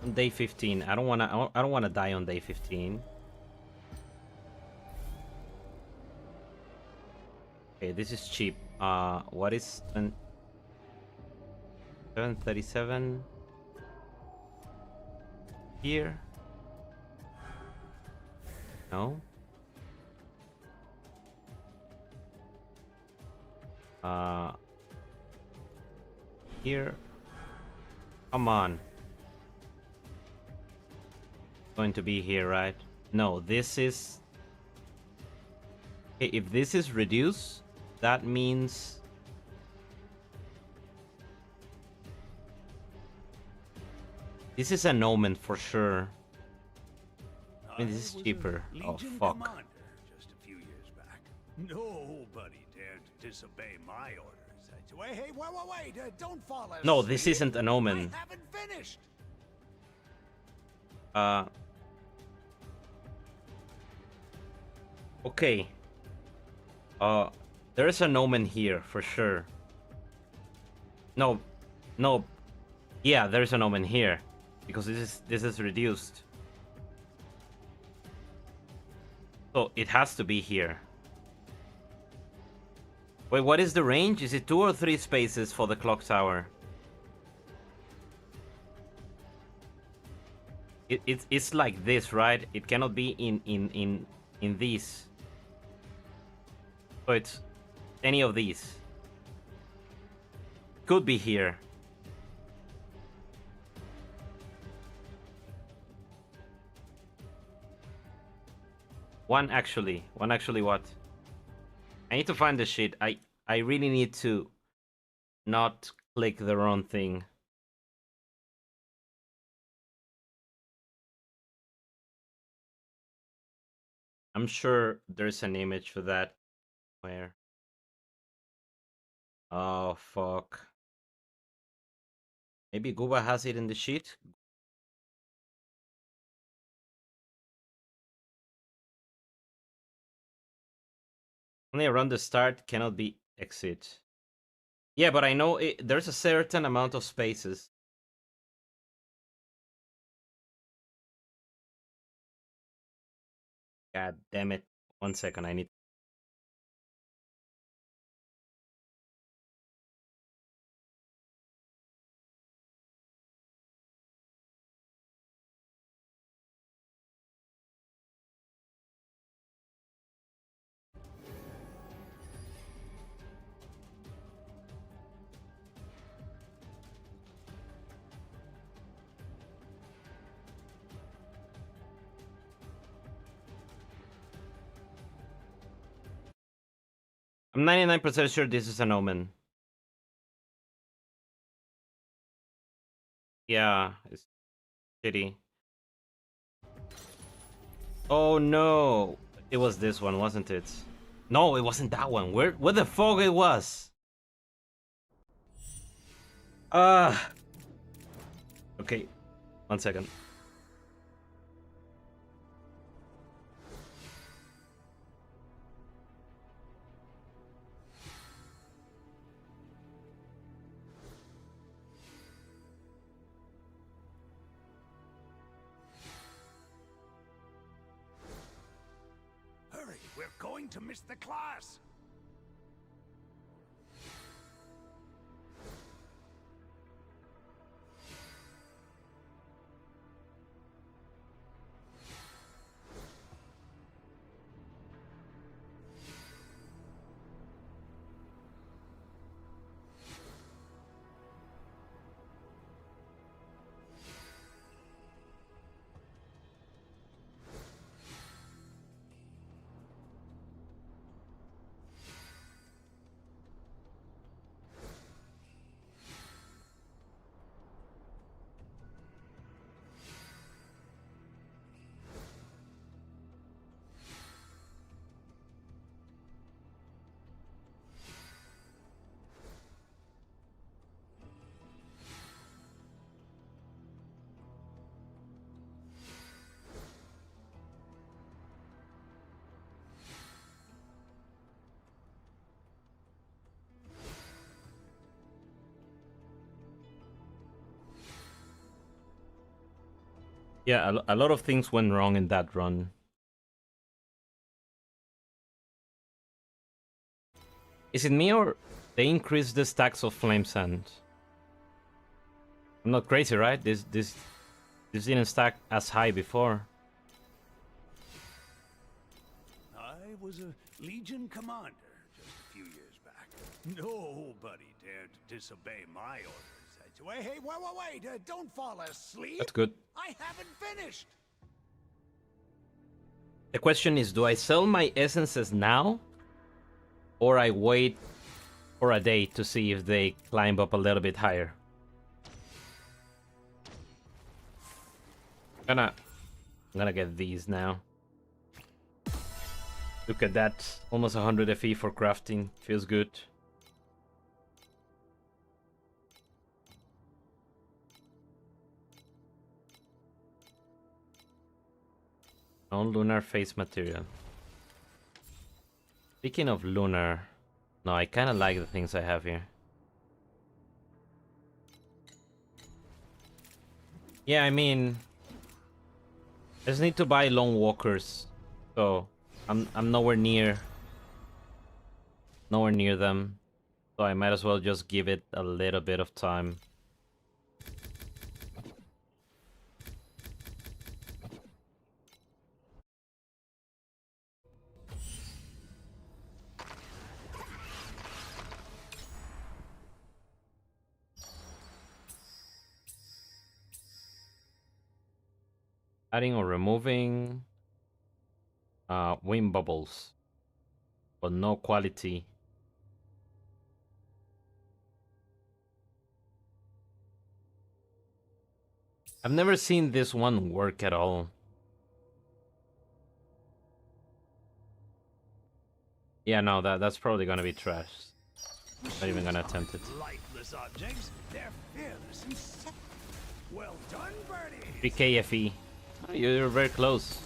On day 15. I don't wanna die on day 15. Okay, this is cheap. What is 737 here? No. Here. Come on. Going to be here, right? No, this is. Okay, if this is reduced, that means. This is an omen for sure. I mean, this is cheaper. Oh, fuck. Commander just a few years back. Nobody dared to disobey my orders. Hey, wait, don't fall asleep. No, this isn't an omen. I haven't finished. Okay. There is an omen here for sure. No. Yeah, there is an omen here because this is reduced. So it has to be here. Wait, what is the range? Is it 2 or 3 spaces for the clock tower? It's like this, right? It cannot be in these. So it's any of these. Could be here. One actually. One actually what? I need to find the shit. I really need to not click the wrong thing. I'm sure there's an image for that. Where? Oh, fuck. Maybe Guba has it in the sheet? Only around the start cannot be exit. Yeah, but I know there's a certain amount of spaces. God damn it. 1 second, I need... I'm 99% sure this is an omen. Yeah, it's shitty. Oh no! It was this one, wasn't it? No, it wasn't that one. Where the fuck it was? Ah. Okay, 1 second. Hurry, we're going to miss the class. Yeah, a lot of things went wrong in that run. Is it me or they increased the stacks of flame sand? I'm not crazy, right? This didn't stack as high before. I was a Legion commander just a few years back. Nobody dared to disobey my orders. Hey, wait, don't fall asleep. That's good. I haven't finished. The question is, do I sell my essences now? Or I wait for a day to see if they climb up a little bit higher? I'm gonna get these now. Look at that. Almost 100 FE for crafting. Feels good. Non-lunar face material. Speaking of lunar... No, I kinda like the things I have here. Yeah, I mean... I just need to buy long walkers. So... I'm nowhere near them, so I might as well just give it a little bit of time. Adding or removing. wind bubbles, but no quality. I've never seen this one work at all. Yeah, no, that's probably gonna be trash. Not even gonna attempt it. Lifeless objects. They're fearless and set. Well done, Birdie. 3k FE. Oh, you're very close.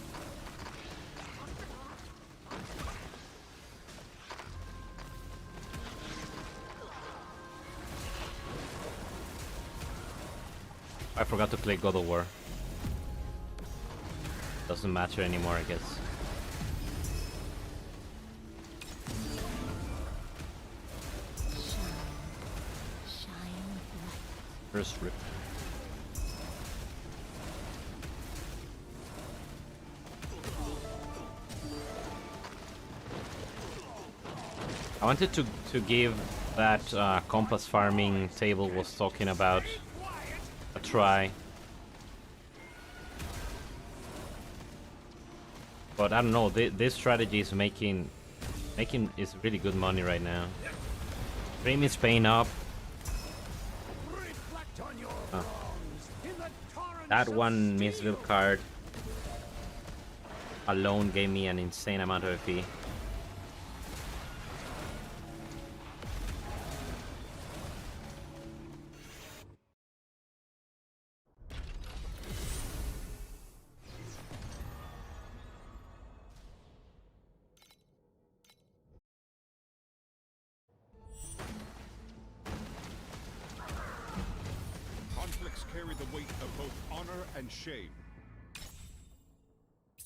I forgot to play God of War. Doesn't matter anymore, I guess. Shine bright. First rip. I wanted to give that compass farming table was talking about a try. But I don't know, this strategy is making is really good money right now. Dream is paying up. Reflect on your Oh. wrongs in the torrents That of one steel. misbuild card alone gave me an insane amount of FP. Conflicts carry the weight of both honor and shame.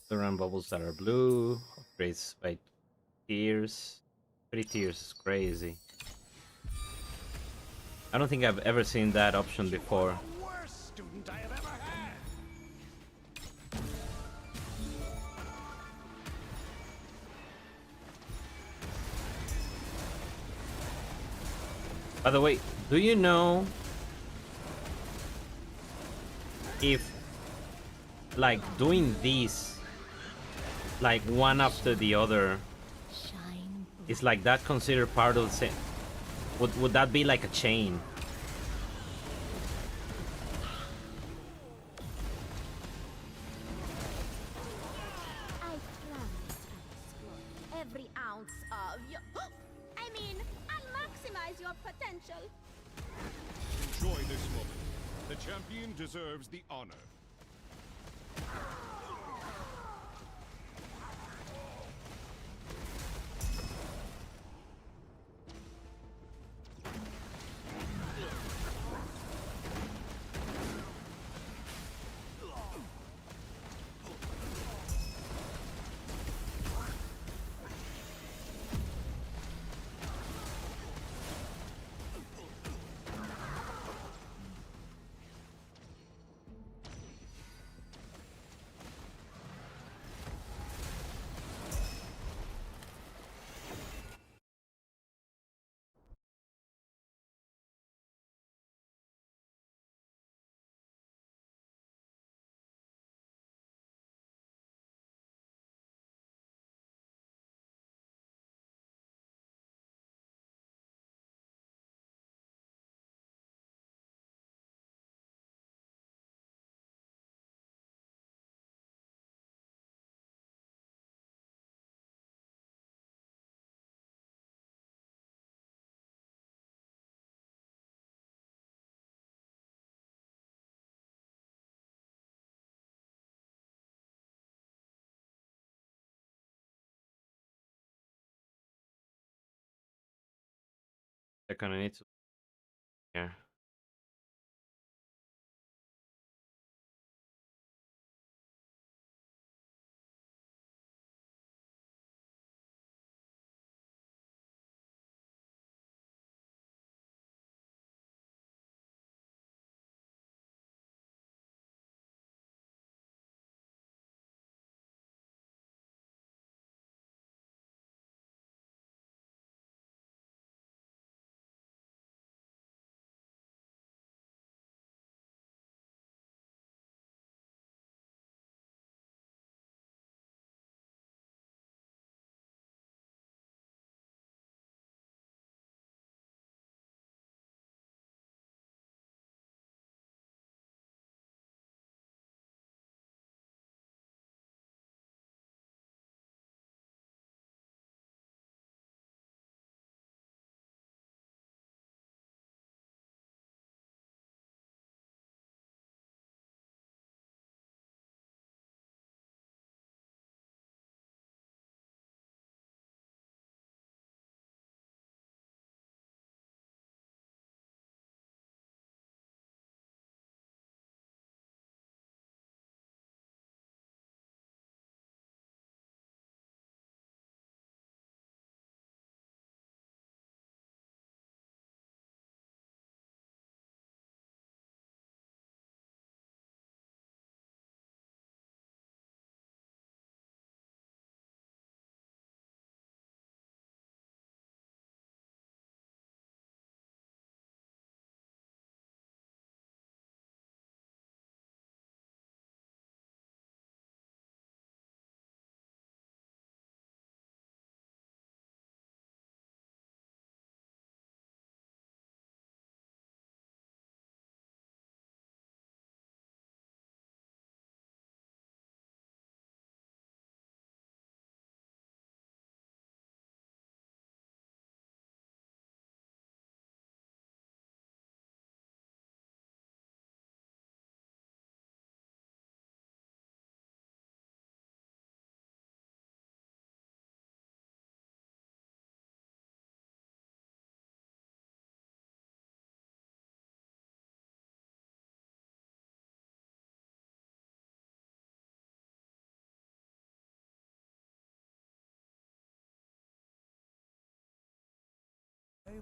The run bubbles that are blue, upgrades by tiers. 3 tiers is crazy. I don't think I've ever seen that option before. The worst student I have ever had. By the way, do you know if like doing these like one after the other Shine bright. is like that considered part of the same? Would that be like a chain? I promise I'll explore every ounce of your... I mean, I'll maximize your potential. Enjoy this moment. The champion deserves the honor. I kind of need to. Yeah.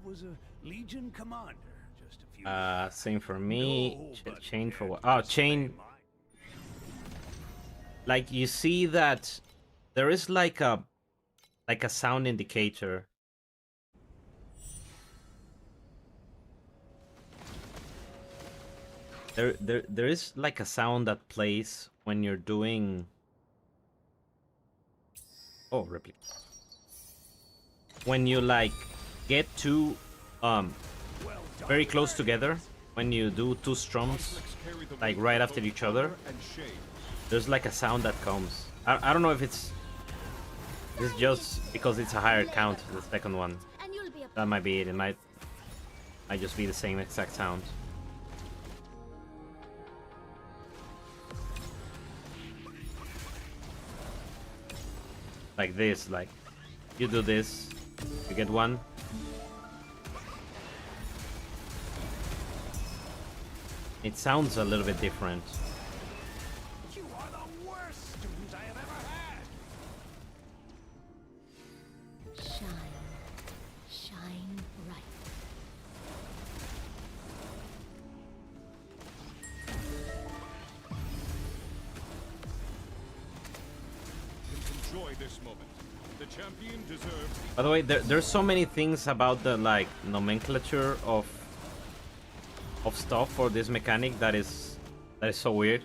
was a Legion commander just a few Same for me. Nobody Chain for dared what? to Oh, disobey chain. my- Like you see that there is like a sound indicator. There is like a sound that plays when you're doing. Oh, replica. When you like get two very close together, when you do two strums like right after each other, there's like a sound that comes. I don't know if it's just because it's a higher count, the second one. And you'll be a That might be it. It might just be the same exact sound. Like this, like you do this, you get one. It sounds a little bit different. You are the worst student I have ever had. Shine. Shine bright. Enjoy this moment. The champion deserves By the way, there's so many things about the like nomenclature of stuff for this mechanic that is so weird.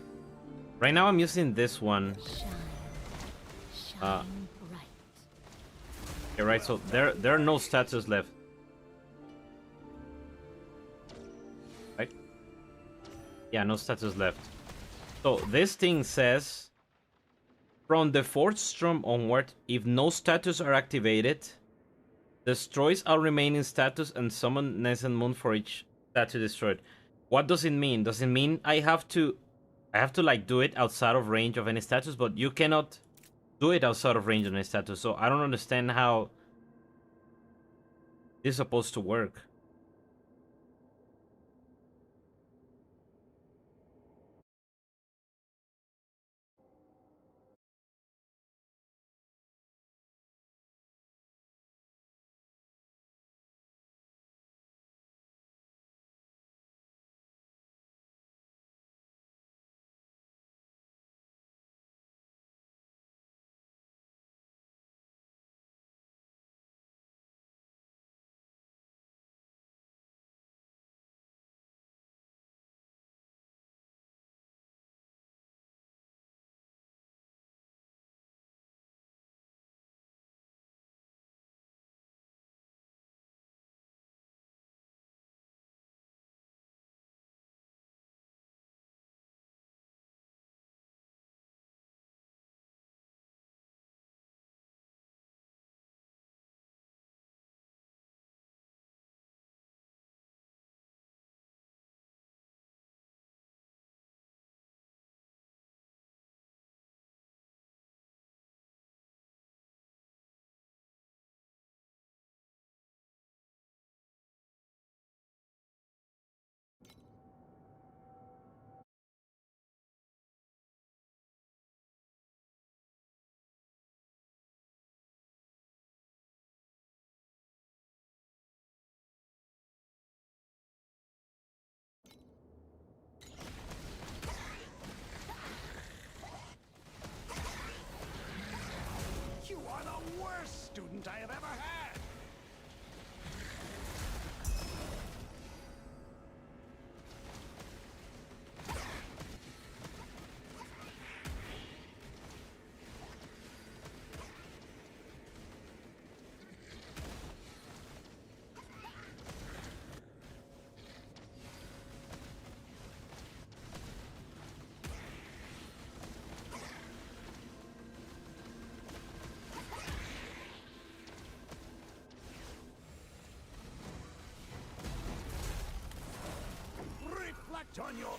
Right now I'm using this one. Shine. Shine bright. Okay, right, so there are no statues left. Right? Yeah, no statues left. So this thing says from the fourth strum onward, if no statues are activated, destroys all remaining statues and summon Nescent Moon for each statue destroyed. What does it mean? Does it mean I have to like do it outside of range of any statues? But you cannot do it outside of range of any statues. So I don't understand how this is supposed to work. You are the worst student I have ever had. Reflect on your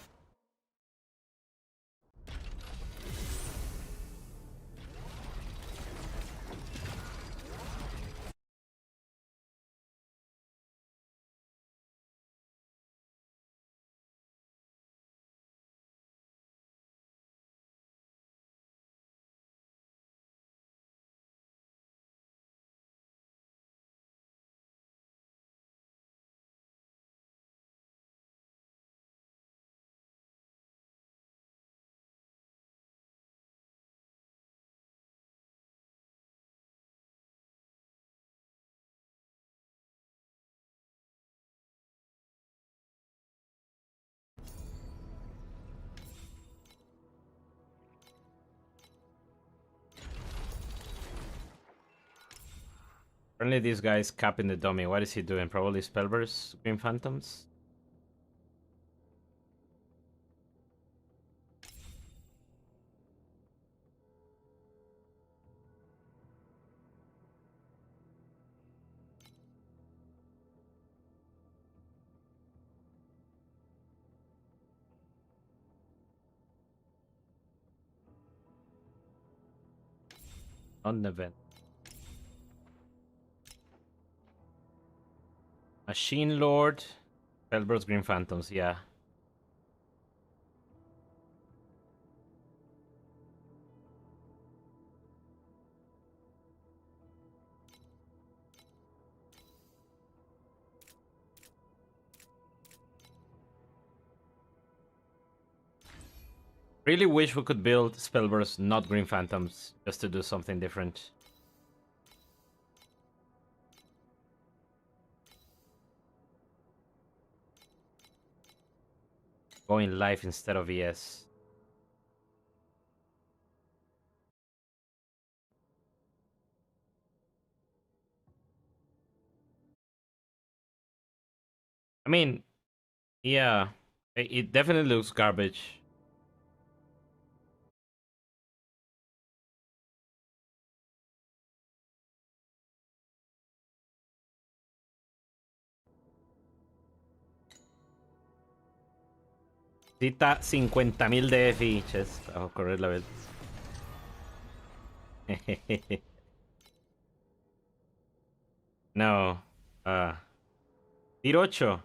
Apparently this guy is capping the dummy. What is he doing? Probably Spellburst Green Phantoms? On the event. Machine Lord. Spellburst Green Phantoms, yeah. Really wish we could build Spellburst, not Green Phantoms, just to do something different. Going live instead of ES. I mean, yeah, it definitely looks garbage. Cita 50.000 de fichas. Bajo correr la vez. No. Tier 8.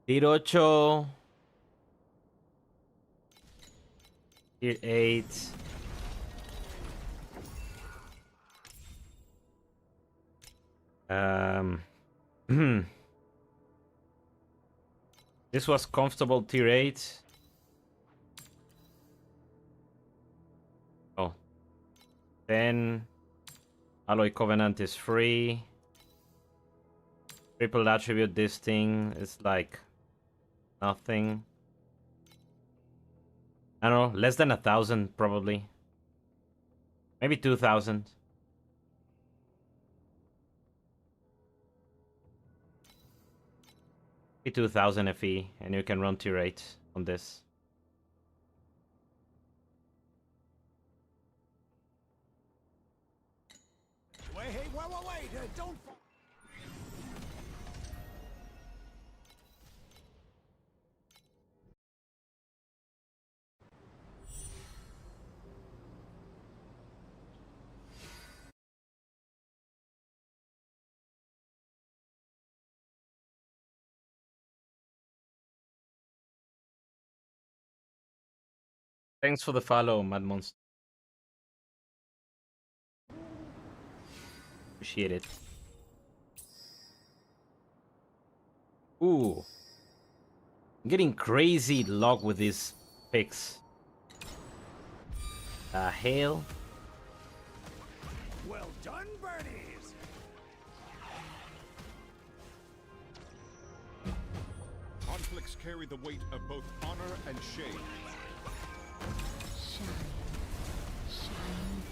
Tier 8. Tier 8. This was comfortable tier 8. Oh. 10. Alloy Covenant is free. Triple attribute this thing is like nothing. I don't know, less than 1,000 probably. Maybe 2,000. Maybe 2,000 FE, and you can run tier 8 on this. Wait, hey, wait, don't fall. Thanks for the follow, Mad Monster. Appreciate it. Ooh. I'm getting crazy luck with these picks. Hail. Well done, birdies. Conflicts carry the weight of both honor and shame. Shine. Shine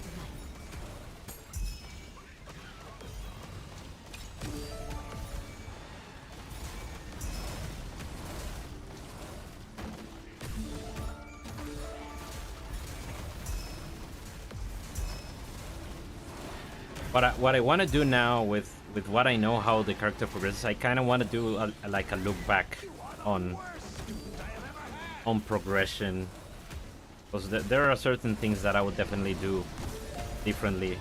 bright. What I want to do now with what I know how the character progresses, I kind of want to do like a look back on progression, because there are certain things that I would definitely do differently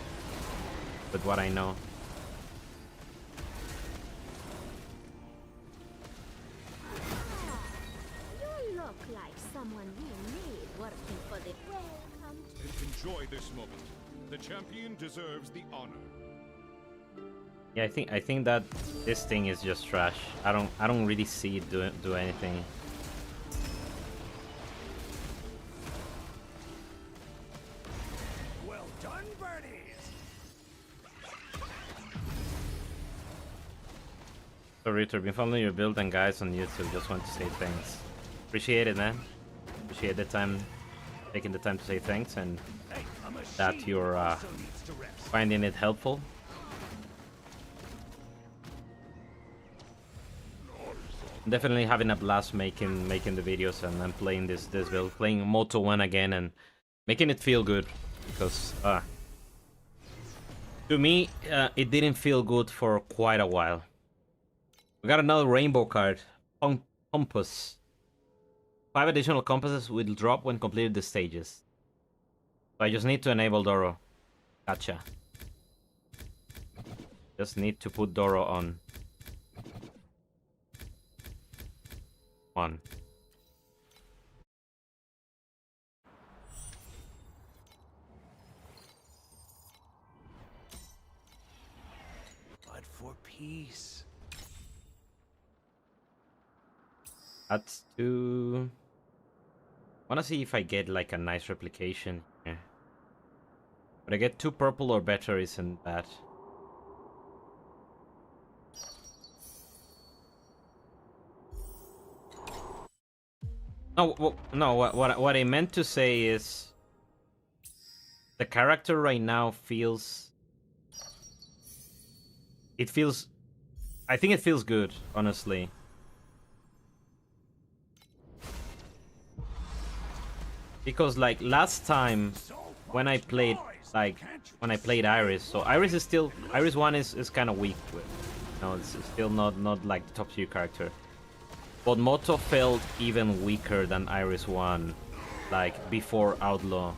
with what I know. You look like someone we need working for the welcome. Enjoy this moment. The champion deserves the honor. Yeah, I think that this thing is just trash. I don't really see it do anything. Well done, birdies. So Ritter, been following your build and guys on YouTube. Just want to say thanks. Appreciate it, man. Appreciate the time, taking the time to say thanks, and Hey, a that machine you're also needs to rest. finding it helpful. I'm definitely having a blast making the videos and playing this build, playing Moto1 again and making it feel good, because to me it didn't feel good for quite a while. We got another rainbow card, compass. 5 additional compasses will drop when completed the stages. So I just need to enable Doro. Gotcha. Just need to put Doro on. One. But for peace. That's two. Wanna see if I get like a nice replication here. But I get 2 purple or better isn't bad. No, what I meant to say is the character right now feels. I think it feels good, honestly. Because like last time when I played Iris, so Iris 1 is kind of weak. It's still not like the top tier character. But Moto felt even weaker than Iris 1, like before Outlaw,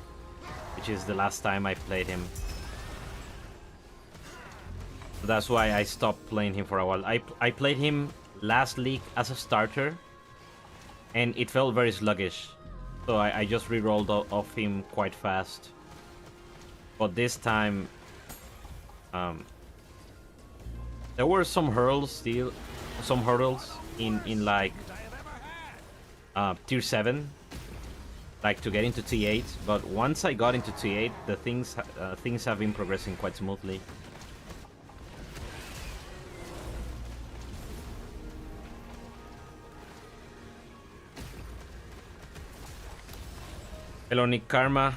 which is the last time I played him. That's why I stopped playing him for a while. I played him last league as a starter, and it felt very sluggish. So I just re-rolled off him quite fast. But this time, there were some hurdles in like tier 7, like to get into T8. But once I got into T8, the things have been progressing quite smoothly. Hello, Nick Karma.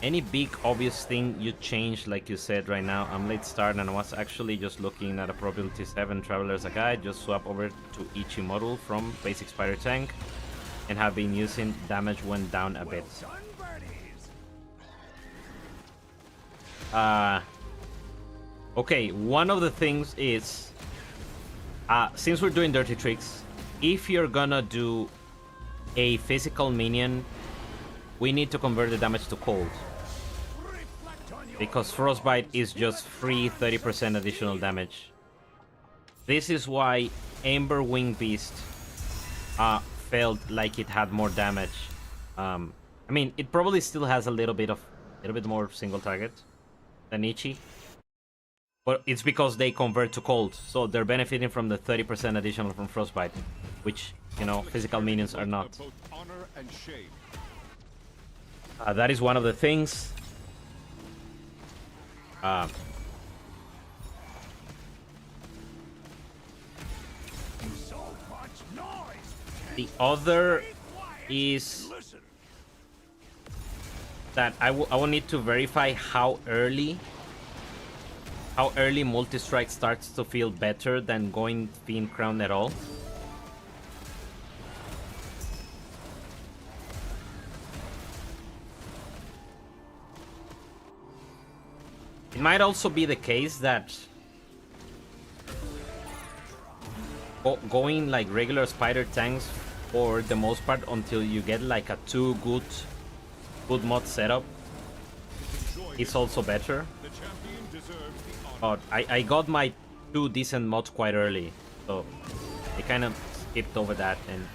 Any big obvious thing you changed, like you said right now? I'm late start and I was actually just looking at a probability 7 Traveler as a guide. Just swap over to Ichi model from basic Spider Tank and have been using damage went down a bit. Okay, one of the things is, since we're doing dirty tricks, if you're gonna do a physical minion, we need to convert the damage to cold, because Frostbite is just free 30% additional damage. This is why Ember Wing Beast felt like it had more damage. I mean, it probably still has a little bit more single target than Ichi, but it's because they convert to cold, so they're benefiting from the 30% additional from Frostbite, which, you know, physical minions are not. That is one of the things. The other is that I will need to verify how early multi-strike starts to feel better than going Fiend Crown at all. It might also be the case that going like regular spider tanks for the most part until you get like a 2 good mod setup is also better. But I got my 2 decent mods quite early, so I kind of skipped over that. And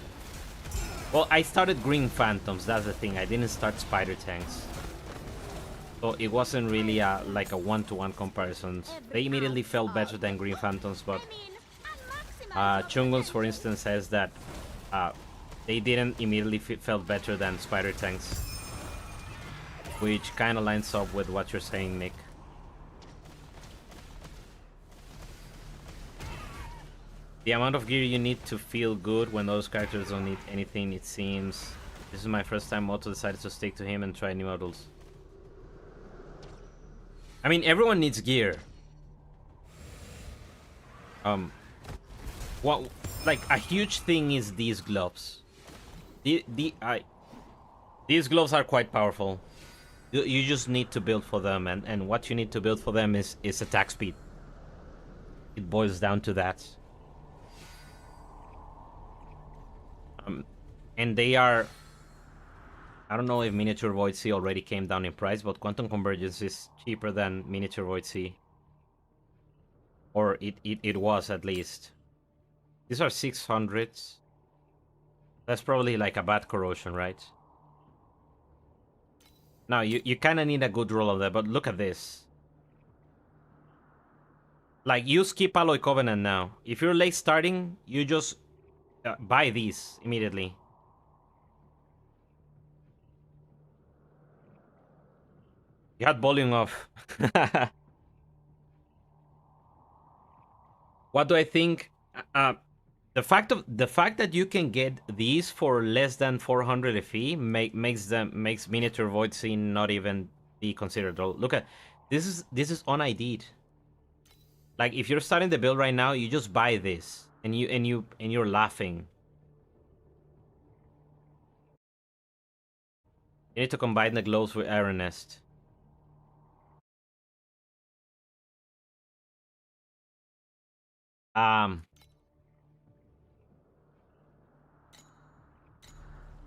well, I started Green Phantoms, that's the thing. I didn't start spider tanks. So it wasn't really like a one-to-one comparison. They immediately felt better than Green Phantoms, but Chunguns, for instance, says that they didn't immediately felt better than Spider Tanks, which kind of lines up with what you're saying, Nick. The amount of gear you need to feel good when those characters don't need anything, it seems. This is my first time Moto decided to stick to him and try new models. I mean, everyone needs gear. What, like a huge thing is these gloves. These gloves are quite powerful. You just need to build for them, and what you need to build for them is attack speed. It boils down to that. And they are... I don't know if Miniature Void Sea already came down in price, but Quantum Convergence is cheaper than Miniature Void Sea. Or it was, at least. These are 600s. That's probably like a bad corrosion, right? Now, you kind of need a good roll of that, but look at this. Like, you skip Alloy Covenant now. If you're late starting, you just buy these immediately. You had volume off. What do I think? The fact that you can get these for less than 400 FE makes Miniature Void Scene not even be considered. Look at this is un-ID'd. Like, if you're starting the build right now, you just buy this and you're laughing. You need to combine the gloves with Iron Nest.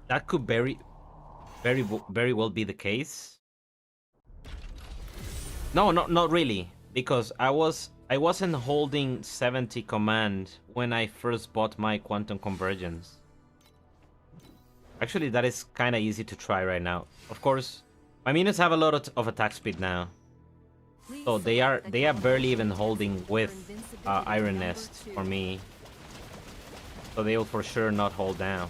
That could very well be the case. No, not really, because I wasn't holding 70 command when I first bought my Quantum Convergence. Actually, that is kind of easy to try right now. Of course, my minions have a lot of attack speed now, so they are barely even holding with Iron Nest for me. So they will for sure not hold down.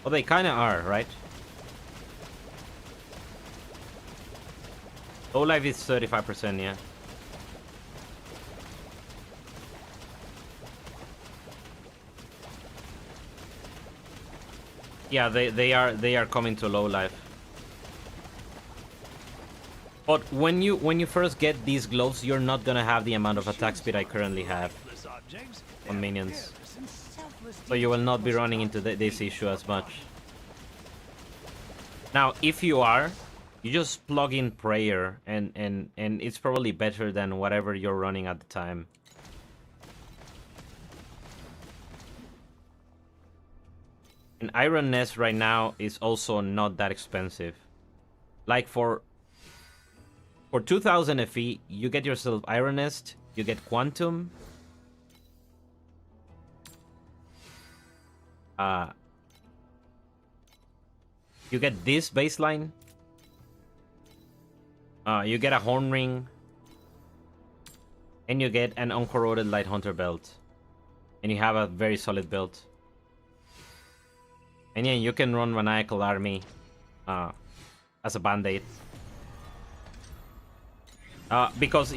Well, they kind of are, right? Low life is 35%, yeah. Yeah, they are coming to low life. But when you first get these gloves, you're not gonna have the amount of attack speed I currently have on minions. So you will not be running into this issue as much. Now, if you are, you just plug in Prayer, and it's probably better than whatever you're running at the time. And Iron Nest right now is also not that expensive. Like for 2000 FE, you get yourself Iron Nest, you get Quantum. You get this baseline. You get a Horn Ring. And you get an Uncorroded Light Hunter belt. And you have a very solid build. And yeah, you can run Maniacal Army as a band-aid. Because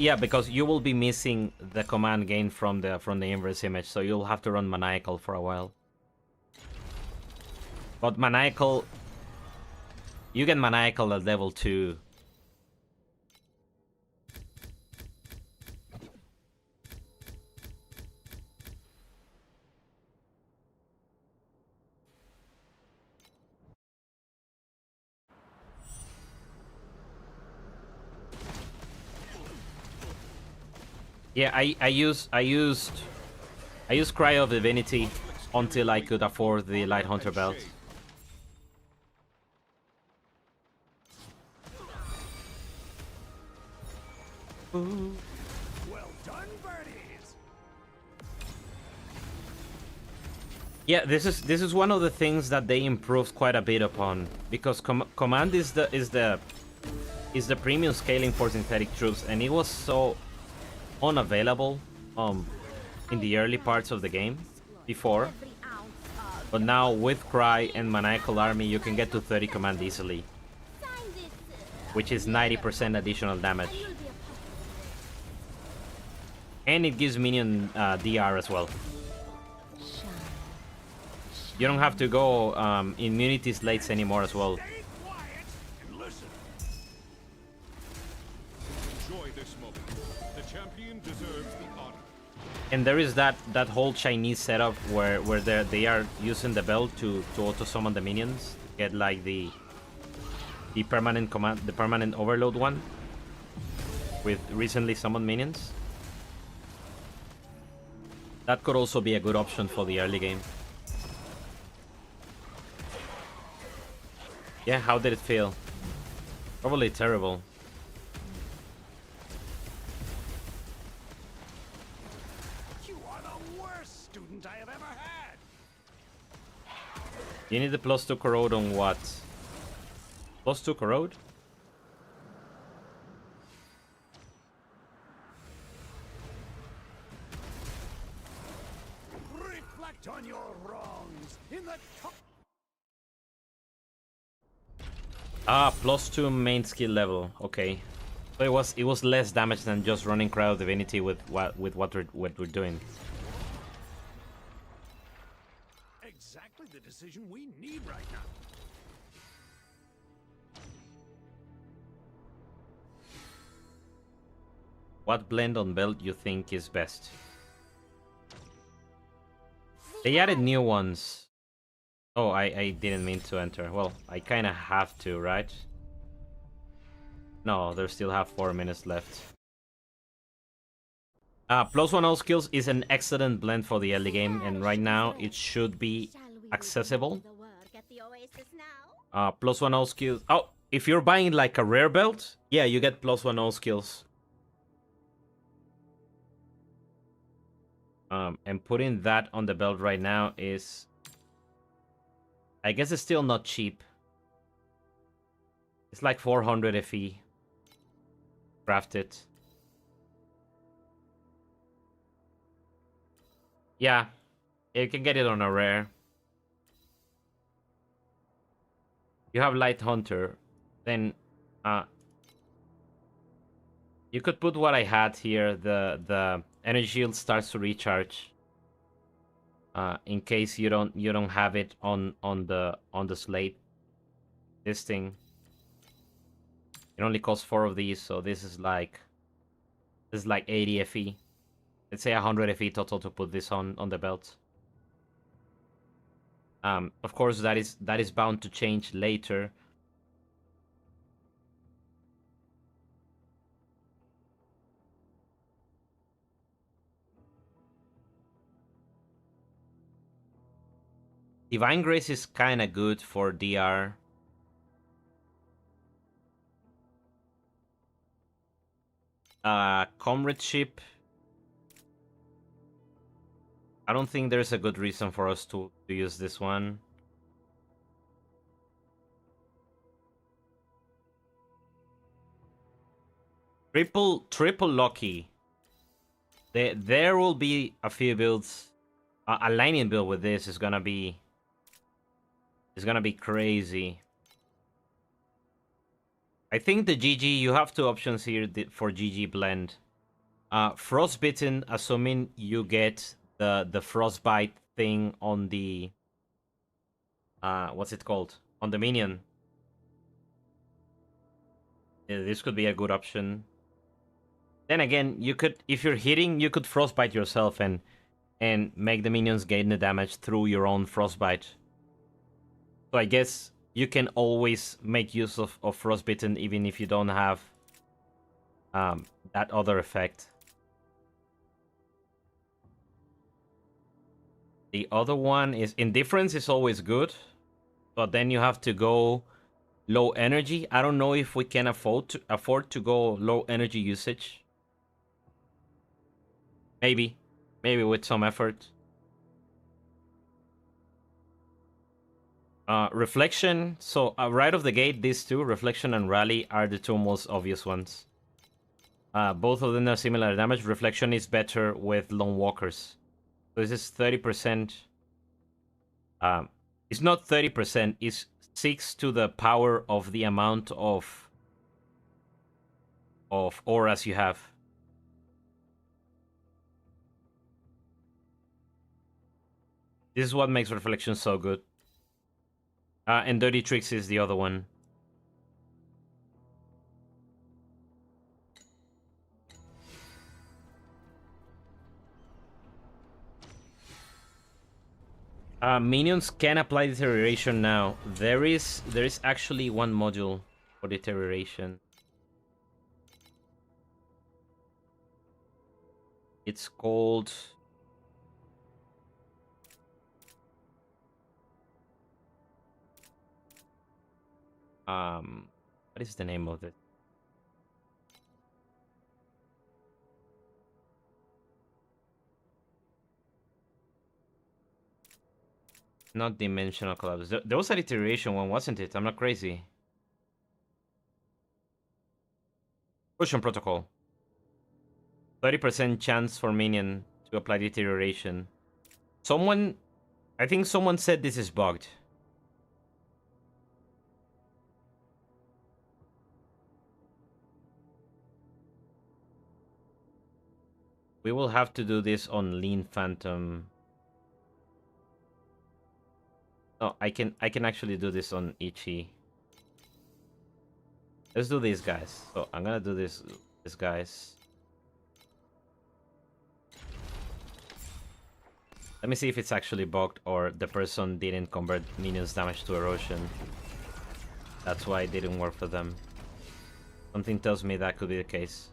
you will be missing the command gain from the inverse image, so you'll have to run Maniacal for a while. But Maniacal, you get Maniacal at level 2. Yeah, I used Cry of Divinity until I could afford the Light Hunter belt. Well done, birdies. Yeah, this is one of the things that they improved quite a bit upon, because command is the premium scaling for synthetic troops, and it was so unavailable in the early parts of the game before. But now with Cry and Maniacal Army, you can get to 30 command easily, which is 90% additional damage. And it gives minion DR as well. You don't have to go immunity slates anymore as well. And there is that whole Chinese setup where they are using the bell to auto summon the minions, get like the permanent command, the permanent overload one with recently summoned minions. That could also be a good option for the early game. Yeah, how did it feel? Probably terrible. You are the worst student I have ever had. You need the +2 corrode on what? +2 corrode? Reflect on your wrongs in the top. Ah, +2 main skill level. Okay, so it was less damage than just running Cryo Divinity with what we're doing. Exactly the decision we need right now. What blend on belt you think is best? They added new ones. Oh, I didn't mean to enter. Well, I kind of have to, right? No, they still have 4 minutes left. +1 all skills is an excellent blend for the early game, and right now it should be accessible. +1 all skills. Oh, if you're buying like a rare belt, yeah, you get +1 all skills. And putting that on the belt right now is, I guess it's still not cheap. It's like 400 FE. Craft it. Yeah, you can get it on a rare. You have Light Hunter, then you could put what I had here. The energy shield starts to recharge. In case you don't have it on the slate. This thing. It only costs 4 of these, so this is like 80 FE. Let's say 100 FE total to put this on the belt. Of course, that is bound to change later. Divine Grace is kind of good for DR. Comradeship. I don't think there's a good reason for us to use this one. Triple Lucky. There will be a few builds. A lightning build with this is gonna be crazy. I think the GG, you have 2 options here for GG blend. Frostbitten, assuming you get the frostbite thing on the what's it called? On the minion. This could be a good option. Then again, you could, if you're hitting, you could frostbite yourself and make the minions gain the damage through your own frostbite. So I guess you can always make use of frostbitten even if you don't have that other effect. The other one is Indifference is always good, but then you have to go low energy. I don't know if we can afford to go low energy usage. Maybe with some effort. Reflection. So right off the gate, these two, Reflection and Rally, are the 2 most obvious ones. Both of them are similar damage. Reflection is better with Lone Walkers. So this is 30%. It's not 30. It's 6 to the power of the amount of auras you have. This is what makes Reflection so good. And Dirty Tricks is the other one. Minions can apply deterioration now. There is actually one module for deterioration. It's called what is the name of it? Not dimensional collapse. There was a deterioration one, wasn't it? I'm not crazy. Fusion protocol. 30% chance for minion to apply deterioration. I think someone said this is bugged. We will have to do this on Lean Phantom. No, I can actually do this on Ichi. Let's do these guys. So I'm gonna do these guys. Let me see if it's actually bugged or the person didn't convert minions damage to erosion. That's why it didn't work for them. Something tells me that could be the case.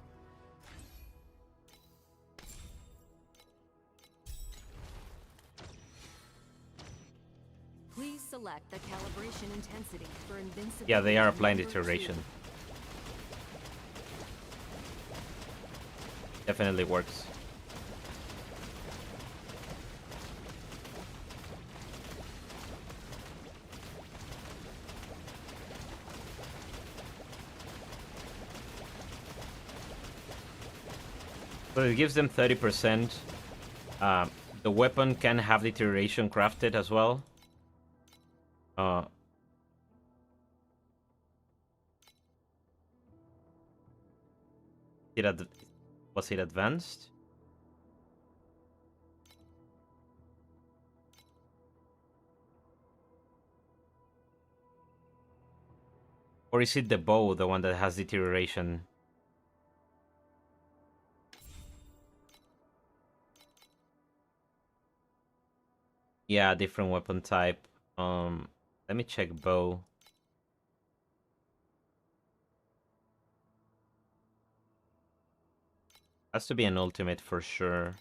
Please select the calibration intensity for invincibility. Yeah, they are applying deterioration. Definitely works. So it gives them 30%. The weapon can have deterioration crafted as well. Was it advanced? Or is it the bow, the one that has deterioration? Yeah, different weapon type. Let me check bow. Has to be an ultimate for sure.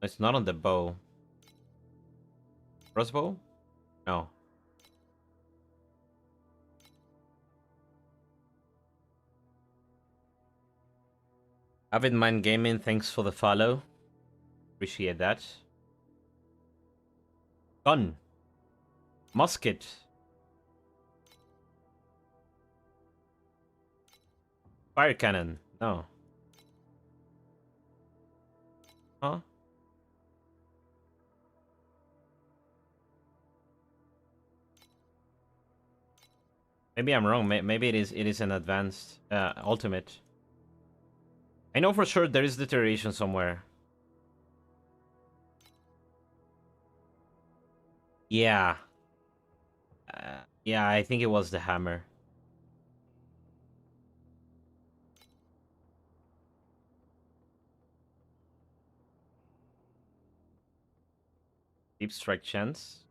It's not on the bow. Crossbow? No. Avid Mind Gaming, thanks for the follow. Appreciate that. Gun. Musket. Fire cannon. No. Huh? Maybe I'm wrong. Maybe it is an advanced ultimate. I know for sure there is deterioration somewhere. Yeah. Yeah, I think it was the hammer. Deep strike chance.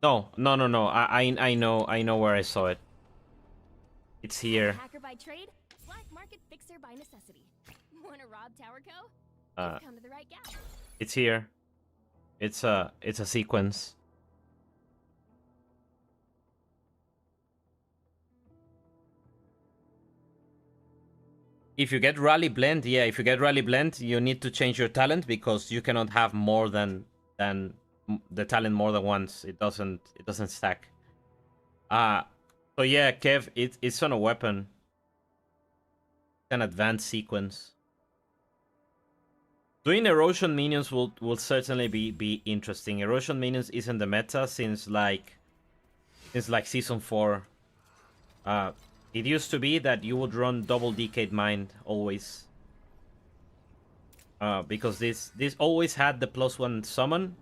No. I know where I saw it. It's here. Hacker by trade, black market fixer by necessity. Wanna rob Tower Co? Come to the right gal. It's here. It's a sequence. If you get Rally Blend, yeah, if you get Rally Blend, you need to change your talent because you cannot have more than the talent more than once. It doesn't stack. So yeah, Kev, it's on a weapon. An advanced sequence. Doing erosion minions will certainly be interesting. Erosion minions isn't the meta since like season 4. It used to be that you would run double Decade Mind always. Because this always had the +1 summon.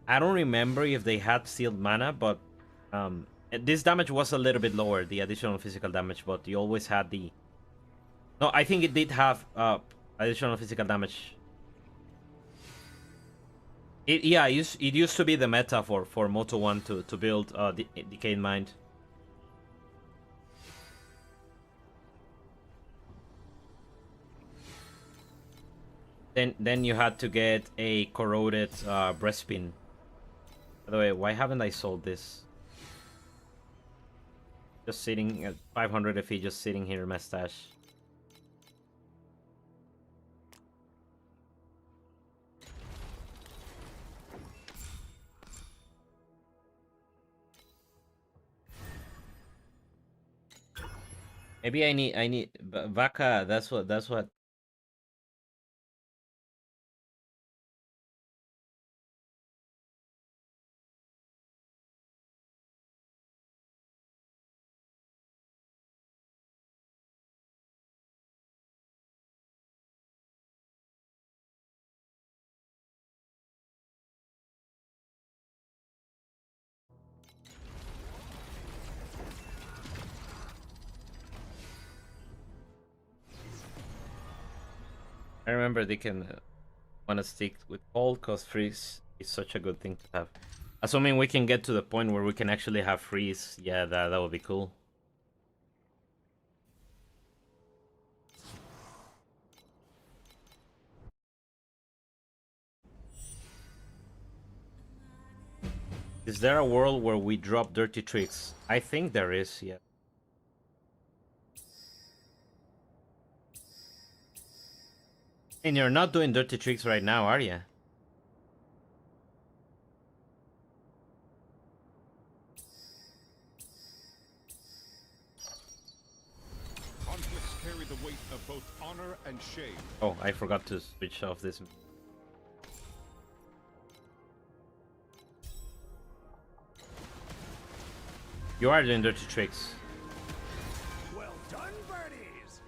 I don't remember if they had sealed mana, but this damage was a little bit lower, the additional physical damage, but you always had the No, I think it did have additional physical damage. It used to be the meta for Moto1 to build Decayed Mind. Then you had to get a corroded breastpin. By the way, why haven't I sold this? Just sitting at 500 FE, just sitting here in my stash. Maybe I need Vaca. That's what. I remember they can want to stick with cold cause freeze is such a good thing to have. Assuming we can get to the point where we can actually have freeze, yeah, that would be cool. Is there a world where we drop dirty tricks? I think there is, yeah. And you're not doing dirty tricks right now, are you? Conflicts carry the weight of both honor and shame. Oh, I forgot to switch off this. You are doing dirty tricks. Well done, birdies!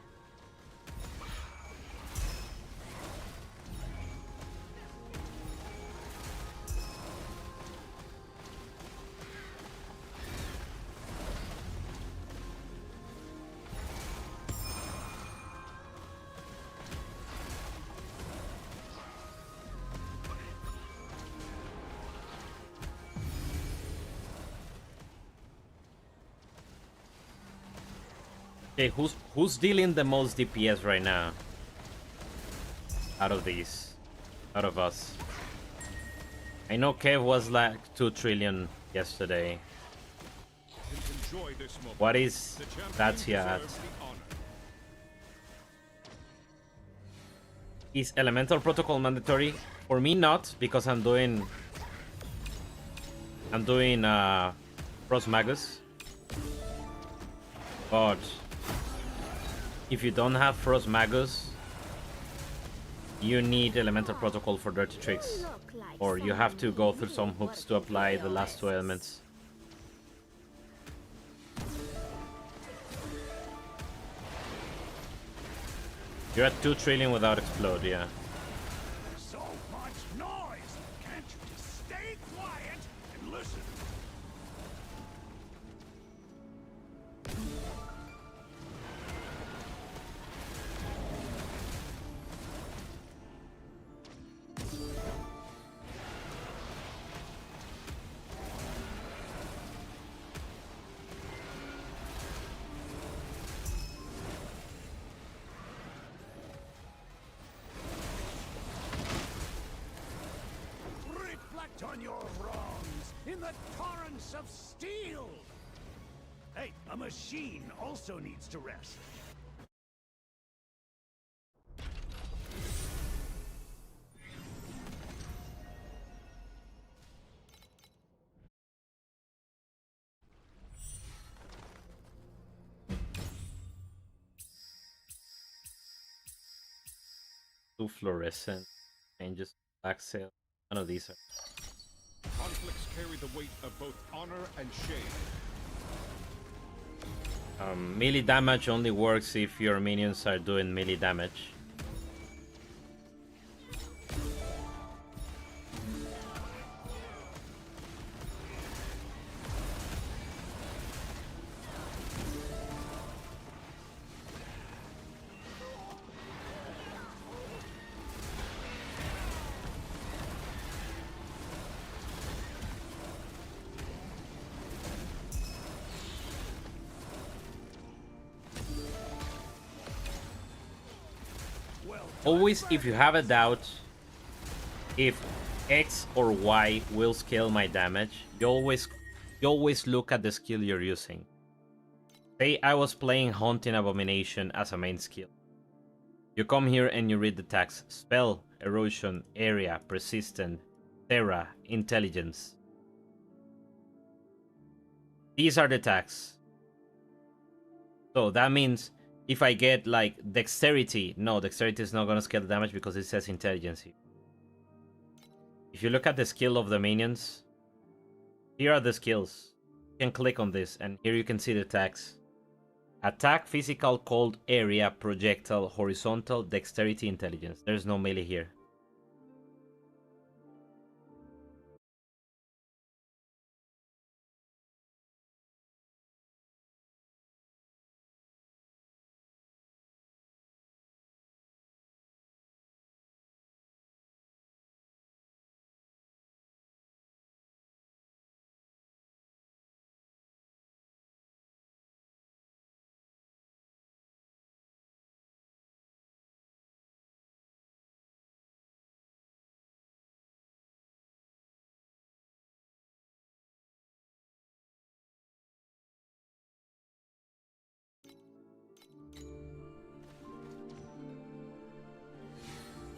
Okay, who's dealing the most DPS right now? Out of these, out of us. I know Kev was like 2 trillion yesterday. Enjoy this moment. What is The champion that here at? deserves the honor. Is Elemental Protocol mandatory? For me, not, because I'm doing Frost Magus. But if you don't have Frost Magus, you need Elemental Protocol for dirty tricks, or you have to go through some hoops to apply the last 2 elements. You're at 2 trillion without explode, yeah. So much noise! Can't you just stay quiet and listen? Reflect on your wrongs in the torrents of steel! Hey, a machine also needs to rest. Two fluorescent changes, black sail. None of these are. Conflicts carry the weight of both honor and shame. Melee damage only works if your minions are doing melee damage. always, if you have a doubt if X or Y will scale my damage, you always look at the skill you're using. Say I was playing Haunting Abomination as a main skill. You come here and you read the tags: Spell, Erosion, Area, Persistent, Terra, Intelligence. These are the tags. So that means if I get like Dexterity, no, Dexterity is not going to scale the damage because it says Intelligence here. If you look at the skill of the minions, here are the skills. You can click on this and here you can see the tags. Attack, Physical, Cold, Area, Projectile, Horizontal, Dexterity, Intelligence. There's no melee here.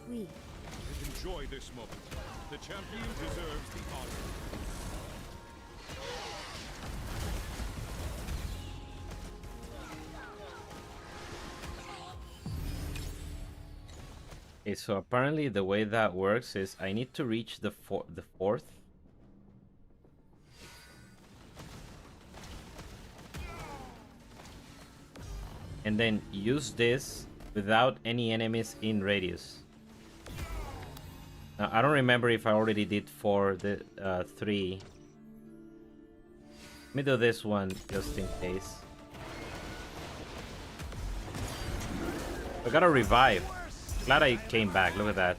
We Enjoy this moment. The champion deserves the honor. Okay, so apparently the way that works is I need to reach the fourth. And then use this without any enemies in radius. Now, I don't remember if I already did for the 3. Let me do this one just in case. I got a revive. Glad I came back. Look at that.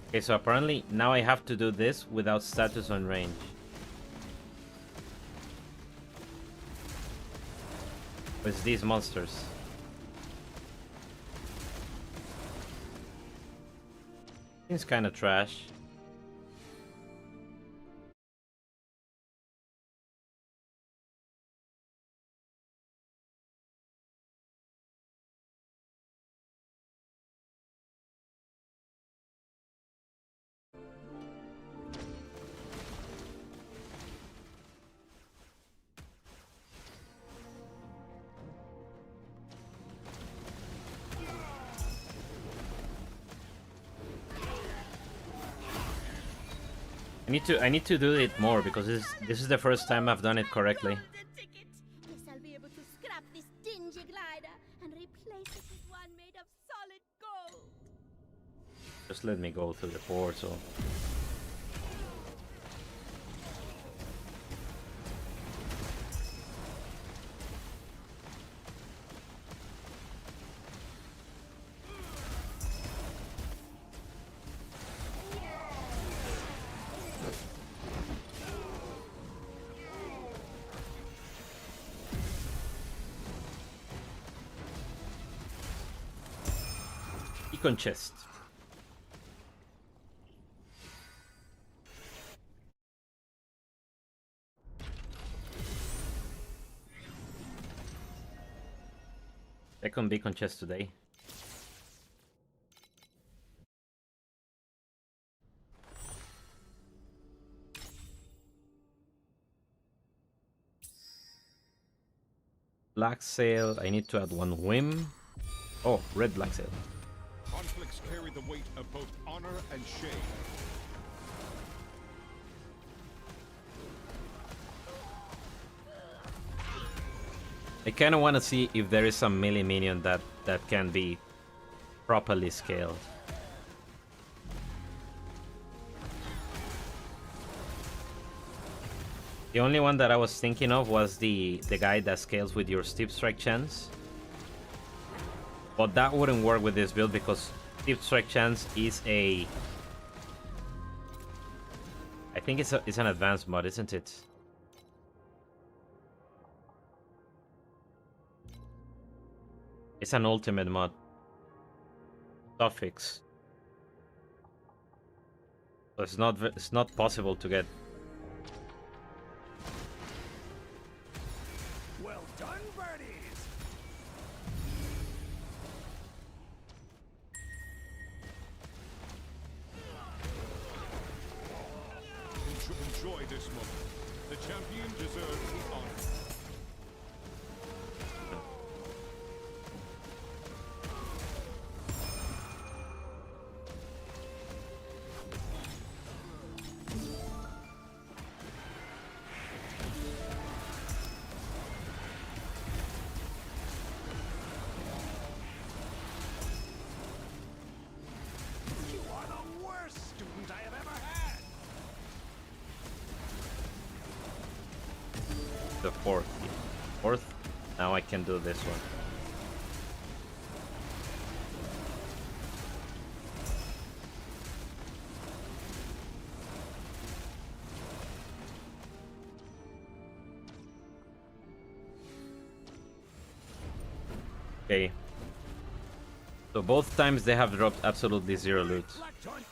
Okay, so apparently now I have to do this without status on range. With these monsters. It's kind of trash. I need to do it more because this is the first time I've done it correctly. Golden ticket. Guess I'll be able to scrap this dingy glider and replace it with one made of solid gold. Just let me go through the portal. Econ chest. Second beacon chest today. Black sail. I need to add one whim. Oh, red black sail. Conflicts carry the weight of both honor and shame. I kind of want to see if there is some melee minion that can be properly scaled. The only one that I was thinking of was the guy that scales with your steep strike chance. But that wouldn't work with this build because steep strike chance is a... I think it's an advanced mod, isn't it? It's an ultimate mod. Suffix. So it's not possible to get. Well done, birdies! Enjoy this moment. The champion deserves the honor. You are the worst student I have ever had! The fourth. Fourth. Now I can do this one. Okay. So both times they have dropped absolutely zero loot. Reflect on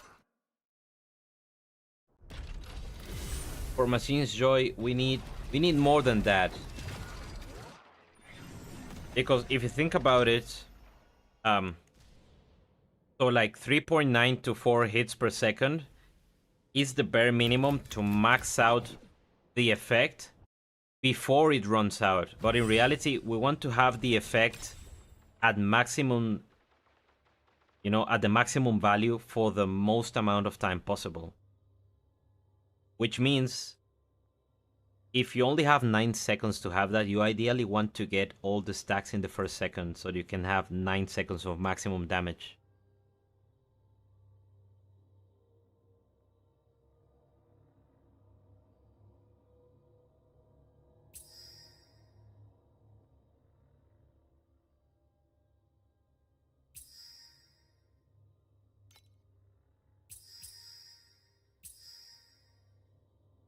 For Machine's Joy, we need more than that. Because if you think about it, so like 3.9 to 4 hits per second is the bare minimum to max out the effect before it runs out. But in reality, we want to have the effect at maximum, you know, at the maximum value for the most amount of time possible. Which means if you only have 9 seconds to have that, you ideally want to get all the stacks in the first second so you can have 9 seconds of maximum damage.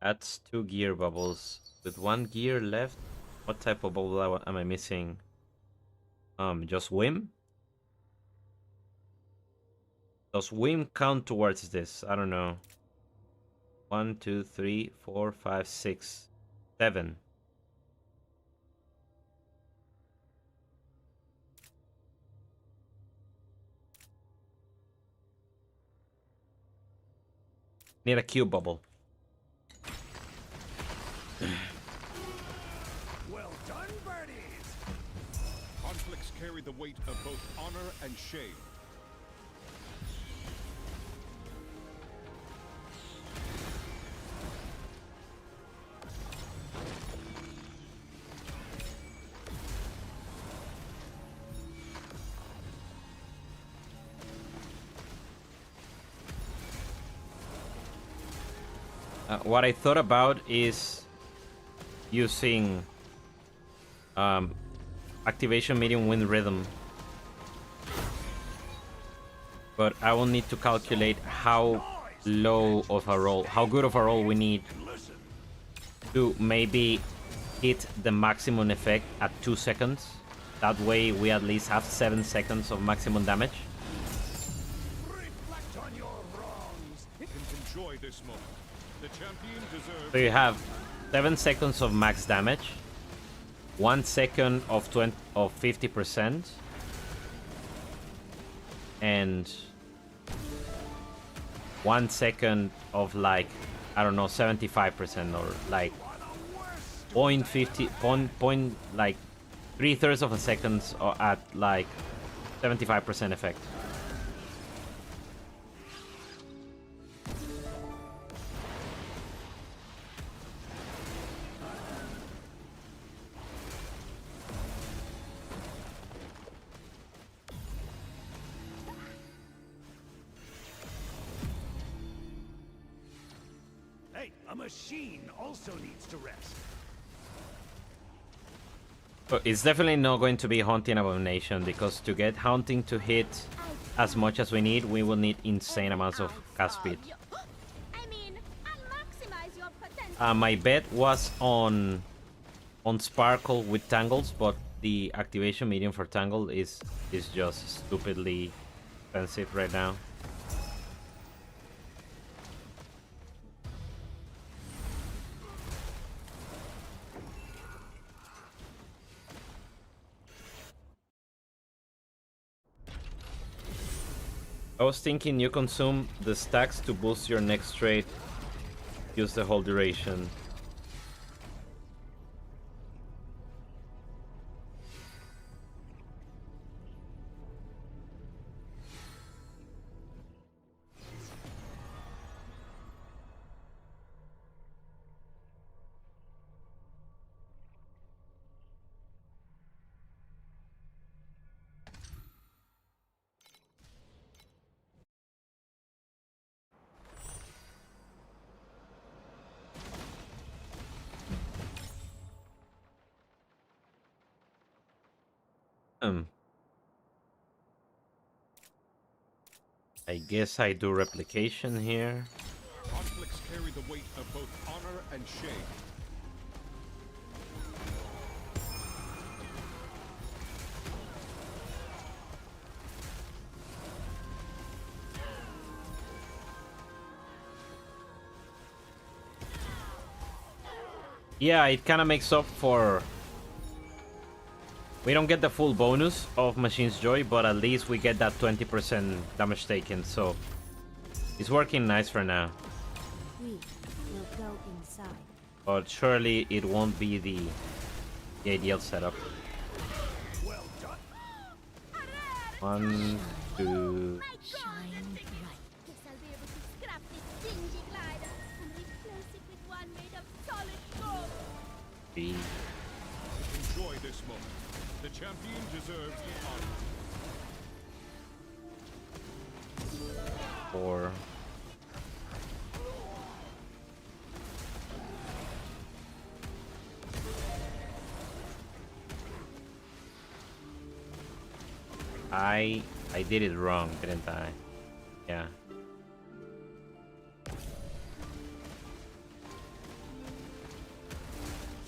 That's 2 gear bubbles. With 1 gear left, what type of bubble am I missing? Just Whim? Does Whim count towards this? I don't know. 1, 2, 3, 4, 5, 6, 7. Need a cube bubble. well done, birdies! Conflicts carry the weight of both honor and shame. What I thought about is using activation medium wind rhythm, but I will need to calculate how low of a roll, how good of a roll we need to maybe hit the maximum effect at 2 seconds. That way we at least have 7 seconds of maximum damage. Reflect on your wrongs! Enjoy this moment. The champion deserves. So you have 7 seconds of max damage, 1 second of 50%, and 1 second of like, I don't know, 75% or like 0.50 like 3/3 of a second or at like 75% effect. Hey, a machine also needs to rest. But it's definitely not going to be Haunting Abomination, because to get Haunting to hit as much as we need, we will need insane amounts of cast speed. I mean, I'll maximize your potential. My bet was on Sparkle with Tangles, but the activation medium for Tangle is just stupidly expensive right now. I was thinking you consume the stacks to boost your next trade. Use the whole duration. I guess I do replication here. Conflicts carry the weight of both honor and shame. Yeah, it kind of makes up for... We don't get the full bonus of Machine's Joy, but at least we get that 20% damage taken, so... It's working nice for now. We will go inside. But surely it won't be the ideal setup. Well done. 1, 2... Shine bright. Guess I'll be able to scrap this dingy glider and replace it with one made of solid gold. 3... Enjoy this moment. The champion deserves the honor. 4... I did it wrong, didn't I? Yeah.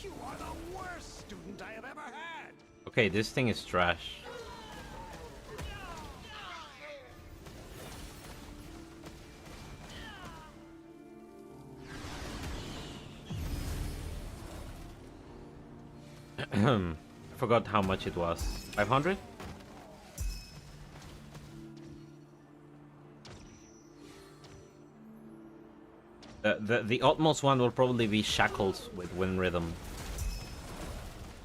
You are the worst student I have ever had. Okay, this thing is trash. I forgot how much it was. 500? The utmost one will probably be Shackles with Wind Rhythm.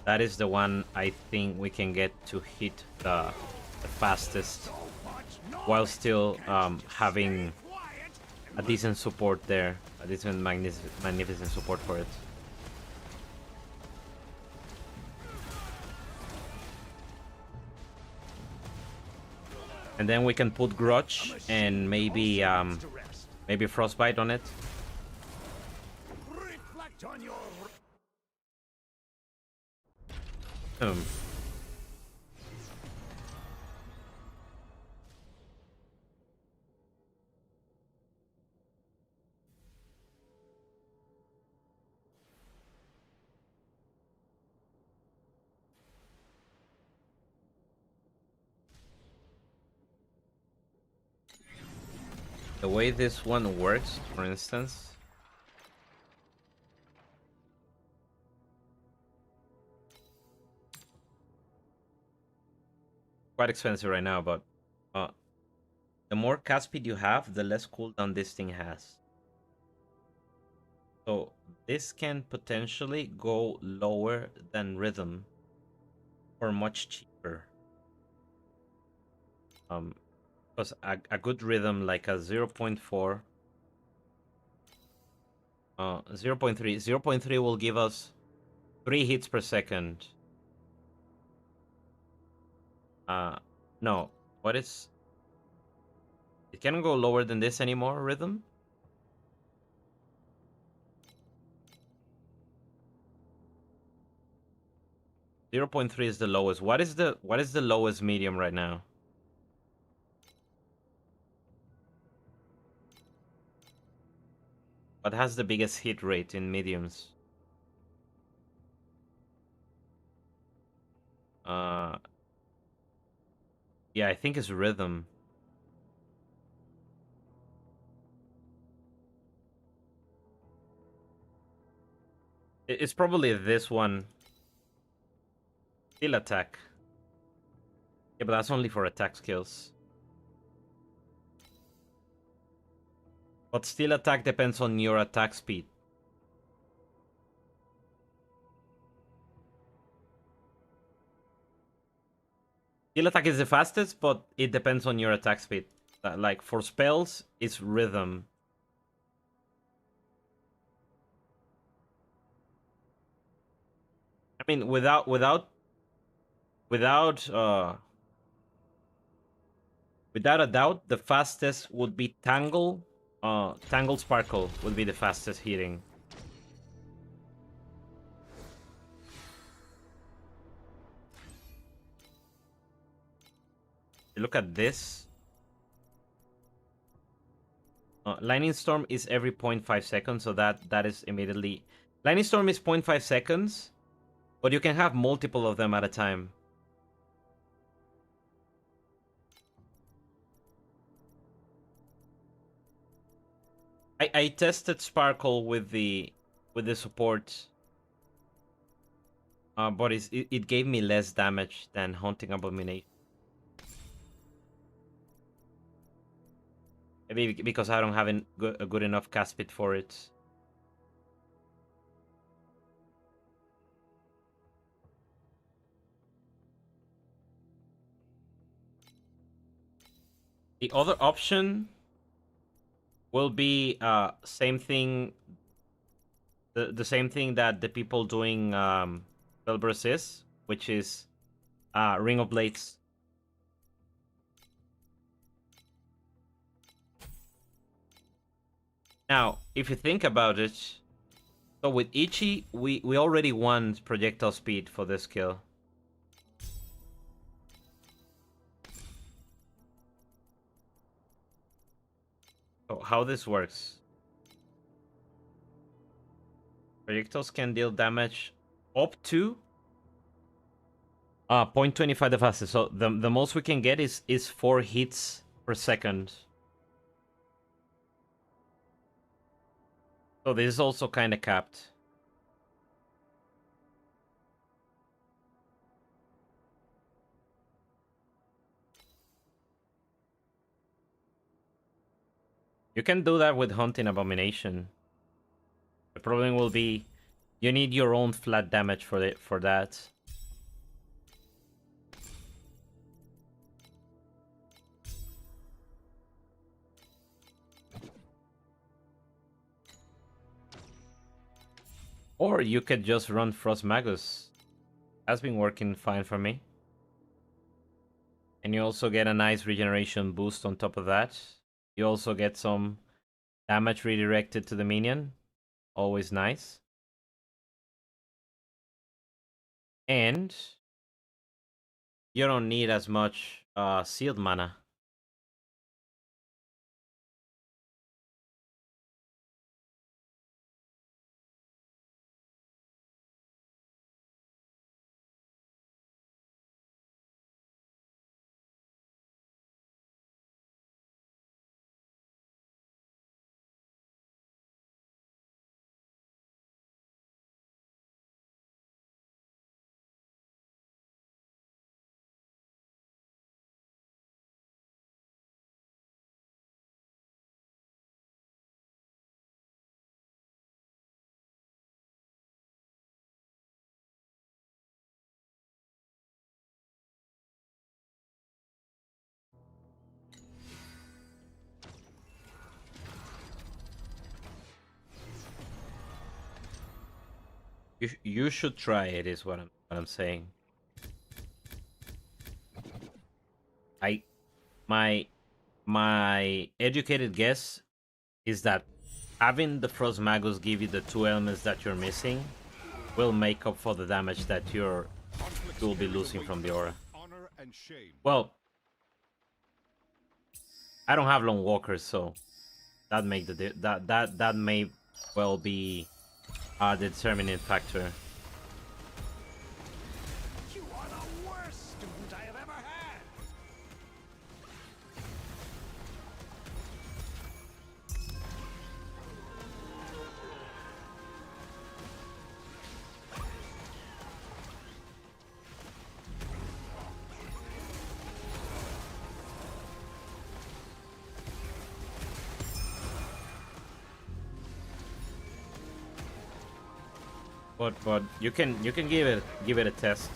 That is the one I think we can get to hit the fastest while still having a decent support there. A decent magnificent support for it. And then we can put Grudge and maybe maybe Frostbite on it. Reflect on your... The way this one works, for instance. Quite expensive right now, but the more cast speed you have, the less cooldown this thing has. So this can potentially go lower than Rhythm or much cheaper. Because a good Rhythm like a 0.4 0.3 0.3 will give us 3 hits per second. No, what is... It can't go lower than this anymore, Rhythm? .3 is the lowest. What is the lowest medium right now? What has the biggest hit rate in mediums? Yeah, I think it's rhythm. It's probably this one. Steel attack. Yeah, but that's only for attack skills. But steel attack depends on your attack speed. Steel attack is the fastest, but it depends on your attack speed. Like for spells, it's rhythm. I mean, without a doubt, the fastest would be Tangle. Tangle Sparkle would be the fastest hitting. Look at this. Lightning Storm is every 0.5 seconds, so that is immediately... Lightning Storm is 0.5 seconds, but you can have multiple of them at a time. I tested Sparkle with the support, but it gave me less damage than Haunting Abomination. Maybe because I don't have a good enough cast speed for it. The other option will be same thing. The same thing that the people doing Spellburst is, which is Ring of Blades. Now, if you think about it, so with Ichi, we already won projectile speed for this skill. So how this works? Projectiles can deal damage up to 0.25 the fastest. So the most we can get is 4 hits per second. So this is also kind of capped. You can do that with Haunting Abomination. The problem will be you need your own flat damage for that. Or you could just run Frost Magus. That's been working fine for me. And you also get a nice regeneration boost on top of that. You also get some damage redirected to the minion. Always nice. And you don't need as much sealed mana. You should try it, is what I'm saying. My educated guess is that having the Frost Magus give you the 2 elements that you're missing will make up for the damage that you'll be losing from the aura. Well, I don't have Lone Walkers, so that may well be the determining factor. You are the worst student I have ever had. But you can give it a test.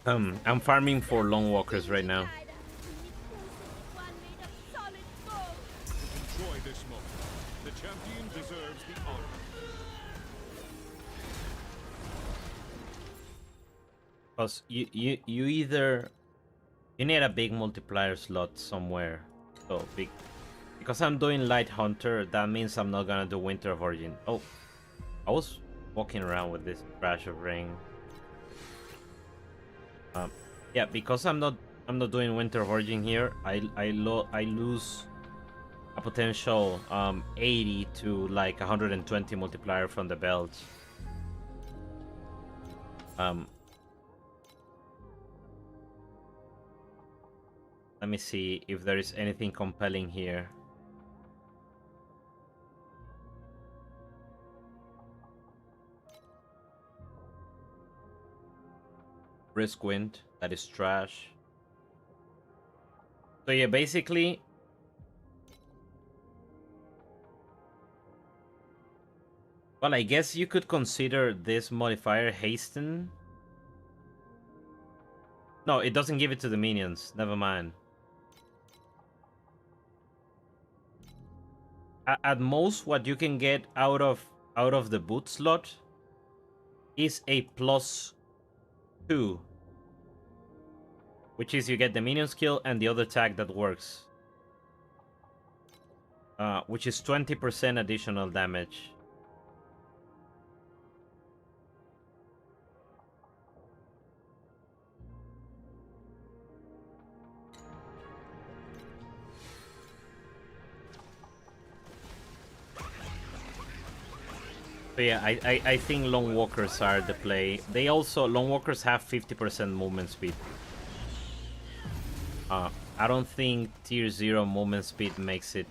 I'm farming for long walkers right now. Enjoy this moment. The champion deserves the honor. Because you either you need a big multiplier slot somewhere. So big, because I'm doing light hunter, that means I'm not gonna do winter of origin. Oh, I was walking around with this crash of rain. Yeah, because I'm not doing winter of origin here. I lose a potential 80 to like 120 multiplier from the belt. Let me see if there is anything compelling here. Risk wind, that is trash. So yeah, basically well, I guess you could consider this modifier hasten. No, it doesn't give it to the minions. Never mind. At most, what you can get out of the boot slot is a +2, which is you get the minion skill and the other tag that works, which is 20% additional damage. So yeah, I think long walkers are the play. They also, long walkers have 50% movement speed. I don't think tier 0 movement speed makes it.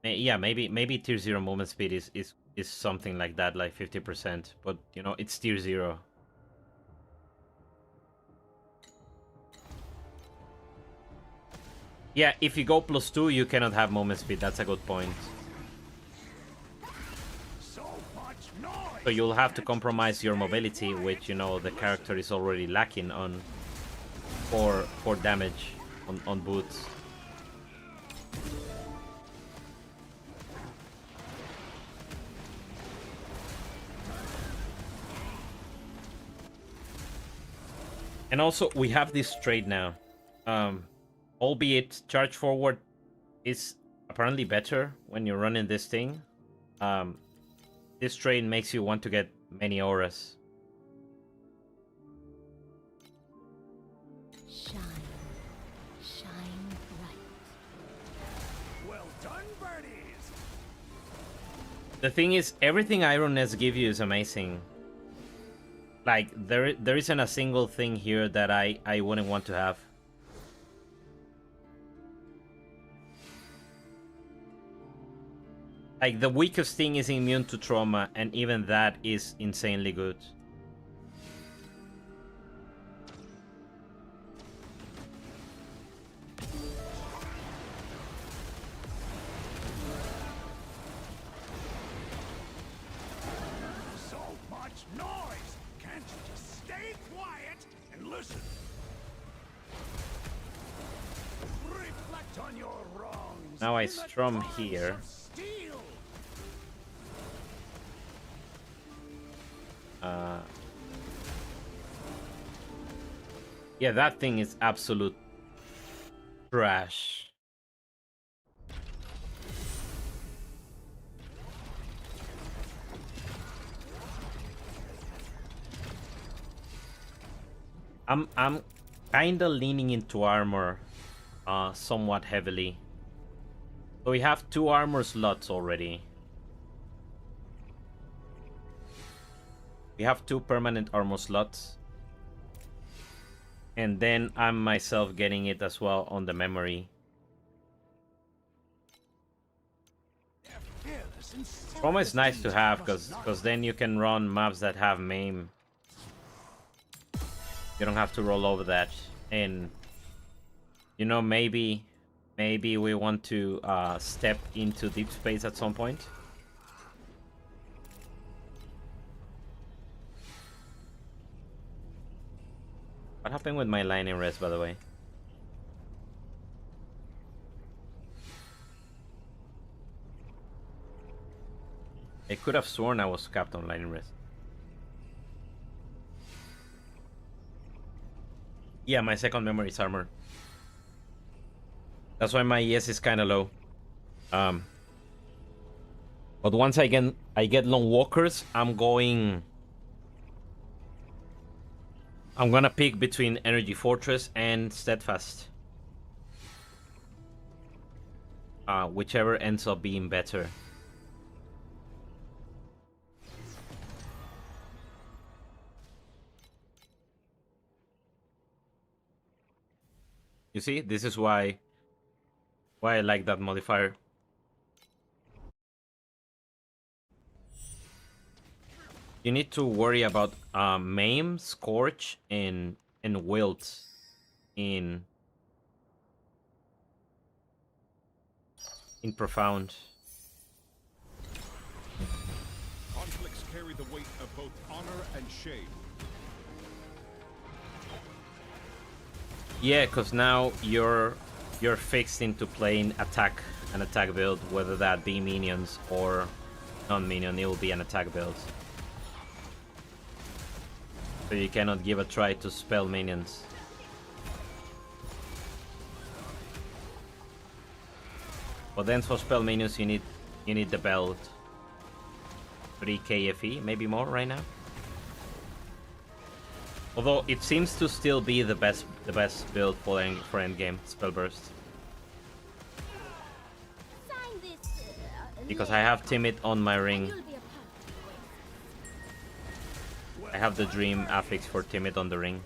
Yeah, maybe tier 0 movement speed is something like that, like 50%. But you know, it's tier 0. Yeah, if you go +2, you cannot have movement speed. That's a good point. So you'll have to compromise your mobility, which, you know, the character is already lacking on for damage on boots. And also, we have this trade now. Albeit charge forward is apparently better when you're running this thing. This trade makes you want to get many auras. Shine, shine bright. Well done, birdies. The thing is, everything Iron Nest gives you is amazing. Like, there isn't a single thing here that I wouldn't want to have. Like, the weakest thing is immune to trauma, and even that is insanely good. So much noise! Can't you just stay quiet and listen? Reflect on your wrongs. Now I in the strum toils here. of steel. Yeah, that thing is absolute trash. I'm kinda leaning into armor somewhat heavily. So we have 2 armor slots already. We have 2 permanent armor slots. And then I'm myself getting it as well on the memory. They're fearless and Trauma is nice to have self-esteem because then you can run maps that have MAME. You don't have to roll over that. And you know, maybe we want to step into deep space at some point. What happened with my line in res, by the way? I could have sworn I was capped on line in res. Yeah, my second memory is armor. That's why my ES is kind of low. But once I get lone walkers, I'm gonna pick between Energy Fortress and Steadfast. Whichever ends up being better. You see, this is why I like that modifier. You need to worry about Maim, Scorch, and Wilt in Profound. Conflicts carry the weight of both honor and shame. Yeah, because now you're fixed into playing an attack build, whether that be minions or non-minion. It will be an attack build. So you cannot give a try to spell minions. But then for spell minions you need the belt. 3 KFE, maybe more right now. Although it seems to still be the best build for endgame spell burst. Sign this, Because I have Timid on my ring. you'll be a part of I have the Dream affix for Timid on the ring.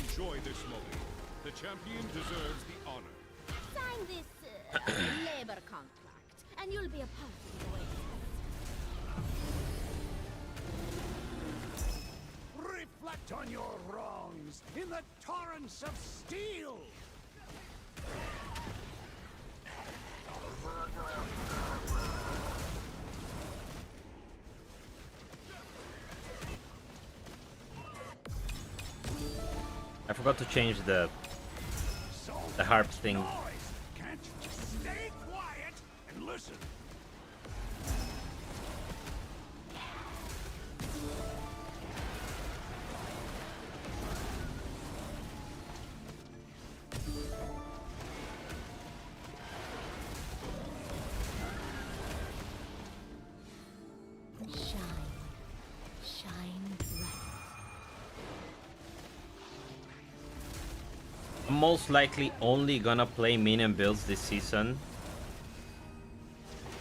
Enjoy this moment. The champion deserves the honor. Sign this labor contract, and you'll be a part of the way. Reflect on your wrongs in the torrents of steel. I forgot to change the harp thing. Noise. Can't you just stay quiet and listen? Shine bright. I'm most likely only gonna play minion builds this season.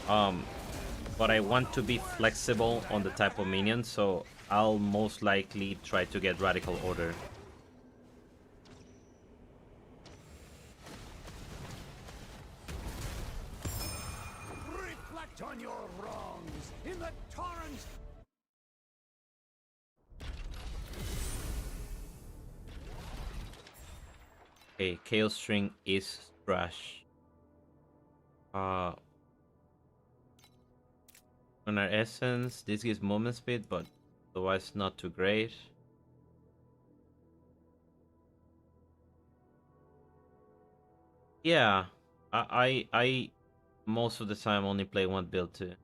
But I want to be flexible on the type of minion, so I'll most likely try to get Radical Order. Reflect on your wrongs in the torrents. Okay, Chaos String is trash. Lunar Essence, this gives movement speed, but otherwise not too great. Yeah, I most of the time only play one build too.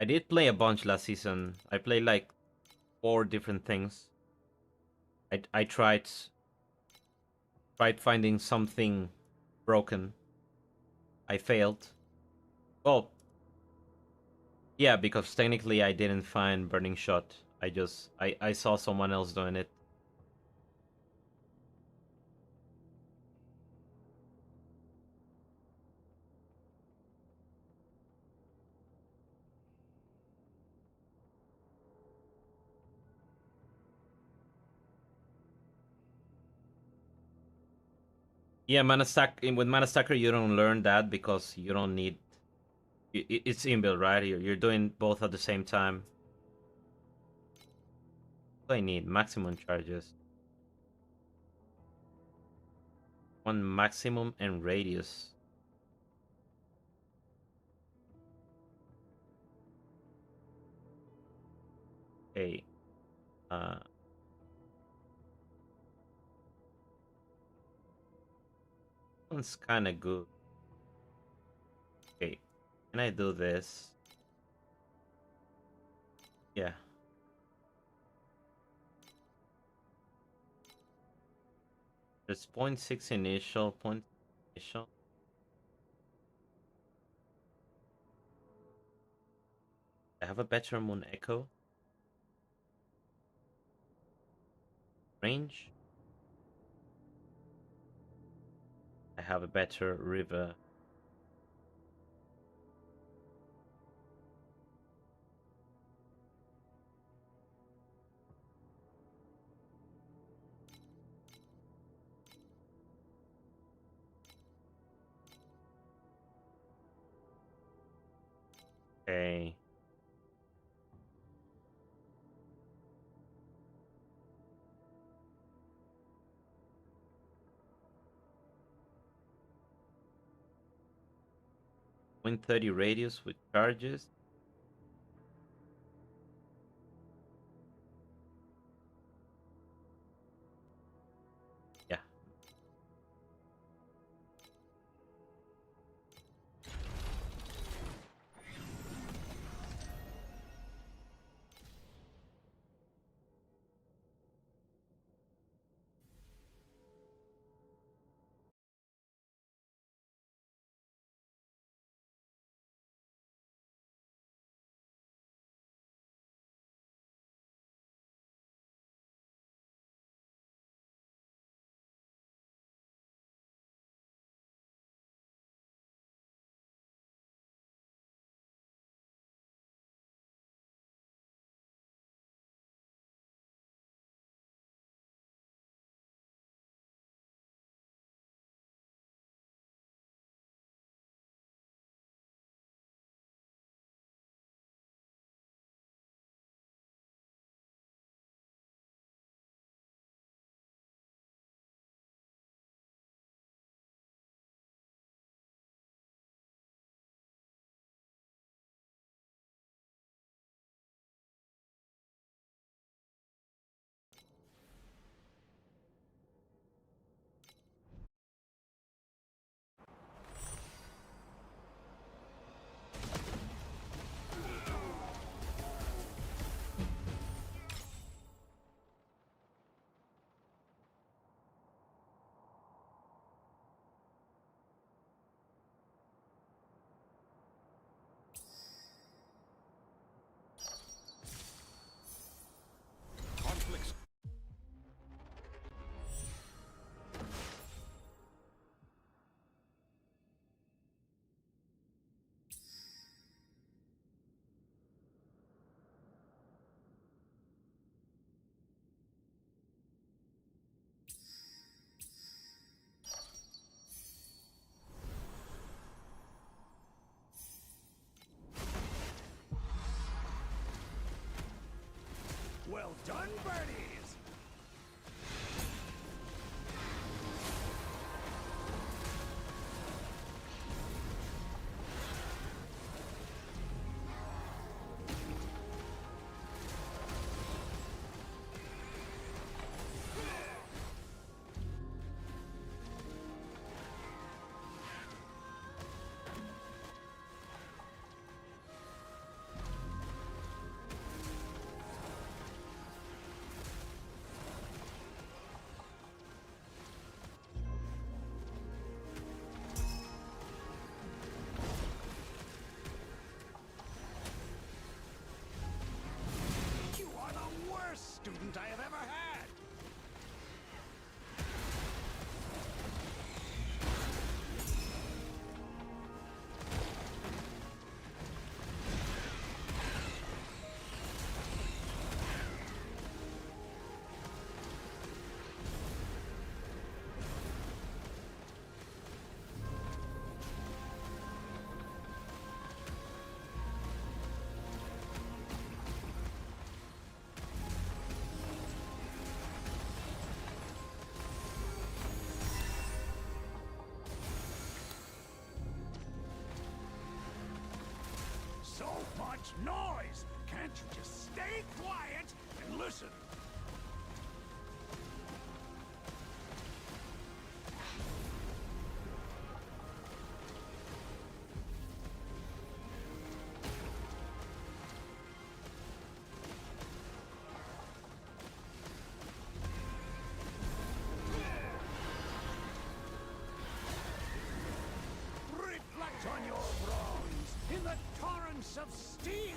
I did play a bunch last season. I played like 4 different things. I tried finding something broken. I failed. Well, yeah, because technically I didn't find Burning Shot. I saw someone else doing it. Yeah, mana stack with mana stacker you don't learn that because you don't need. It's inbuilt, right? You're doing both at the same time. What do I need maximum charges. One maximum and radius. Okay. Uh, one's kind of good. Okay. Can I do this? Yeah. There's 0.6 initial, point initial. I have a better moon echo. Range. I have a better river. Okay. Win 30 radius with charges. Yeah. noise? Can't you just stay quiet and listen? Reflect on your wrongs in the torrents of steel!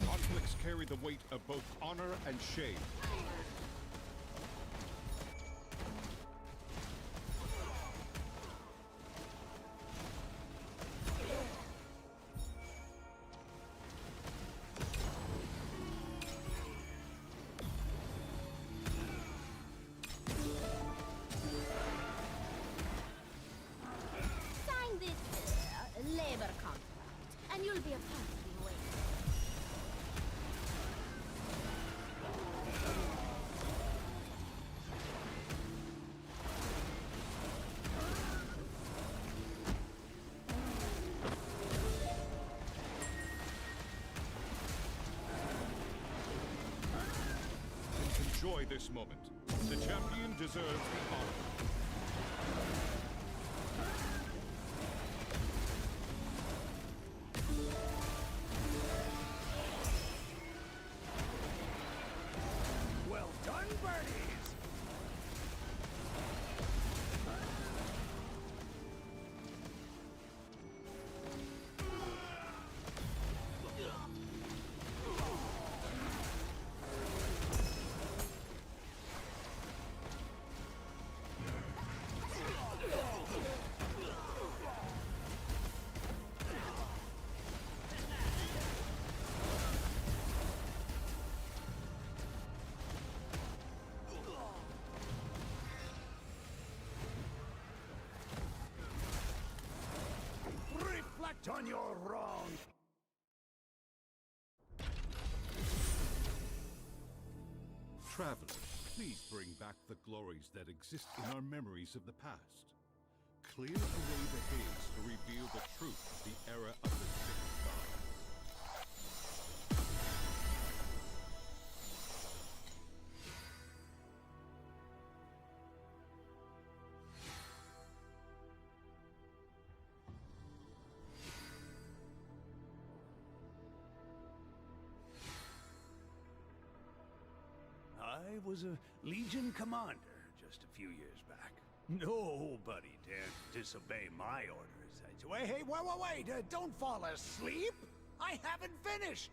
Conflicts carry the weight of both honor and shame. Sign this labor contract, and you'll be a part of the way. Enjoy this moment. The champion deserves the honor. Well done, birdies! Reflect on your wrongs! Travelers, please bring back the glories that exist in our memories of the past. Clear away the haze to reveal the truth of the era of the six gods. I was a Legion commander just a few years back. Nobody dared disobey my orders. Hey, wait, don't fall asleep! I haven't finished!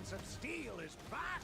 Prince of Steel is back!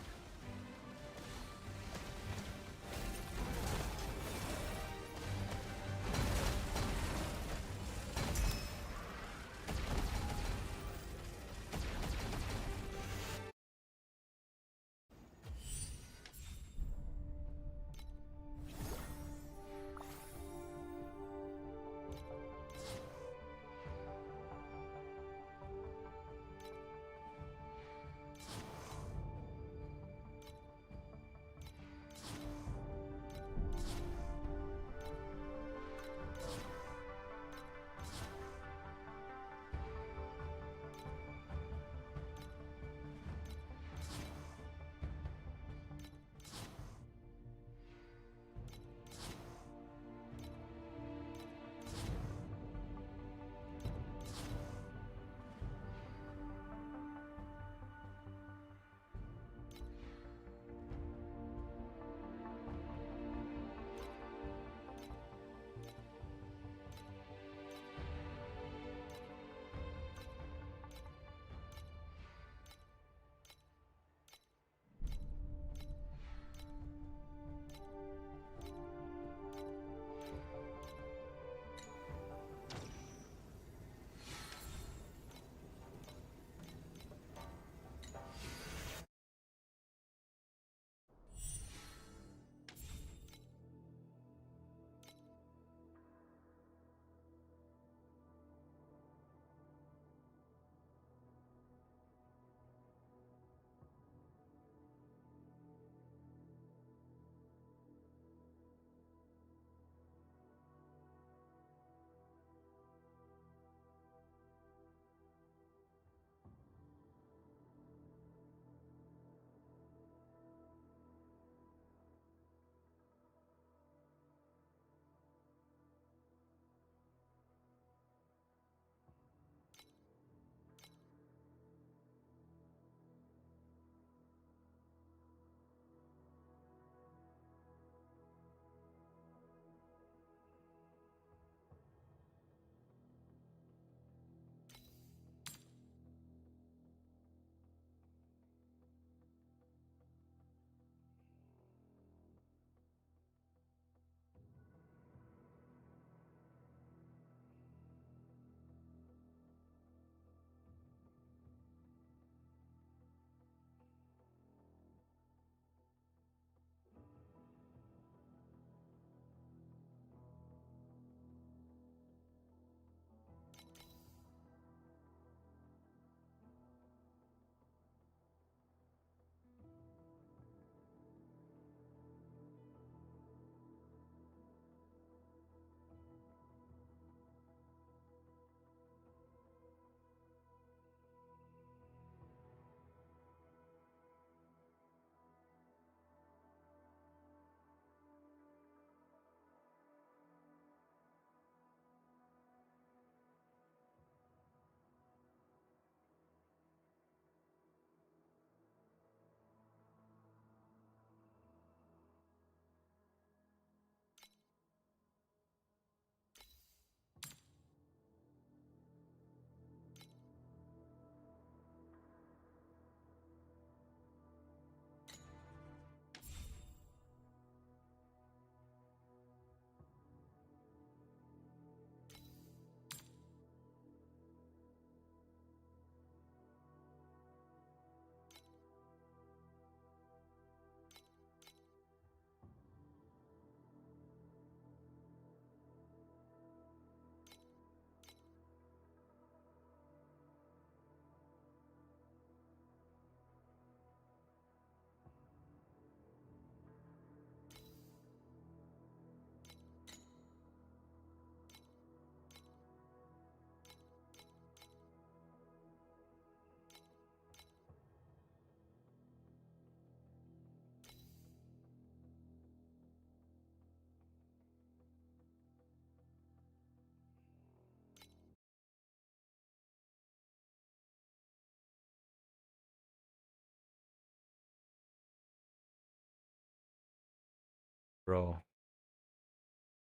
Bro.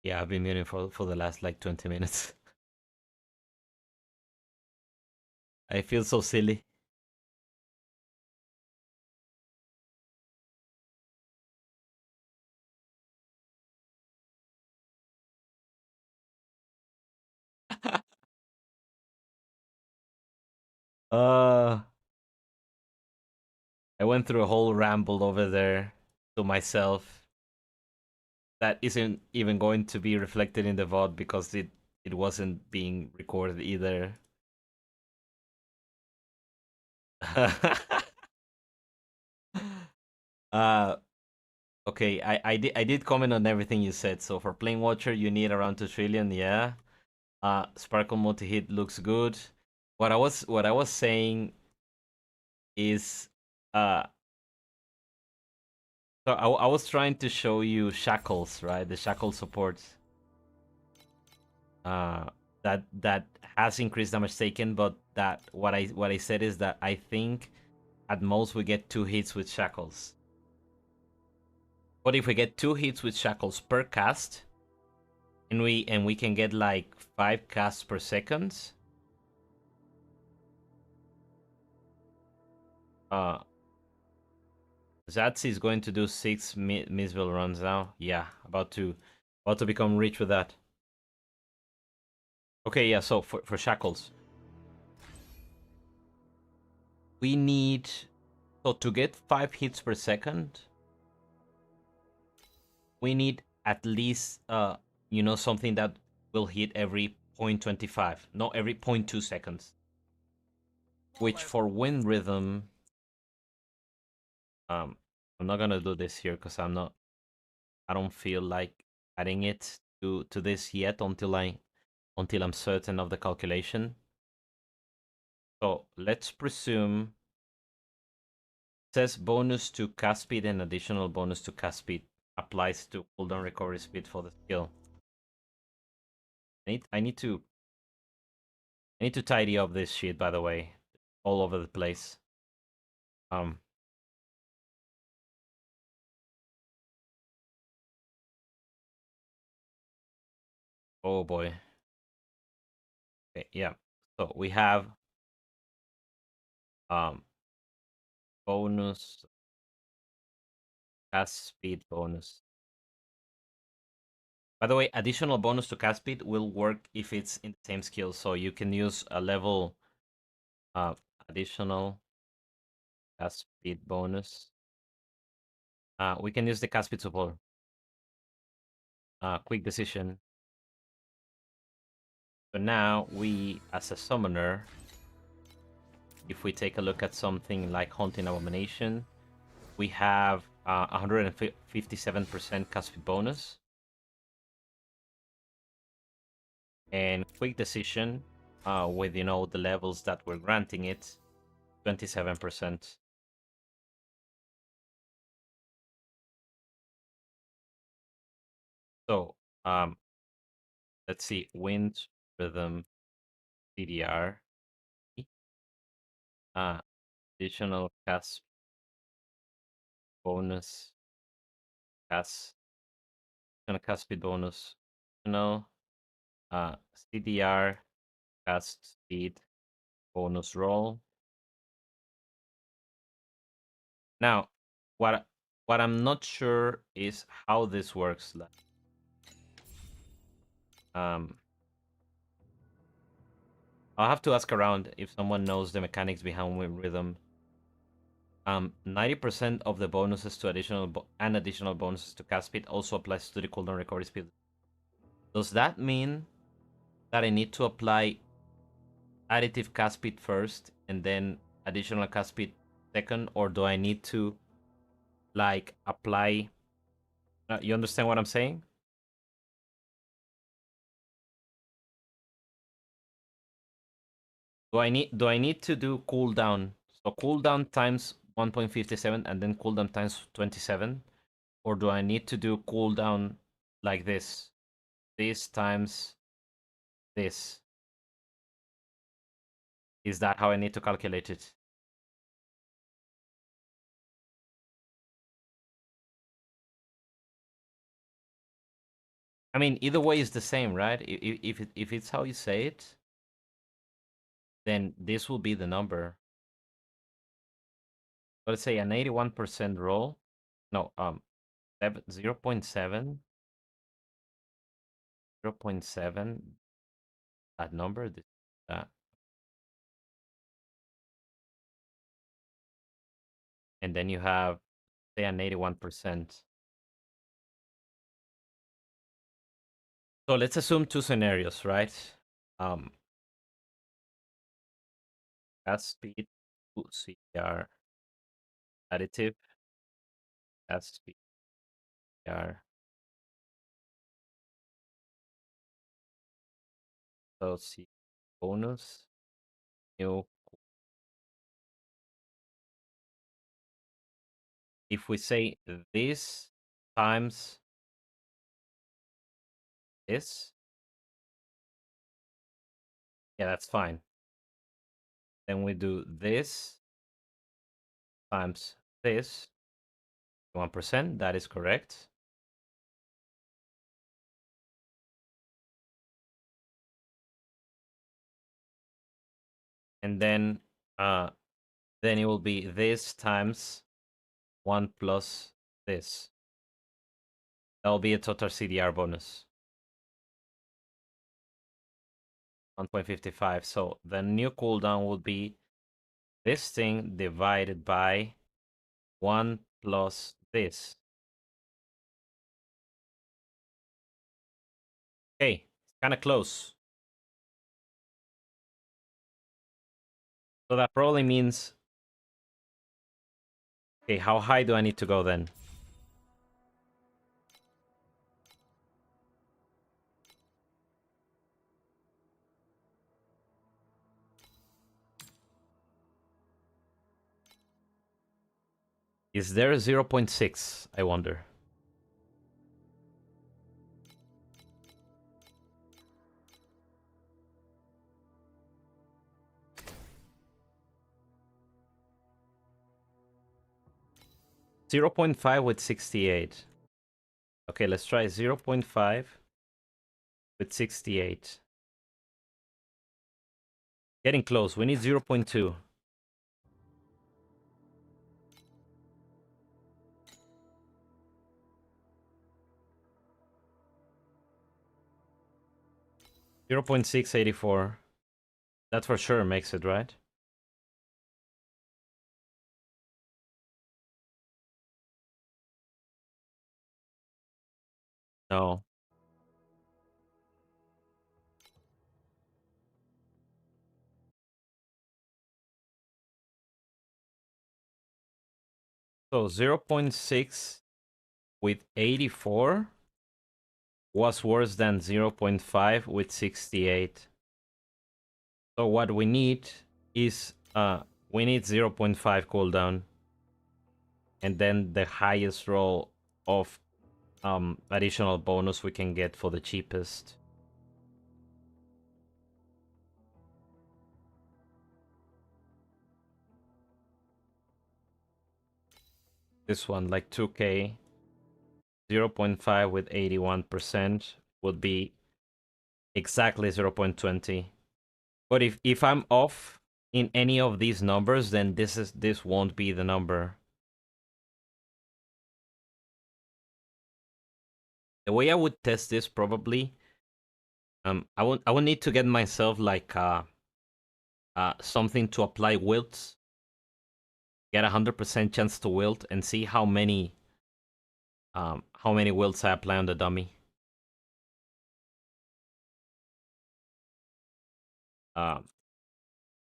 Yeah, I've been muting for the last like 20 minutes. I feel so silly. Uh, I went through a whole ramble over there to myself that isn't even going to be reflected in the VOD because it wasn't being recorded either. uh okay, I did comment on everything you said. So for Plane Watcher you need around 2 trillion, yeah. Sparkle multi-hit looks good. What I was saying is uh so I was trying to show you shackles, right? The shackle support. Uh that has increased damage taken, but that what I said is that I think at most we get 2 hits with shackles. But if we get 2 hits with shackles per cast, and we can get like 5 casts per second, uh Zatsy is going to do 6 Misville runs now. Yeah, about to become rich with that. Okay, yeah, so for shackles, we need, so to get 5 hits per second, we need at least something that will hit every 0.25, not every 0.2 seconds. Which for wind rhythm, I'm not gonna do this here because I don't feel like adding it to this yet until I'm certain of the calculation. So let's presume it says bonus to cast speed and additional bonus to cast speed applies to cooldown recovery speed for the skill. I need to tidy up this shit, by the way, all over the place. Um. Oh boy. Okay. Yeah. So we have um bonus cast speed bonus. By the way, additional bonus to cast speed will work if it's in the same skill. So you can use a level uh additional cast speed bonus. We can use the cast speed support. Quick decision. So now we, as a summoner, if we take a look at something like Haunting Abomination, we have 157% cast speed bonus. And quick decision, with the levels that we're granting it, 27%. So let's see, wind rhythm CDR, additional cast bonus, cast additional cast speed bonus, CDR cast speed bonus roll. Now, what I'm not sure is how this works. Um, I'll have to ask around if someone knows the mechanics behind wind rhythm. 90% of the bonuses to additional bonuses to cast speed also applies to the cooldown recovery speed. Does that mean that I need to apply additive cast speed first and then additional cast speed second, or do I need to like apply? You understand what I'm saying? Do I need to do cooldown? So cooldown times 1.57 and then cooldown times 27, or do I need to do cooldown like this? This times this. Is that how I need to calculate it? I mean, either way is the same, right? If it's how you say it, then this will be the number. Let's say an 81% roll. No, 0.7, 0.7. That number, that And then you have, say, an 81%. So let's assume two scenarios, right? Cast speed, CR, additive, cast speed, CR. So C bonus, new. If we say this times this, yeah, that's fine. Then we do this times this, 1%, that is correct. And then it will be this times 1 plus this. That will be a total CDR bonus. 1.55. So the new cooldown would be this thing divided by 1 plus this. Okay, it's kind of close. So that probably means... Okay, how high do I need to go then? Is there a 0.6, I wonder? .5 with 68. Okay, let's try 0.5 with 68. Getting close. We need 0.2. .684. That for sure makes it, right? No. So 0.6 with 84 was worse than 0.5 with 68. So what we need is we need 0.5 cooldown, and then the highest roll of additional bonus we can get for the cheapest. This one, like 2k, 0.5 with 81% would be exactly 0.20. But if I'm off in any of these numbers, then this won't be the number. The way I would test this probably, I would need to get myself like something to apply wilts, get 100% chance to wilt, and see how many wilts I apply on the dummy.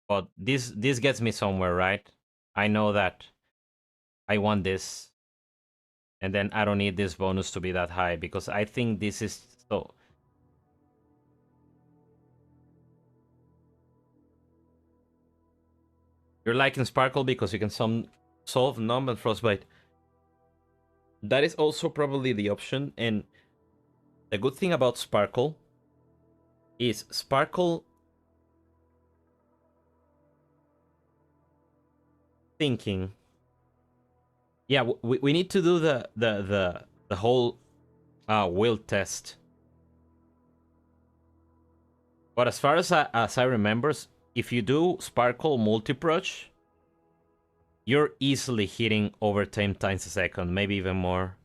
But this gets me somewhere, right? I know that I want this, and then I don't need this bonus to be that high, because I think this is so... You're liking Sparkle because you can solve Numb and Frostbite. That is also probably the option, and the good thing about Sparkle is Sparkle thinking. Yeah, we need to do the whole will test. But as far as I remember, if you do Sparkle multi-proch, you're easily hitting over 10 times a second, maybe even more.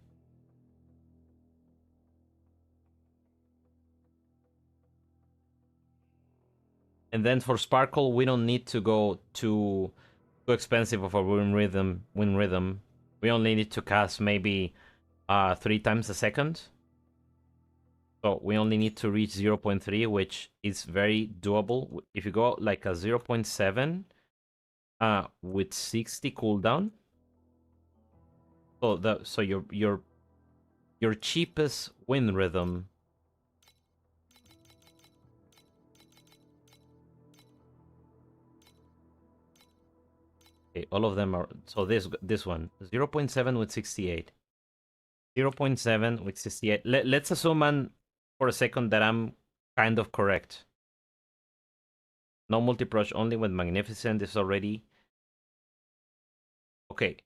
And then for Sparkle, we don't need to go to too expensive of a win rhythm. We only need to cast maybe 3 times a second. So we only need to reach 0.3, which is very doable. If you go like a 0.7 with 60 cooldown, so your cheapest win rhythm. Okay, all of them are, so this one 0.7 with 68, 0.7 with 68. Let's assume for a second that I'm kind of correct. No multi-brush, only with Magnificent is already okay.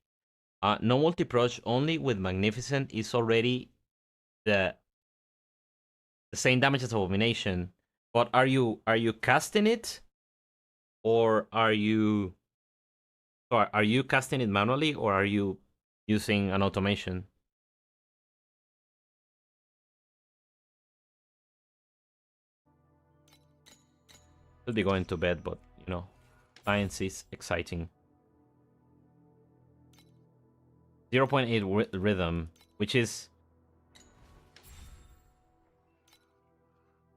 No multi-brush, only with Magnificent is already the same damage as Abomination. But are you casting it, or are you casting it manually, or are you using an automation? Should be going to bed, but you know, science is exciting. 0.8 rhythm, which is,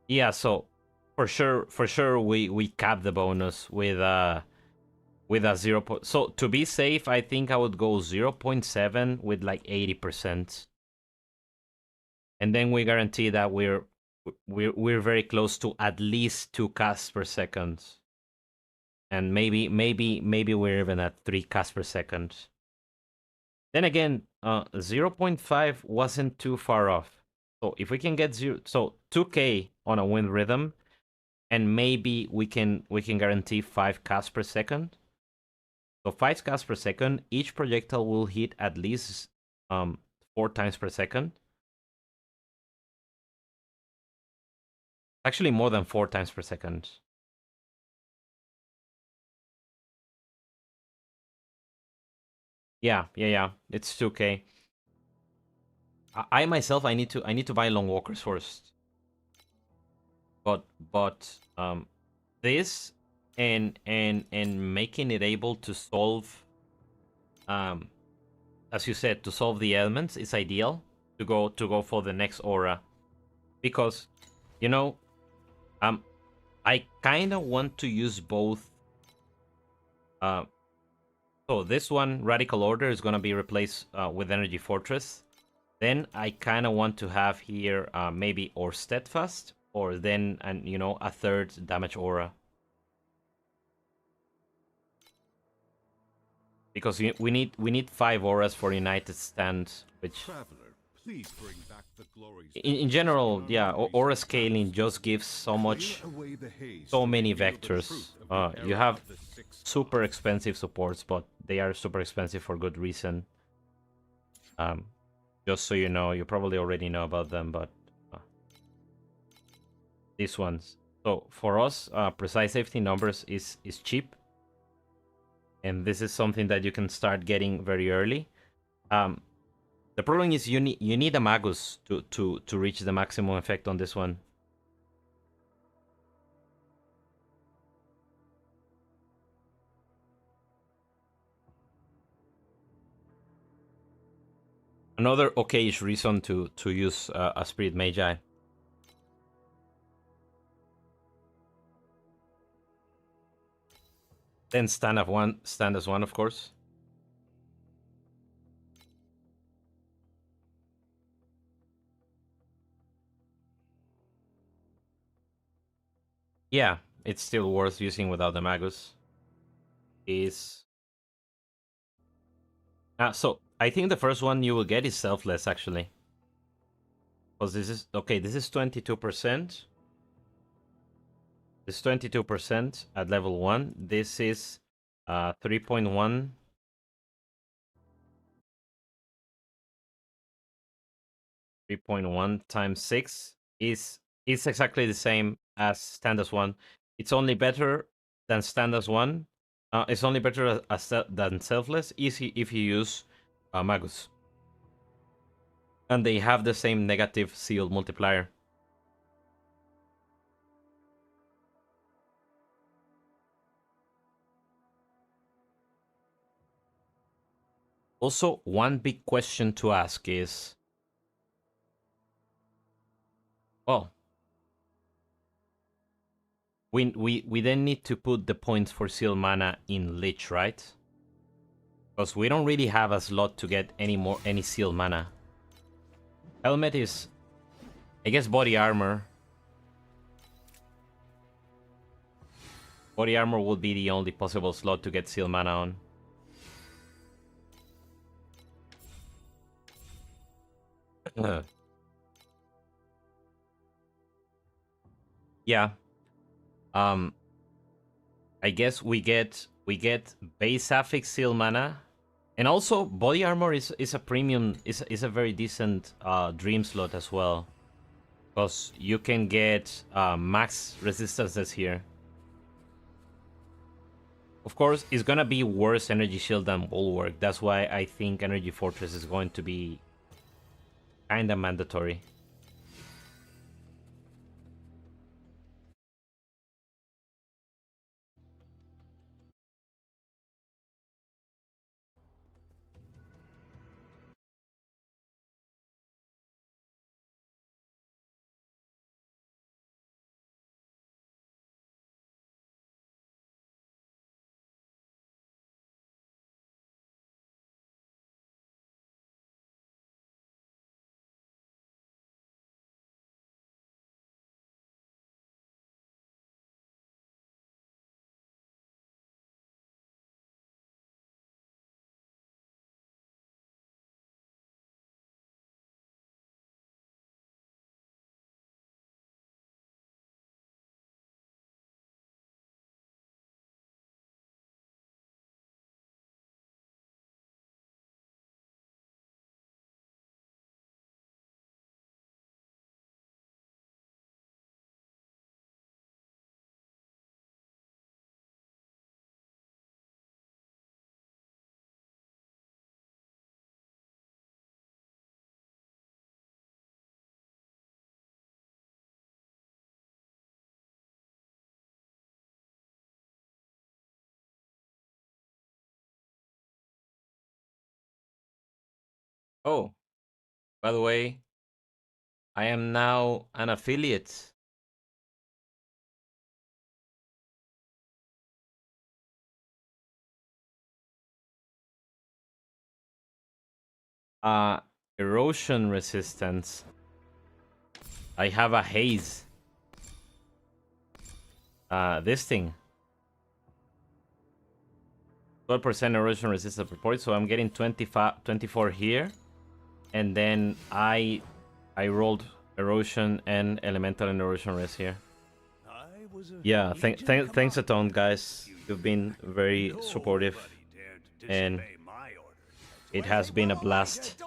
yeah. So for sure, we cap the bonus with a 0. So to be safe, I think I would go 0.7 with like 80%, and then we guarantee that we're very close to at least 2 casts per second, and maybe we're even at 3 casts per second. Then again, 0.5 wasn't too far off. So if we can get 2k on a win rhythm, and maybe we can guarantee 5 casts per second. So 5 casts per second, each projectile will hit at least 4 times per second. Actually, more than 4 times per second. Yeah. It's 2k. I myself, I need to buy long walkers first. But this and making it able to solve, as you said, to solve the elements is ideal to go for the next aura, because you know, I kind of want to use both. So this one, Radical Order, is gonna be replaced with Energy Fortress. Then I kind of want to have here maybe or Steadfast, or then a third damage aura, because we need 5 auras for United Stand, which Traveler, please bring back the glories in general, yeah, aura scaling just gives so much, so many vectors. You have super expensive supports, but they are super expensive for good reason. Just so you know, you probably already know about them, but these ones. So for us, precise safety numbers is cheap, and this is something that you can start getting very early. The problem is you need a Magus to reach the maximum effect on this one. Another okayish reason to use a Spirit Magi. Then stand as one, of course. Yeah, it's still worth using without the Magus. So I think the first one you will get is Selfless, actually. Because this is 22%. This is 22% at level 1. This is 3.1. 3.1 times 6 is exactly the same as Stand as 1. It's only better than Stand as 1. It's only better than Selfless if you use Magus. And they have the same negative seal multiplier. Also, one big question to ask is, well, we then need to put the points for seal mana in Lich, right? Because we don't really have a slot to get any seal mana. Helmet is, I guess, body armor. Body armor would be the only possible slot to get seal mana on. Yeah. I guess we get base affix seal mana, and also body armor is a premium, is a very decent dream slot as well, because you can get max resistances here. Of course, it's gonna be worse energy shield than bulwark. That's why I think energy fortress is going to be kinda mandatory. Oh, by the way, I am now an affiliate. Erosion resistance. I have a haze. This thing. 12% erosion resistance per point, so I'm getting 24 here. And then I rolled erosion and elemental and erosion res here. Yeah, thanks a ton, guys. You've been very supportive, and it has been a blast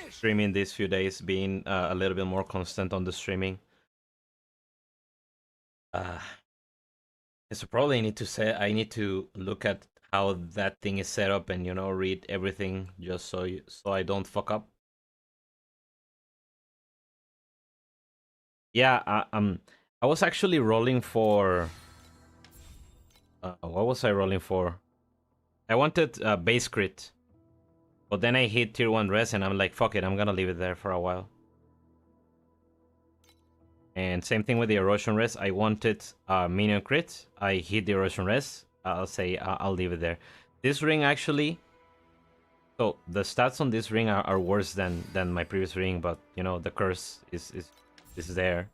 streaming these few days, being a little bit more constant on the streaming. So probably I need to look at how that thing is set up and, you know, read everything just so I don't fuck up. Yeah, I was actually rolling for what was I rolling for? I wanted base crit, but then I hit tier 1 res and I'm like, fuck it, I'm gonna leave it there for a while. And same thing with the erosion res. I wanted minion crit. I hit the erosion res. I'll say I'll leave it there. This ring actually, so the stats on this ring are worse than my previous ring, but you know the curse is there.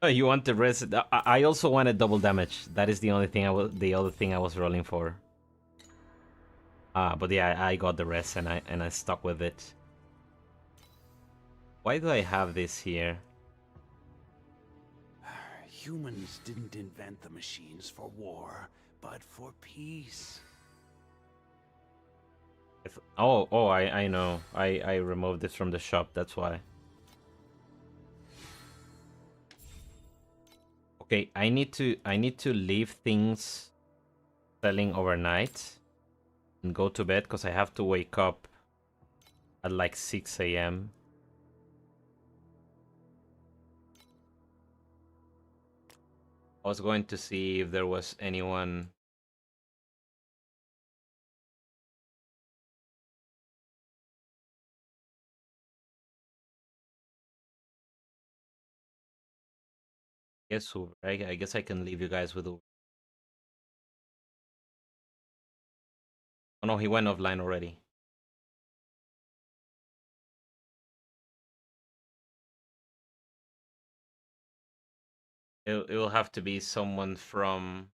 Oh, you want the res? I also wanted double damage. That is the only thing the other thing I was rolling for. But yeah, I got the res and I stuck with it. Why do I have this here? Humans didn't invent the machines for war, but for peace. I know. I removed this from the shop. That's why. Okay, I need to leave things selling overnight. and go to bed because I have to wake up at like 6 a.m. I was going to see if there was anyone. Guess who? I guess I can leave you guys with. Oh no, he went offline already. It will have to be someone from.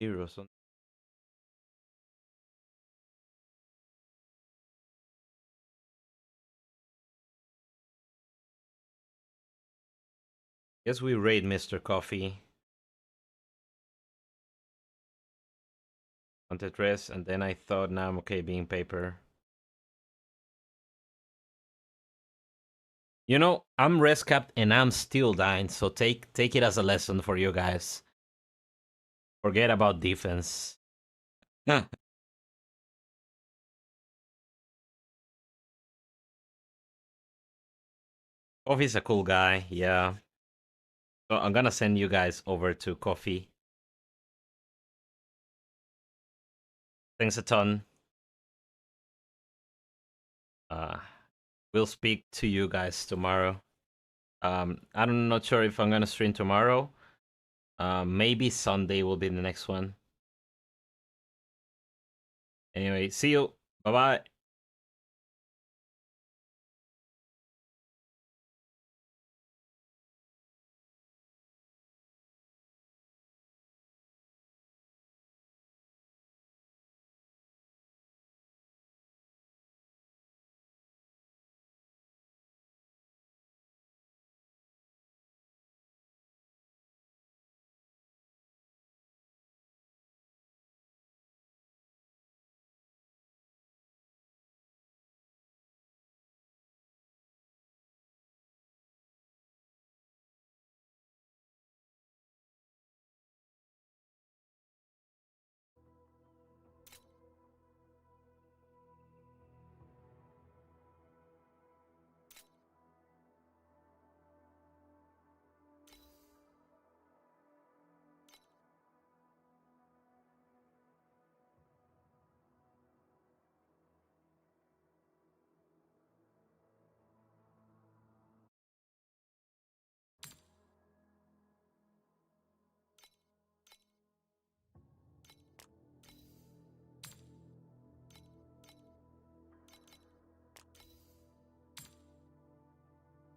Heroes. Guess we raid Mr. Coffee. Wanted rest, and then I thought, now I'm okay being paper. You know, I'm res capped and I'm still dying, so take it as a lesson for you guys. Forget about defense. Coffee's a cool guy, yeah. So I'm gonna send you guys over to Coffee. Thanks a ton. We'll speak to you guys tomorrow. I'm not sure if I'm gonna stream tomorrow. Maybe Sunday will be the next one. Anyway, see you. Bye bye.